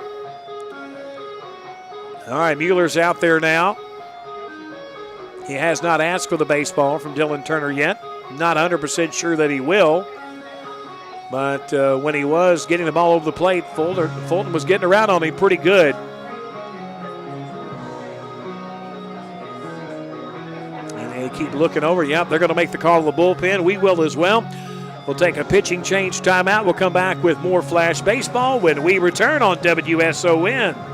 All right, Mueller's out there now. He has not asked for the baseball from Dylan Turner yet. Not 100% sure that he will. But when he was getting the ball over the plate, Fulton was getting around on him pretty good. And they keep looking over. Yep, they're going to make the call to the bullpen. We will as well. We'll take a pitching change timeout. We'll come back with more Flash Baseball when we return on WSON.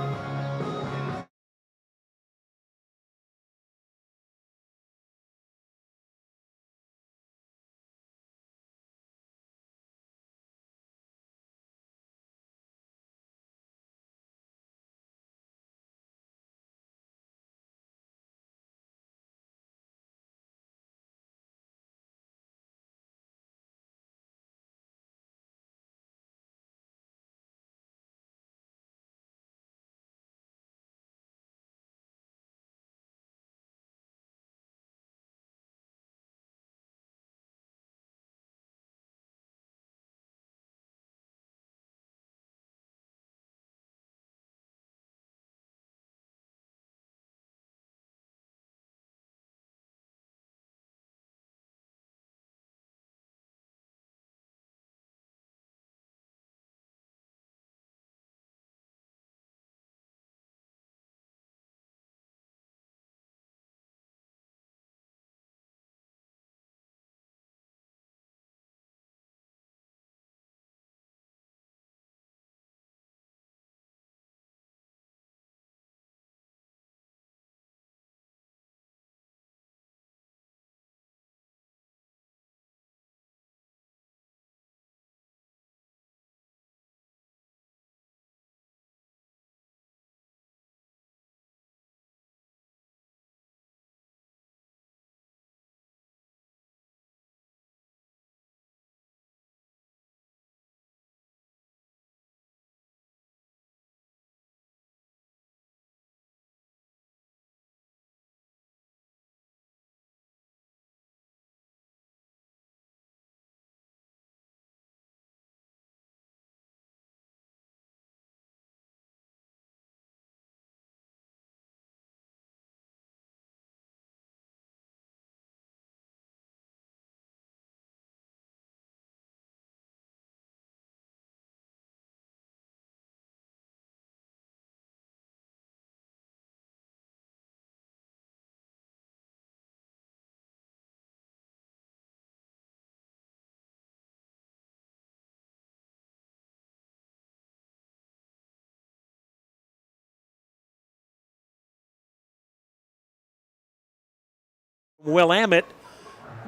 Willamette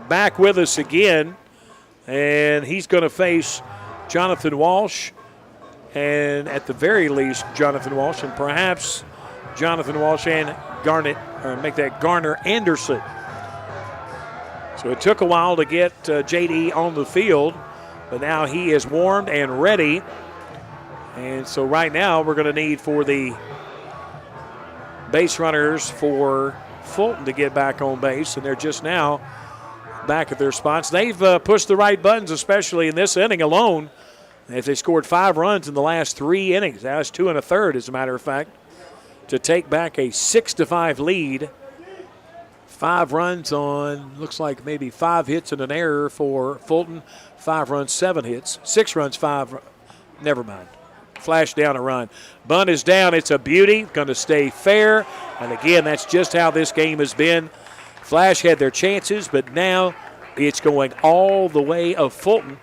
back with us again, and he's going to face Jonathan Walsh, and at the very least, Jonathan Walsh, and perhaps Jonathan Walsh and Garner Anderson. So it took a while to get JD on the field, but now he is warmed and ready. And so right now we're going to need for the base runners for Fulton to get back on base, and they're just now back at their spots. They've pushed the right buttons, especially in this inning alone. As they scored 5 runs in the last 3 innings. That was 2 1/3, as a matter of fact, to take back a 6-5 lead. 5 runs on, looks like maybe 5 hits and an error for Fulton. 5 runs, 7 hits. 6 runs, 5. Never mind. Flash down a run. Bunt is down. It's a beauty. Going to stay fair. And again, that's just how this game has been. Flash had their chances, but now it's going all the way of Fulton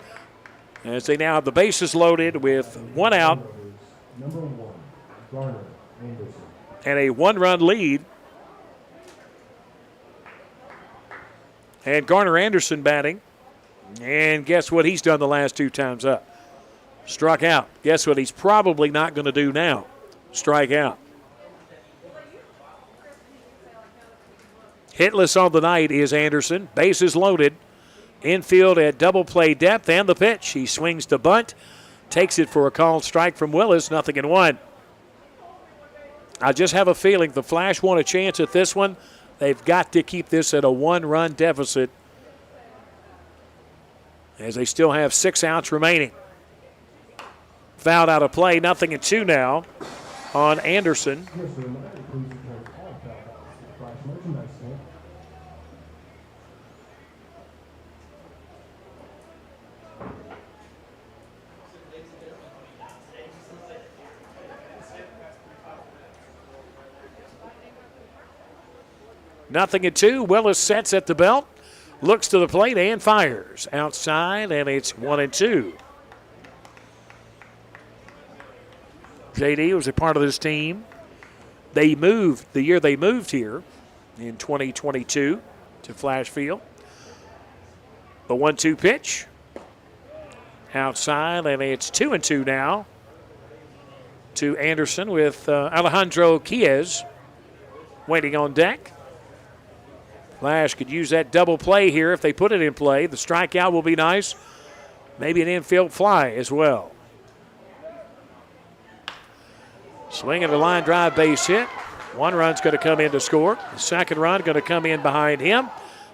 as they now have the bases loaded with 1 out Number 1, Garner Anderson. and a 1-run lead. And Garner Anderson batting. And guess what he's done the last 2 times up? Struck out. Guess what he's probably not going to do now? Strike out. Hitless on the night is Anderson. Bases loaded. Infield at double play depth, and the pitch. He swings to bunt. Takes it for a called strike from Willis. 0-1. I just have a feeling the Flash want a chance at this one. They've got to keep this at a 1-run deficit as they still have 6 outs remaining. Fouled out of play, 0-2 now on Anderson. Nothing at 2. Willis sets at the belt, looks to the plate and fires outside, and it's 1-2. JD was a part of this team. They moved the year they moved here in 2022 to Flash Field. The 1-2 pitch outside, and it's 2-2 now to Anderson with Alejandro Chiez waiting on deck. Flash could use that double play here if they put it in play. The strikeout will be nice. Maybe an infield fly as well. Swinging a line drive base hit. 1 run's going to come in to score. The 2nd run going to come in behind him,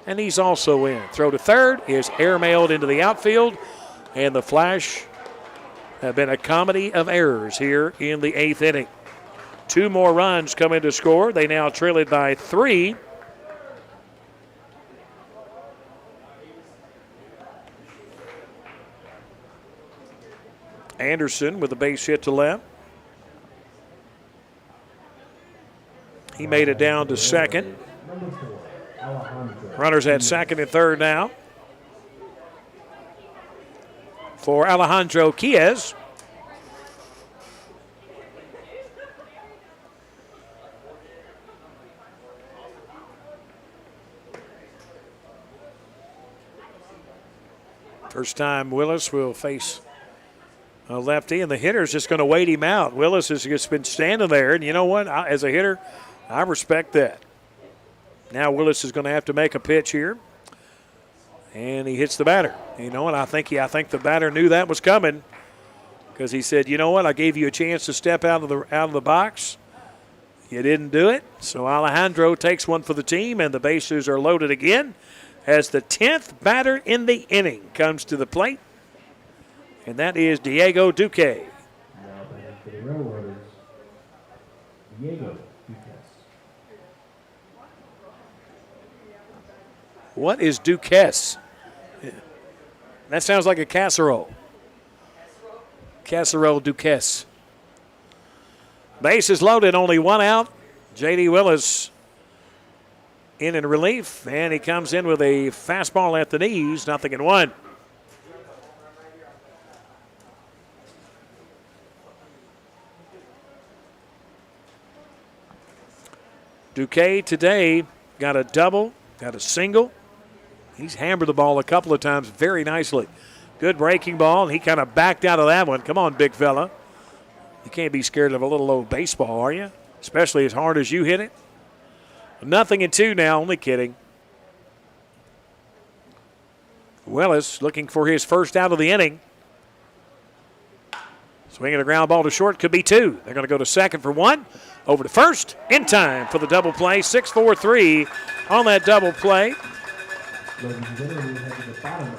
and he's also in. Throw to third is airmailed into the outfield, and the Flash have been a comedy of errors here in the 8th inning. 2 more runs come in to score. They now trail it by 3. Anderson with a base hit to left. He made it down to second. Runners at second and third now for Alejandro Chiez. First time Willis will face a lefty, and the hitter's just going to wait him out. Willis has just been standing there, and you know what? As a hitter, I respect that. Now Willis is going to have to make a pitch here, and he hits the batter. You know what? I think the batter knew that was coming because he said, "You know what? I gave you a chance to step out of the box. You didn't do it." So Alejandro takes one for the team, and the bases are loaded again as the 10th batter in the inning comes to the plate. And that is Diego Duque. Now batting for the Railroaders, Diego Duques. What is Duques? That sounds like a casserole. Casserole Duques. Base is loaded, only 1 out. J.D. Willis in relief, and he comes in with a fastball at the knees, 0-1. Duque today got a double Got a single. He's hammered the ball a couple of times very nicely. Good breaking ball, and he kind of backed out of that one. Come on, big fella. You can't be scared of a little old baseball, are you? Especially as hard as you hit it. 0-2 now, only kidding. Willis looking for his first out of the inning. Swinging a ground ball to short, could be two. They're going to go to second for one. Over to first, in time for the double play. 6-4-3 on that double play.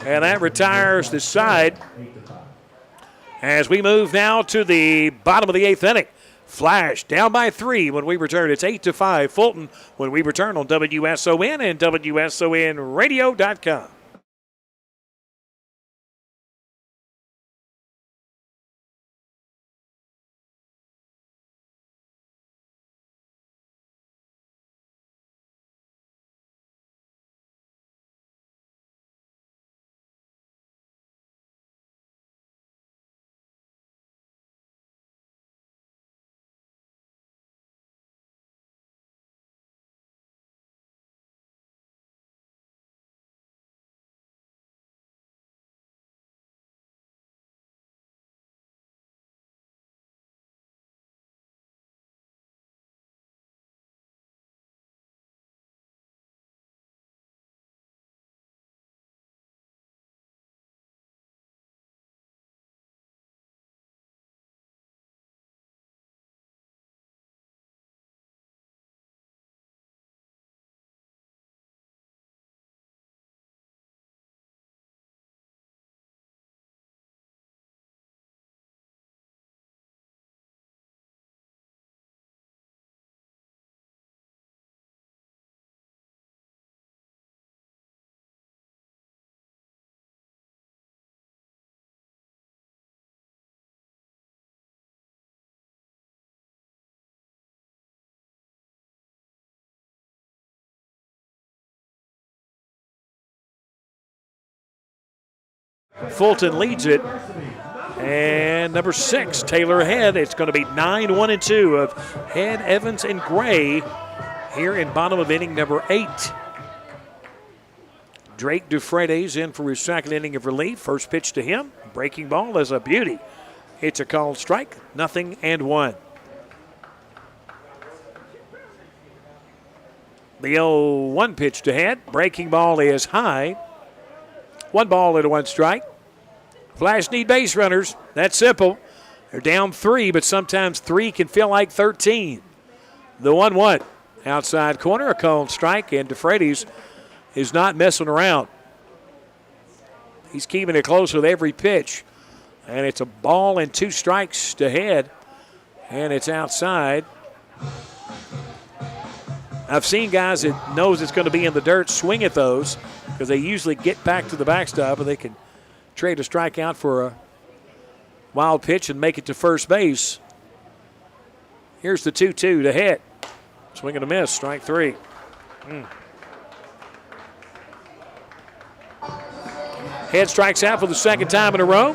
And that retires the side. As we move now to the bottom of the 8th inning. Flash down by 3 when we return. It's 8-5 Fulton when we return on WSON and WSONradio.com. Fulton leads it. And number 6, Taylor Head. It's going to be 9-1-2 of Head, Evans, and Gray here in bottom of inning number 8. Drake Dufresne's in for his second inning of relief. First pitch to him. Breaking ball is a beauty. It's a called strike. 0-1. The 0-1 pitch to Head. Breaking ball is high. 1 ball and 1 strike. Flash need base runners. That's simple. They're down 3, but sometimes 3 can feel like 13. The 1-1. Outside corner, a called strike, and Dufresne is not messing around. He's keeping it close with every pitch. And it's a ball and 2 strikes to Head. And it's outside. I've seen guys that knows it's going to be in the dirt swing at those because they usually get back to the backstop and they can trade a strikeout for a wild pitch and make it to first base. Here's the 2-2 to Head. Swing and a miss, strike 3. Head strikes out for the second time in a row.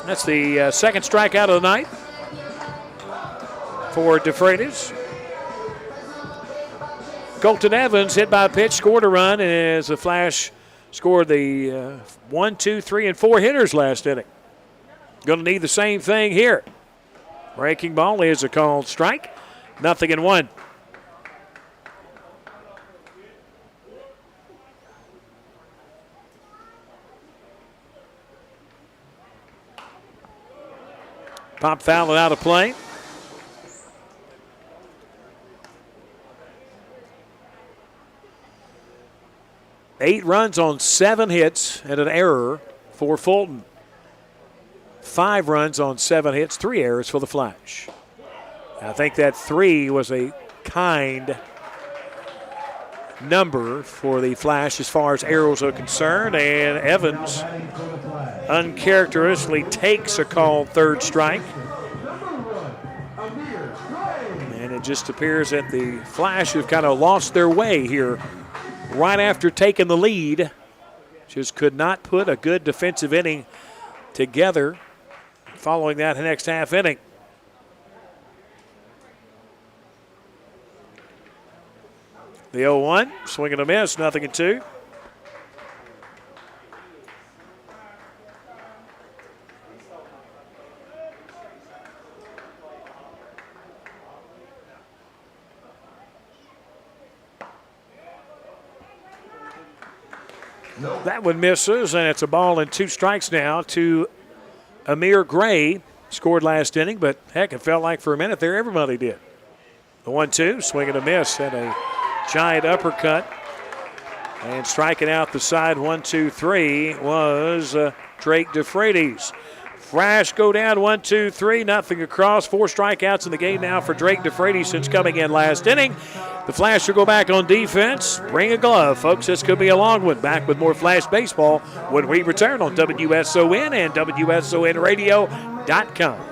That's the second strikeout of the night for Dufresne. Colton Evans hit by a pitch, scored a run, and as the Flash scored the 1, 2, 3, and 4 hitters last inning. Going to need the same thing here. Breaking ball is a called strike. 0-1. Pop foul and out of play. Eight runs on 7 hits and an error for Fulton. 5 runs on 7 hits, 3 errors for the Flash. I think that 3 was a kind number for the Flash as far as arrows are concerned, and Evans uncharacteristically takes a called third strike. And it just appears that the Flash have kind of lost their way here right after taking the lead. Just could not put a good defensive inning together following that next half inning. The 0-1, swing and a miss, 0-2. Nope. That one misses, and it's a ball and 2 strikes now to Amir Gray. Scored last inning, but heck, it felt like for a minute there everybody did. The 1-2, swing and a miss, and a giant uppercut. And striking out the side 1-2-3 was Drake DeFreitas. Flash go down 1-2-3, nothing across. 4 strikeouts in the game now for Drake DeFreitas since coming in last inning. The Flash will go back on defense. Bring a glove, folks. This could be a long one. Back with more Flash baseball when we return on WSON and WSONradio.com.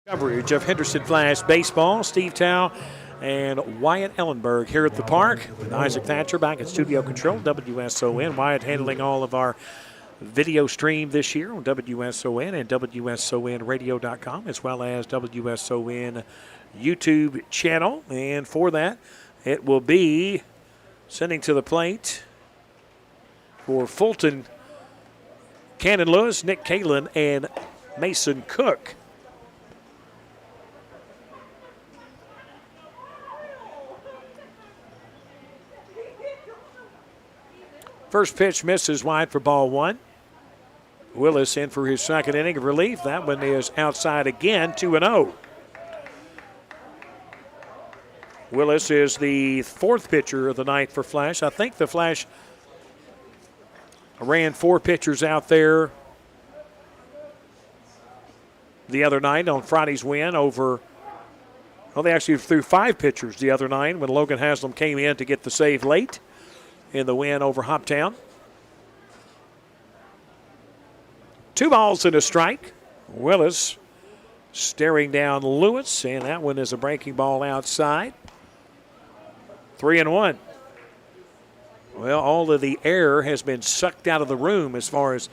Coverage of Henderson Flash baseball. Steve Tao and Wyatt Ellenberg here at the park with Isaac Thatcher back at studio control. WSON. Wyatt handling all of our video stream this year on WSON and WSONradio.com, as well as WSON YouTube channel. And for that, it will be sending to the plate for Fulton, Cannon Lewis, Nick Kalin, and Mason Cook. First pitch misses wide for ball 1. Willis in for his second inning of relief. That one is outside again, 2-0. Willis is the 4th pitcher of the night for Flash. I think the Flash ran 4 pitchers out there the other night on Friday's win over, well, they actually threw 5 pitchers the other night when Logan Haslam came in to get the save late in the win over Hoptown. 2 balls and a strike. Willis staring down Lewis, and that one is a breaking ball outside. 3-1. Well, all of the air has been sucked out of the room as far as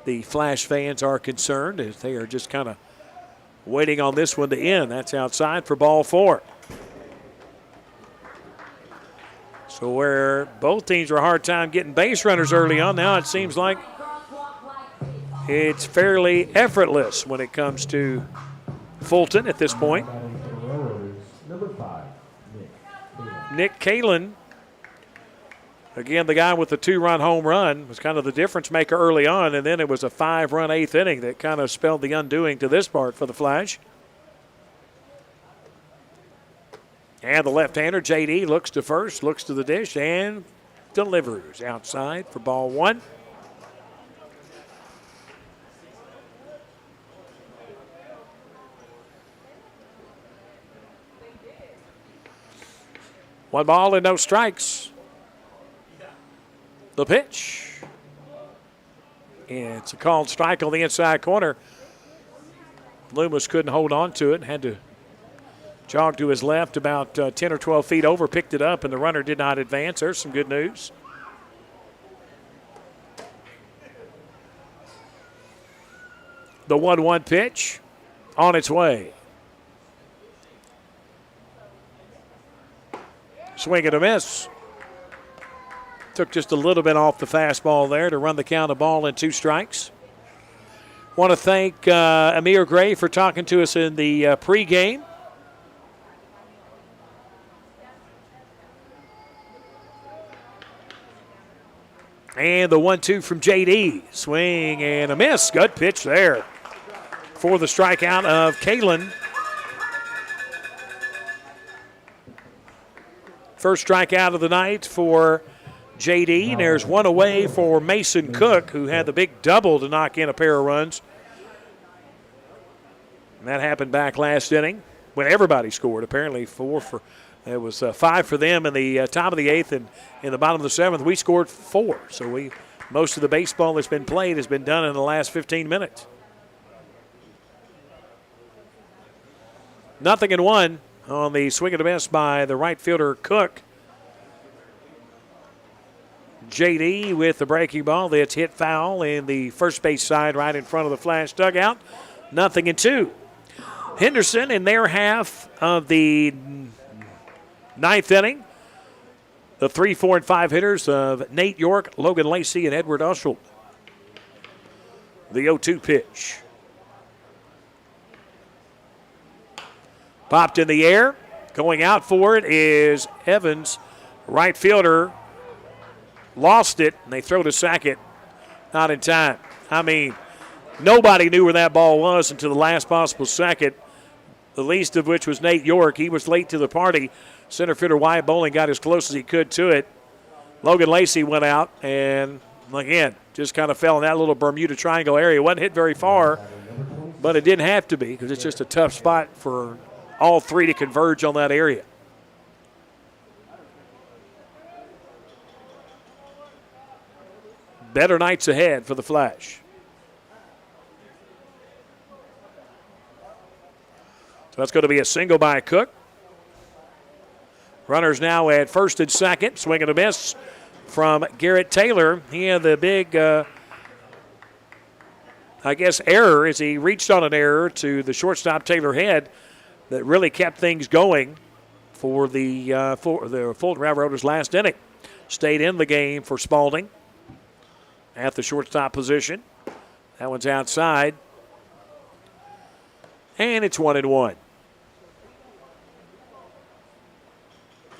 the Flash fans are concerned, as they are just kind of waiting on this one to end. That's outside for ball 4. So where both teams were a hard time getting base runners early on, now it seems like it's fairly effortless when it comes to Fulton at this point. Number 5, Nick Kalin, again, the guy with the 2-run home run, was kind of the difference maker early on, and then it was a 5-run 8th inning that kind of spelled the undoing to this part for the Flash. And the left-hander, J.D., looks to first, looks to the dish, and delivers outside for ball 1. One ball and no strikes. The pitch. And it's a called strike on the inside corner. Loomis couldn't hold on to it and had to jog to his left about 10 or 12 feet over, picked it up, and the runner did not advance. There's some good news. The 1-1 pitch on its way. Swing and a miss. Took just a little bit off the fastball there to run the count of ball and 2 strikes. Want to thank Amir Gray for talking to us in the pregame. And the 1-2 from JD. Swing and a miss. Good pitch there for the strikeout of Kalen. First strikeout of the night for JD. There's one away for Mason Cook, who had the big double to knock in a pair of runs. And that happened back last inning when everybody scored. Apparently it was 5 for them in the top of the 8th, and in the bottom of the 7th we scored 4. So most of the baseball that's been played has been done in the last 15 minutes. 0-1 on the swing and a miss by the right fielder Cook. JD with the breaking ball that's hit foul in the first base side right in front of the Flash dugout. 0-2. Henderson in their half of the 9th inning. The 3, 4, and 5 hitters of Nate York, Logan Lacey, and Edward Uschel. The 0-2 pitch. Popped in the air. Going out for it is Evans, right fielder. Lost it, and they throw to second. Not in time. I mean, nobody knew where that ball was until the last possible second, the least of which was Nate York. He was late to the party. Center fielder Wyatt Bowling got as close as he could to it. Logan Lacey went out and, again, just kind of fell in that little Bermuda Triangle area. It wasn't hit very far, but it didn't have to be because it's just a tough spot for all 3 to converge on that area. Better nights ahead for the Flash. So that's going to be a single by Cook. Runners now at first and second. Swing and a miss from Garrett Taylor. He had the big, error as he reached on an error to the shortstop Taylor Head that really kept things going for the Fulton Railroaders last inning. Stayed in the game for Spalding at the shortstop position. That one's outside. And it's 1-1.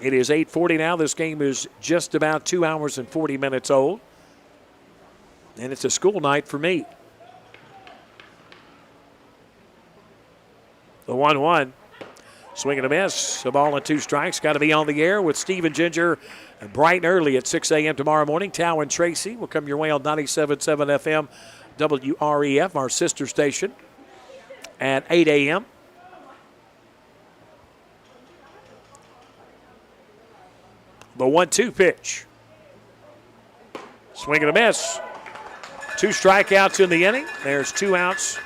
It is 8:40 now. This game is just about 2 hours and 40 minutes old. And it's a school night for me. The 1-1. Swing and a miss. A ball and 2 strikes. Got to be on the air with Stephen Ginger bright and early at 6 a.m. tomorrow morning. Tao and Tracy will come your way on 97.7 FM WREF, our sister station, at 8 a.m. The 1-2 pitch. Swing and a miss. 2 strikeouts in the inning. There's 2 outs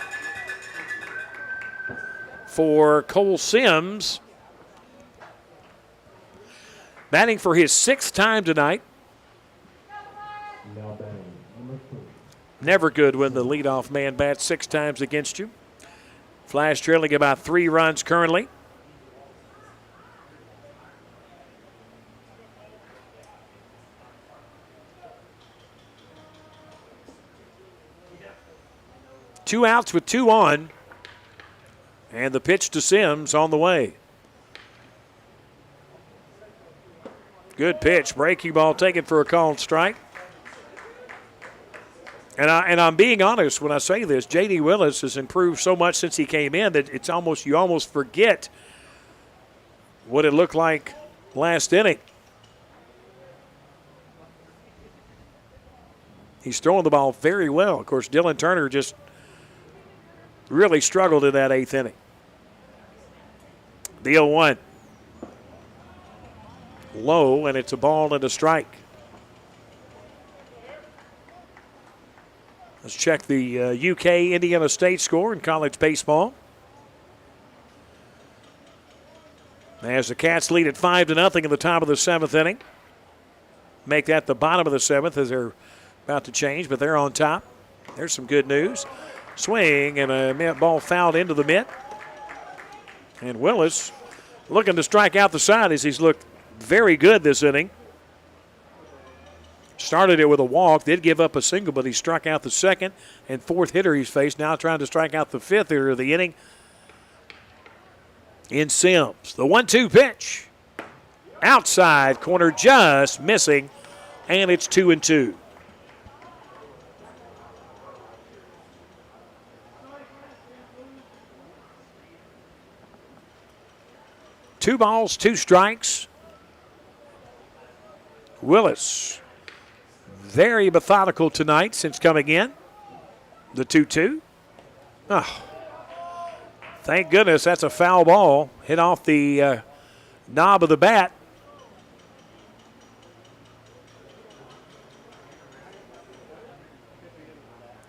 for Cole Sims. Batting for his 6th time tonight. Never good when the leadoff man bats 6 times against you. Flash trailing about 3 runs currently. Two outs with 2 on. And the pitch to Sims on the way. Good pitch. Breaking ball taken for a called strike. And I'm being honest when I say this. J.D. Willis has improved so much since he came in that you almost forget what it looked like last inning. He's throwing the ball very well. Of course, Dylan Turner just really struggled in that 8th inning. The 0-1. Low, and it's a ball and a strike. Let's check the UK Indiana State score in college baseball. As the Cats lead at 5-0 in the top of the 7th inning. Make that the bottom of the 7th as they're about to change, but they're on top. There's some good news. Swing and a ball fouled into the mitt. And Willis looking to strike out the side as he's looked very good this inning. Started it with a walk, did give up a single, but he struck out the second and fourth hitter he's faced. Now trying to strike out the fifth hitter of the inning in Sims. The 1-2 pitch. Outside corner, just missing, and it's 2-2. Two balls, two strikes. Willis, very methodical tonight since coming in. The 2-2. Oh, thank goodness that's a foul ball. Hit off the knob of the bat.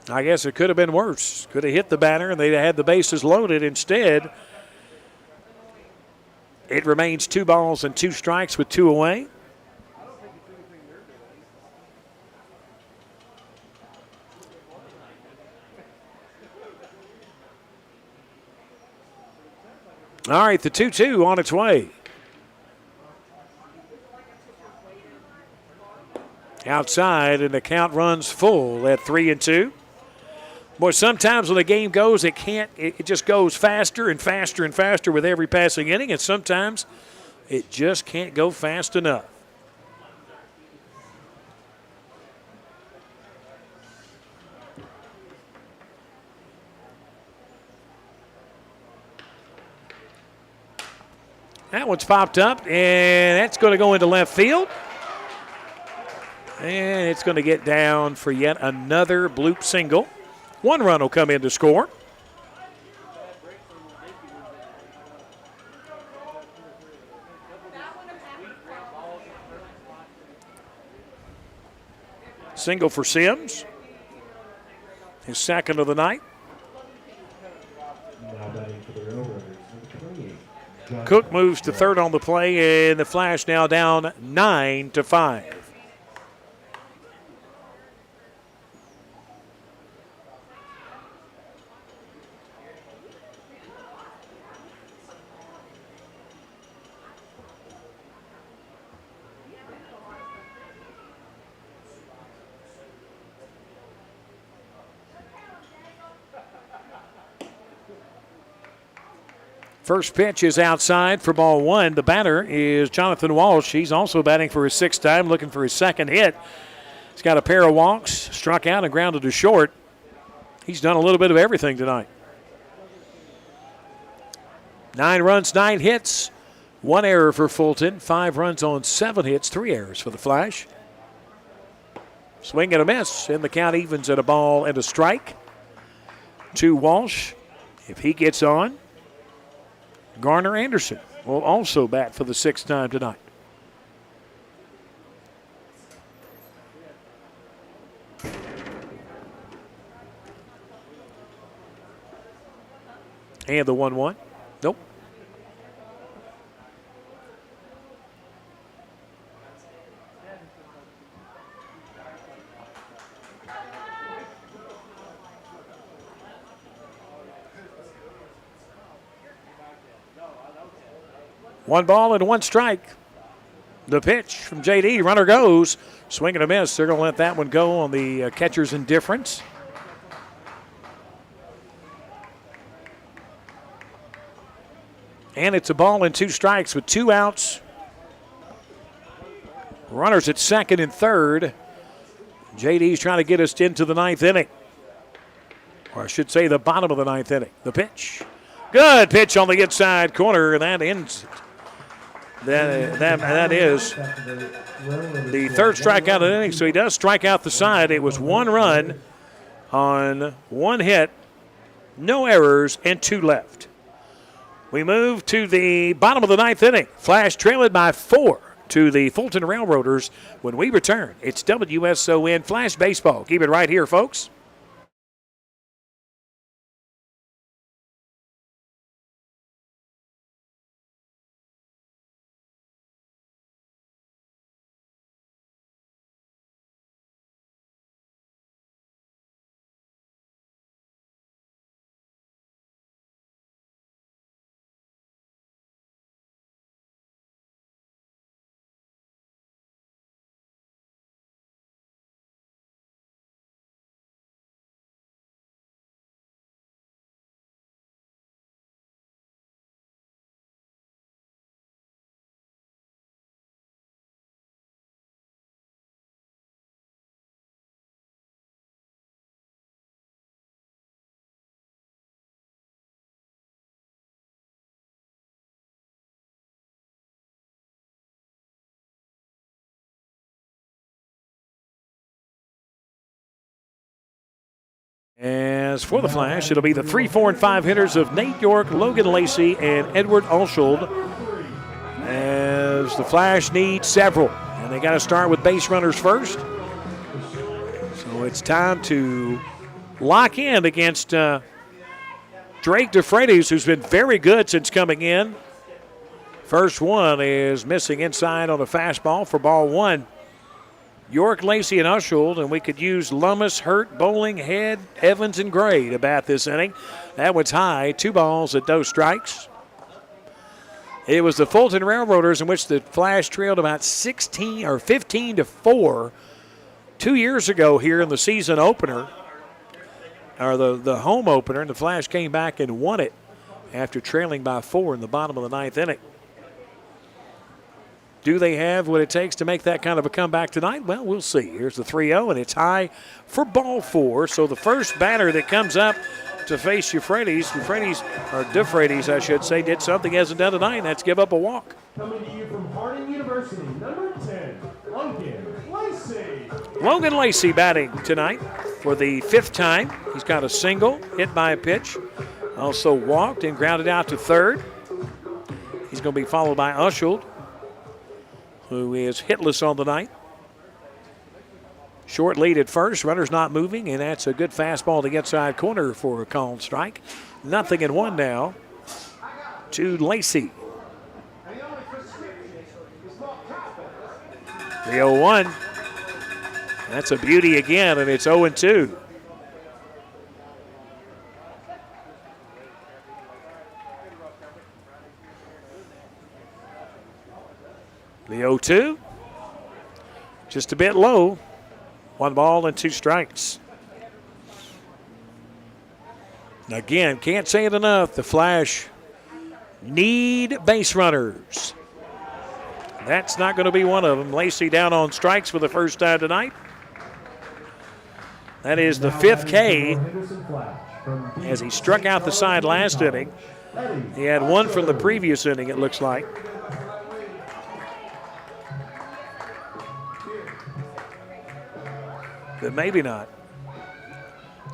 I guess it could have been worse. Could have hit the batter and they'd have had the bases loaded. Instead, it remains 2 balls and 2 strikes with 2 away. All right, the 2-2 on its way. Outside, and the count runs full at 3-2. Boy, sometimes when the game goes, it just goes faster and faster and faster with every passing inning, and sometimes it just can't go fast enough. That one's popped up, and that's going to go into left field. And it's going to get down for yet another bloop single. 1 run will come in to score. Single for Sims. His second of the night. Cook moves to third on the play, and the Flash now down 9-5. First pitch is outside for ball 1. The batter is Jonathan Walsh. He's also batting for his 6th time, looking for his 2nd hit. He's got a pair of walks, struck out and grounded to short. He's done a little bit of everything tonight. 9 runs, 9 hits, 1 error for Fulton. 5 runs on 7 hits, 3 errors for the Flash. Swing and a miss, and the count evens at a ball and a strike to Walsh. If he gets on, Garner Anderson will also bat for the 6th time tonight. And the 1-1. Nope. One ball and 1 strike. The pitch from JD. Runner goes. Swing and a miss. They're going to let that one go on the catcher's indifference. And it's a ball and 2 strikes with 2 outs. Runners at 2nd and 3rd. JD's trying to get us into the 9th inning. Or I should say the bottom of the 9th inning. The pitch. Good pitch on the inside corner, and that ends it. That is the 3rd strikeout of the inning, so he does strike out the side. It was 1 run on 1 hit, no errors, and 2 left. We move to the bottom of the 9th inning. Flash trailing by 4 to the Fulton Railroaders. When we return, it's WSON Flash Baseball. Keep it right here, folks. As for the Flash, it'll be the 3, 4, and 5 hitters of Nate York, Logan Lacey, and Edward Alshold. As the Flash needs several, and they got to start with base runners first. So it's time to lock in against Drake DeFreitas, who's been very good since coming in. First one is missing inside on a fastball for ball one. York, Lacey, and Ushold, and we could use Lummis, Hurt, Bowling, Head, Evans, and Gray to bat this inning. That one's high, 2 balls at no strikes. It was the Fulton Railroaders in which the Flash trailed about 16 or 15-4 2 years ago here in the season opener, or the home opener, and the Flash came back and won it after trailing by 4 in the bottom of the 9th inning. Do they have what it takes to make that kind of a comeback tonight? Well, we'll see. Here's the 3-0, and it's high for ball 4. So the first batter that comes up to face DeFreitas, I should say, did something he hasn't done tonight, and that's give up a walk. Coming to you from Harding University, number 10, Logan Lacey. Logan Lacey batting tonight for the 5th time. He's got a single, hit by a pitch, also walked and grounded out to third. He's going to be followed by Ushold, who is hitless on the night. Short lead at first, runner's not moving, and that's a good fastball to the inside corner for a called strike. 0-1 now to Lacey. 3-0-1. That's a beauty again, and it's 0-2. The 0-2, just a bit low. 1 ball and 2 strikes. Again, can't say it enough. The Flash need base runners. That's not going to be one of them. Lacey down on strikes for the first time tonight. That is the 5th K as he struck out the side last inning. He had 1 from the previous inning, it looks like. But maybe not.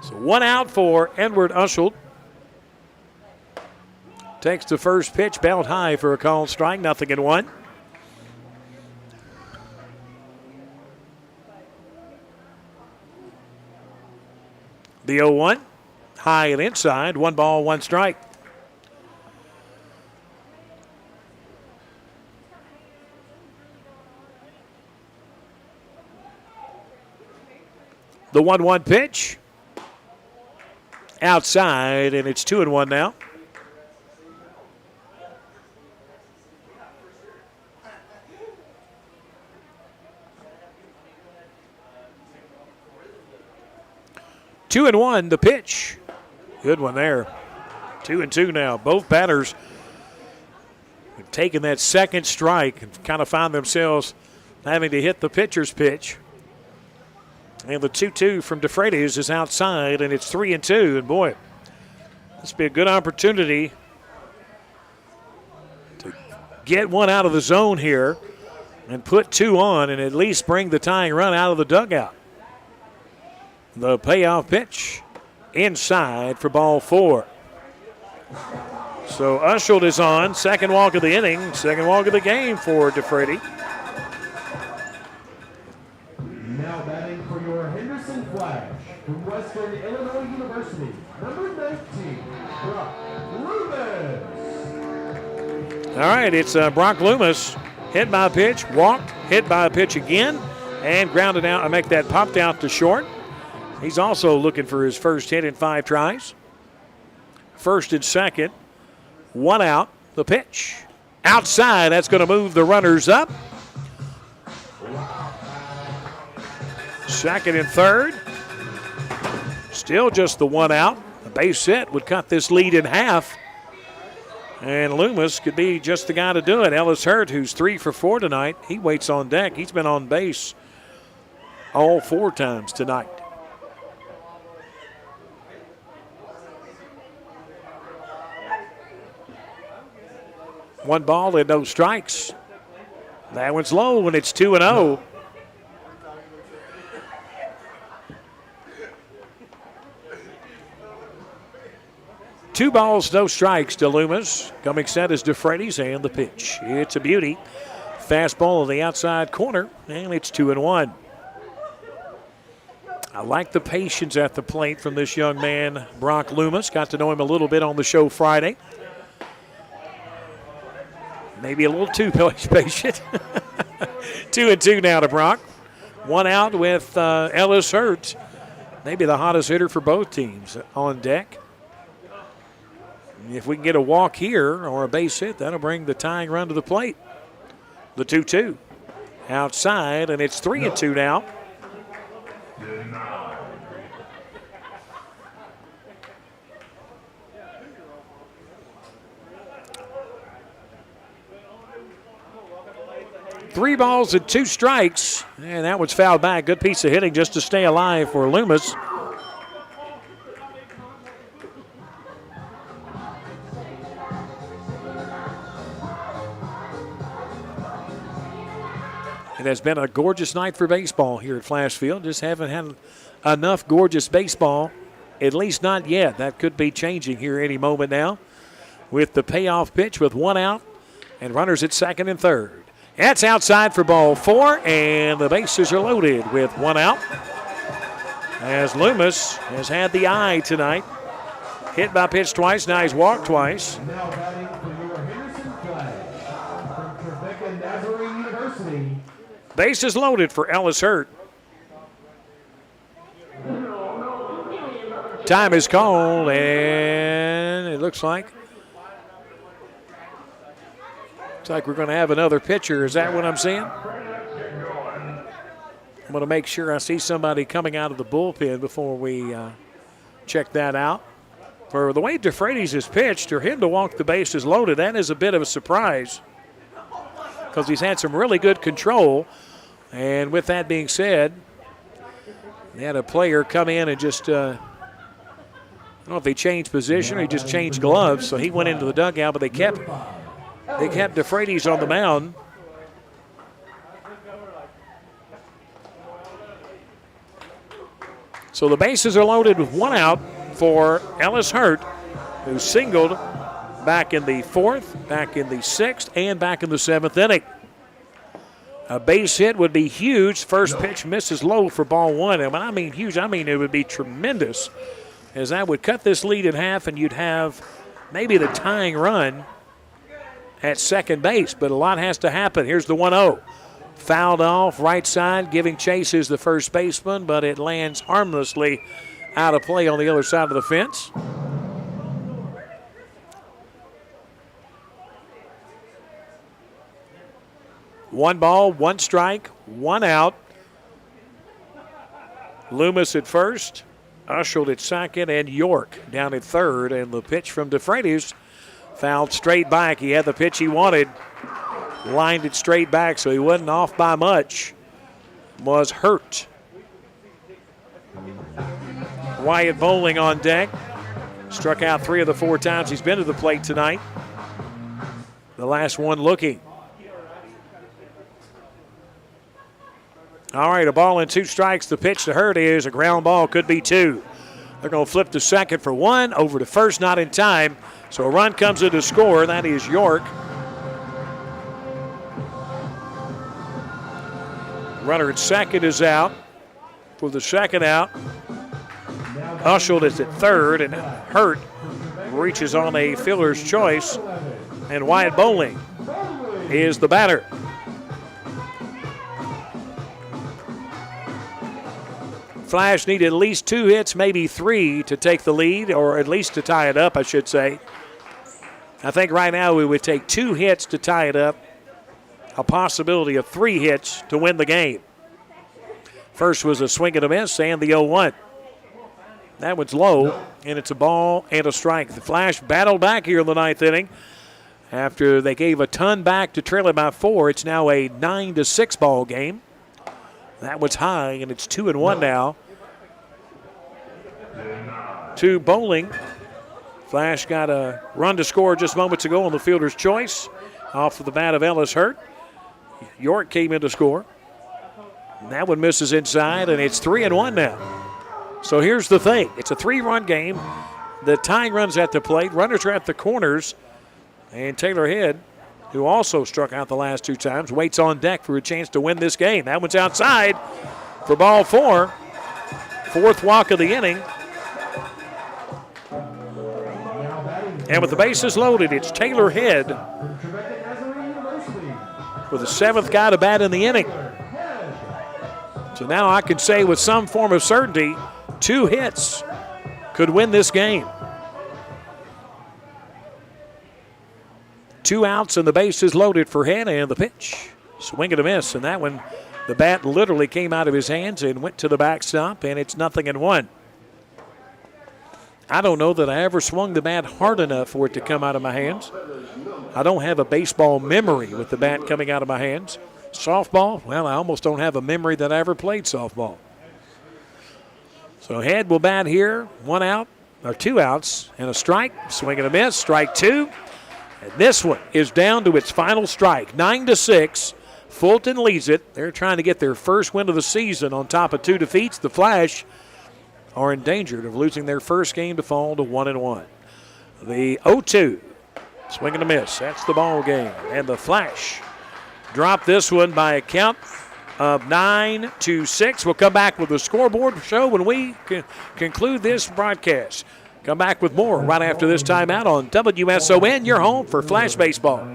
So 1 out for Edward Ushold. Takes the first pitch, belt high for a called strike, 0-1. The 0-1, high and inside, 1 ball, 1 strike. The 1-1 pitch. Outside, and it's 2-1 now. Two and one, the pitch. Good one there. 2-2 now. Both batters have taken that second strike and kind of found themselves having to hit the pitcher's pitch. And the 2-2 from DeFreitas is outside, and it's 3-2. And boy, this will be a good opportunity to get one out of the zone here and put 2 on and at least bring the tying run out of the dugout. The payoff pitch inside for ball 4. So Ushold is on. Second walk of the inning, second walk of the game for DeFreitas. Now batting for your Henderson Flash from Western Illinois University, number 19, Brock Loomis. All right, it's Brock Loomis. Hit by a pitch, walked, hit by a pitch again, and grounded out. I make that popped out to short. He's also looking for his first hit in 5 tries. First and second, 1 out, the pitch. Outside, that's going to move the runners up. Second and third. Still just the 1 out. A base hit would cut this lead in half. And Loomis could be just the guy to do it. Ellis Hurt, who's 3 for 4 tonight, he waits on deck. He's been on base all 4 times tonight. One ball and no strikes. That one's low and it's 2-0. 2 balls, no strikes to Loomis. Coming set is DeFreitas, and the pitch. It's a beauty. Fastball on the outside corner, and it's 2-1. I like the patience at the plate from this young man, Brock Loomis. Got to know him a little bit on the show Friday. Maybe a little too patient. 2-2 now to Brock. 1 out with Ellis Hurt. Maybe the hottest hitter for both teams on deck. If we can get a walk here or a base hit, that'll bring the tying run to the plate. The 2-2 outside, and it's 3-2 now. Three balls and 2 strikes, and that was fouled back. Good piece of hitting just to stay alive for Loomis. It has been a gorgeous night for baseball here at Flash Field. Just haven't had enough gorgeous baseball, at least not yet. That could be changing here any moment now with the payoff pitch with 1 out and runners at second and third. That's outside for ball 4, and the bases are loaded with 1 out. As Loomis has had the eye tonight. Hit by pitch twice, now he's walked twice. Now batting for your Henderson Flash from Quebec Nazarene University. Bases loaded for Ellis Hurt. Time is called, and it looks like we're going to have another pitcher. Is that what I'm seeing? I'm going to make sure I see somebody coming out of the bullpen before we check that out. For the way DeFreitas has pitched, for him to walk the bases loaded, that is a bit of a surprise because he's had some really good control. And with that being said, they had a player come in and just, I don't know if they changed position or he just changed gloves, so he went into the dugout, but they kept DeFreitas on the mound. So the bases are loaded with 1 out for Ellis Hurt, who singled back in the 4th, back in the 6th, and back in the 7th inning. A base hit would be huge. First pitch misses low for ball 1. And when I mean huge, I mean it would be tremendous, as that would cut this lead in half, and you'd have maybe the tying run at second base, but a lot has to happen. Here's the 1-0. Fouled off right side, giving chase is the first baseman, but it lands harmlessly out of play on the other side of the fence. One ball, 1 strike, 1 out. Loomis at first, Ushel at second, and York down at third, and the pitch from DeFreitas fouled straight back. He had the pitch he wanted, lined it straight back, so he wasn't off by much. Was Hurt. Wyatt Bowling on deck. Struck out 3 of the 4 times he's been to the plate tonight. The last one looking. All right, a ball and 2 strikes. The pitch to Hurt is a ground ball, could be 2. They're going to flip to second for 1, over to first, not in time. So a run comes in to score. That is York. Runner at second is out. For the second out, Ushel is at third, and Hurt reaches on a fielder's choice. And Wyatt Bowling is the batter. Flash need at least 2 hits, maybe 3 to take the lead, or at least to tie it up, I should say. I think right now we would take 2 hits to tie it up, a possibility of 3 hits to win the game. First was a swing and a miss, and the 0-1. That one's low, and it's a ball and a strike. The Flash battled back here in the 9th inning. After they gave a ton back to trail it by 4, it's now a 9-6 ball game. That one's high, and it's 2-1 now. To Bowling. Flash got a run to score just moments ago on the fielder's choice off of the bat of Ellis Hurt. York came in to score. And that one misses inside, and it's 3-1 now. So here's the thing. It's a 3-run game. the tying runs at the plate. Runners are at the corners. And Taylor Head, who also struck out the last 2 times, waits on deck for a chance to win this game. That one's outside for ball 4. 4th walk of the inning. And with the bases loaded, it's Taylor Head for the 7th guy to bat in the inning. So now I can say with some form of certainty, 2 hits could win this game. 2 outs and the bases loaded for Head, and the pitch. Swing and a miss, and that one, the bat literally came out of his hands and went to the backstop, and it's 0-1. I don't know that I ever swung the bat hard enough for it to come out of my hands. I don't have a baseball memory with the bat coming out of my hands. Softball, well, I almost don't have a memory that I ever played softball. So Head will bat here, 1 out, or 2 outs, and a strike. Swing and a miss, strike 2. And this one is down to its final strike, 9-6. Fulton leads it. They're trying to get their first win of the season on top of 2 defeats. The Flash are in danger of losing their first game to fall to 1-1. The 0-2, swing and a miss. That's the ball game. And the Flash drop this one by a count of 9-6. We'll come back with the scoreboard show when we conclude this broadcast. Come back with more right after this timeout on WSON, your home for Flash Baseball.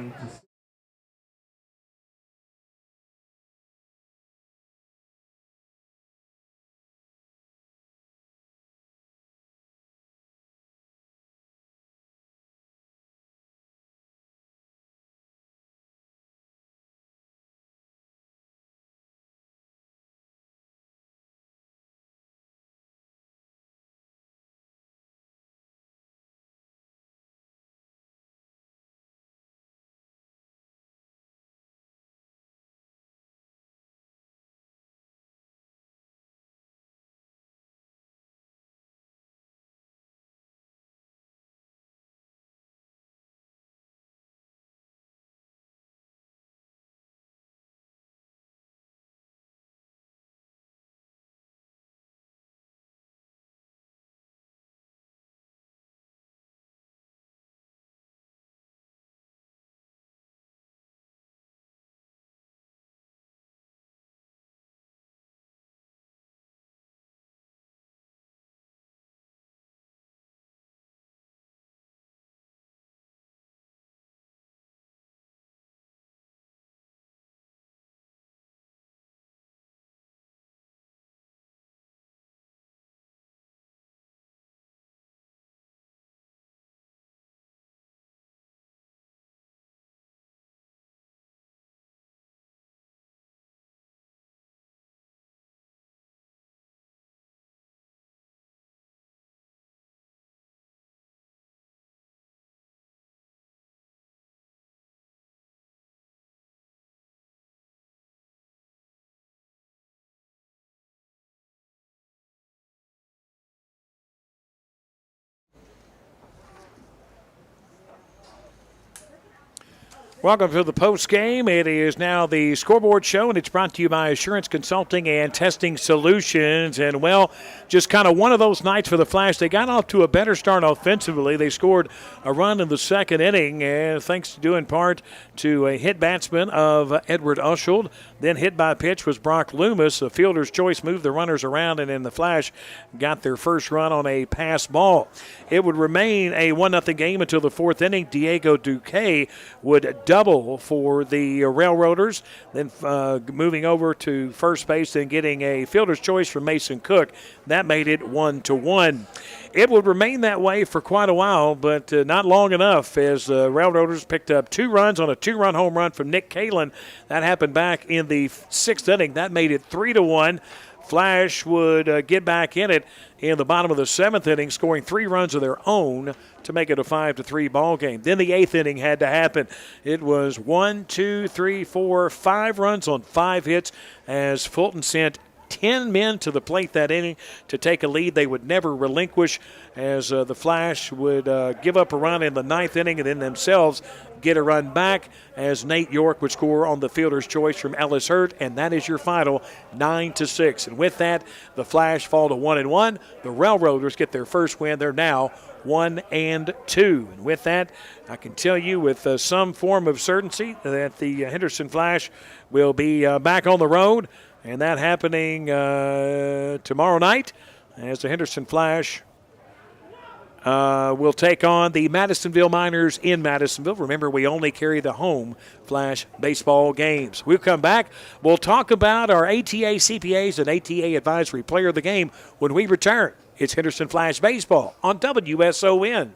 Welcome to the post game. It is now the scoreboard show, and it's brought to you by Assurance Consulting and Testing Solutions. And, well, just kind of one of those nights for the Flash. They got off to a better start offensively. They scored a run in the second inning, and thanks due in part to a hit batsman of Edward Usheld. Then hit by pitch was Brock Loomis. A fielder's choice moved the runners around, and then the Flash got their first run on a pass ball. It would remain a 1-0 game until the fourth inning. Diego Duque would double for the Railroaders, then moving over to first base and getting a fielder's choice from Mason Cook. That made it 1-1. It would remain that way for quite a while, but not long enough, as the Railroaders picked up 2 runs on a 2-run home run from Nick Kalin. That happened back in the 6th inning. That made it 3-1. Flash would get back in it in the bottom of the 7th inning, scoring 3 runs of their own to make it a 5-3 ball game. Then the 8th inning had to happen. It was 1, 2, 3, 4, 5 runs on 5 hits as Fulton sent 10 men to the plate that inning to take a lead they would never relinquish, as the Flash would give up a run in the 9th inning and then themselves get a run back as Nate York would score on the fielder's choice from Ellis Hurt, and that is your final 9-6. And with that, the Flash fall to 1-1. The Railroaders get their first win. They're now 1 and 2. And with that, I can tell you with some form of certainty that the Henderson Flash will be back on the road, and that happening tomorrow night as the Henderson Flash will take on the Madisonville Miners in Madisonville. Remember, we only carry the home Flash baseball games. We'll come back. We'll talk about our ATA CPAs and ATA Advisory Player of the Game when we return. It's Henderson Flash Baseball on WSON.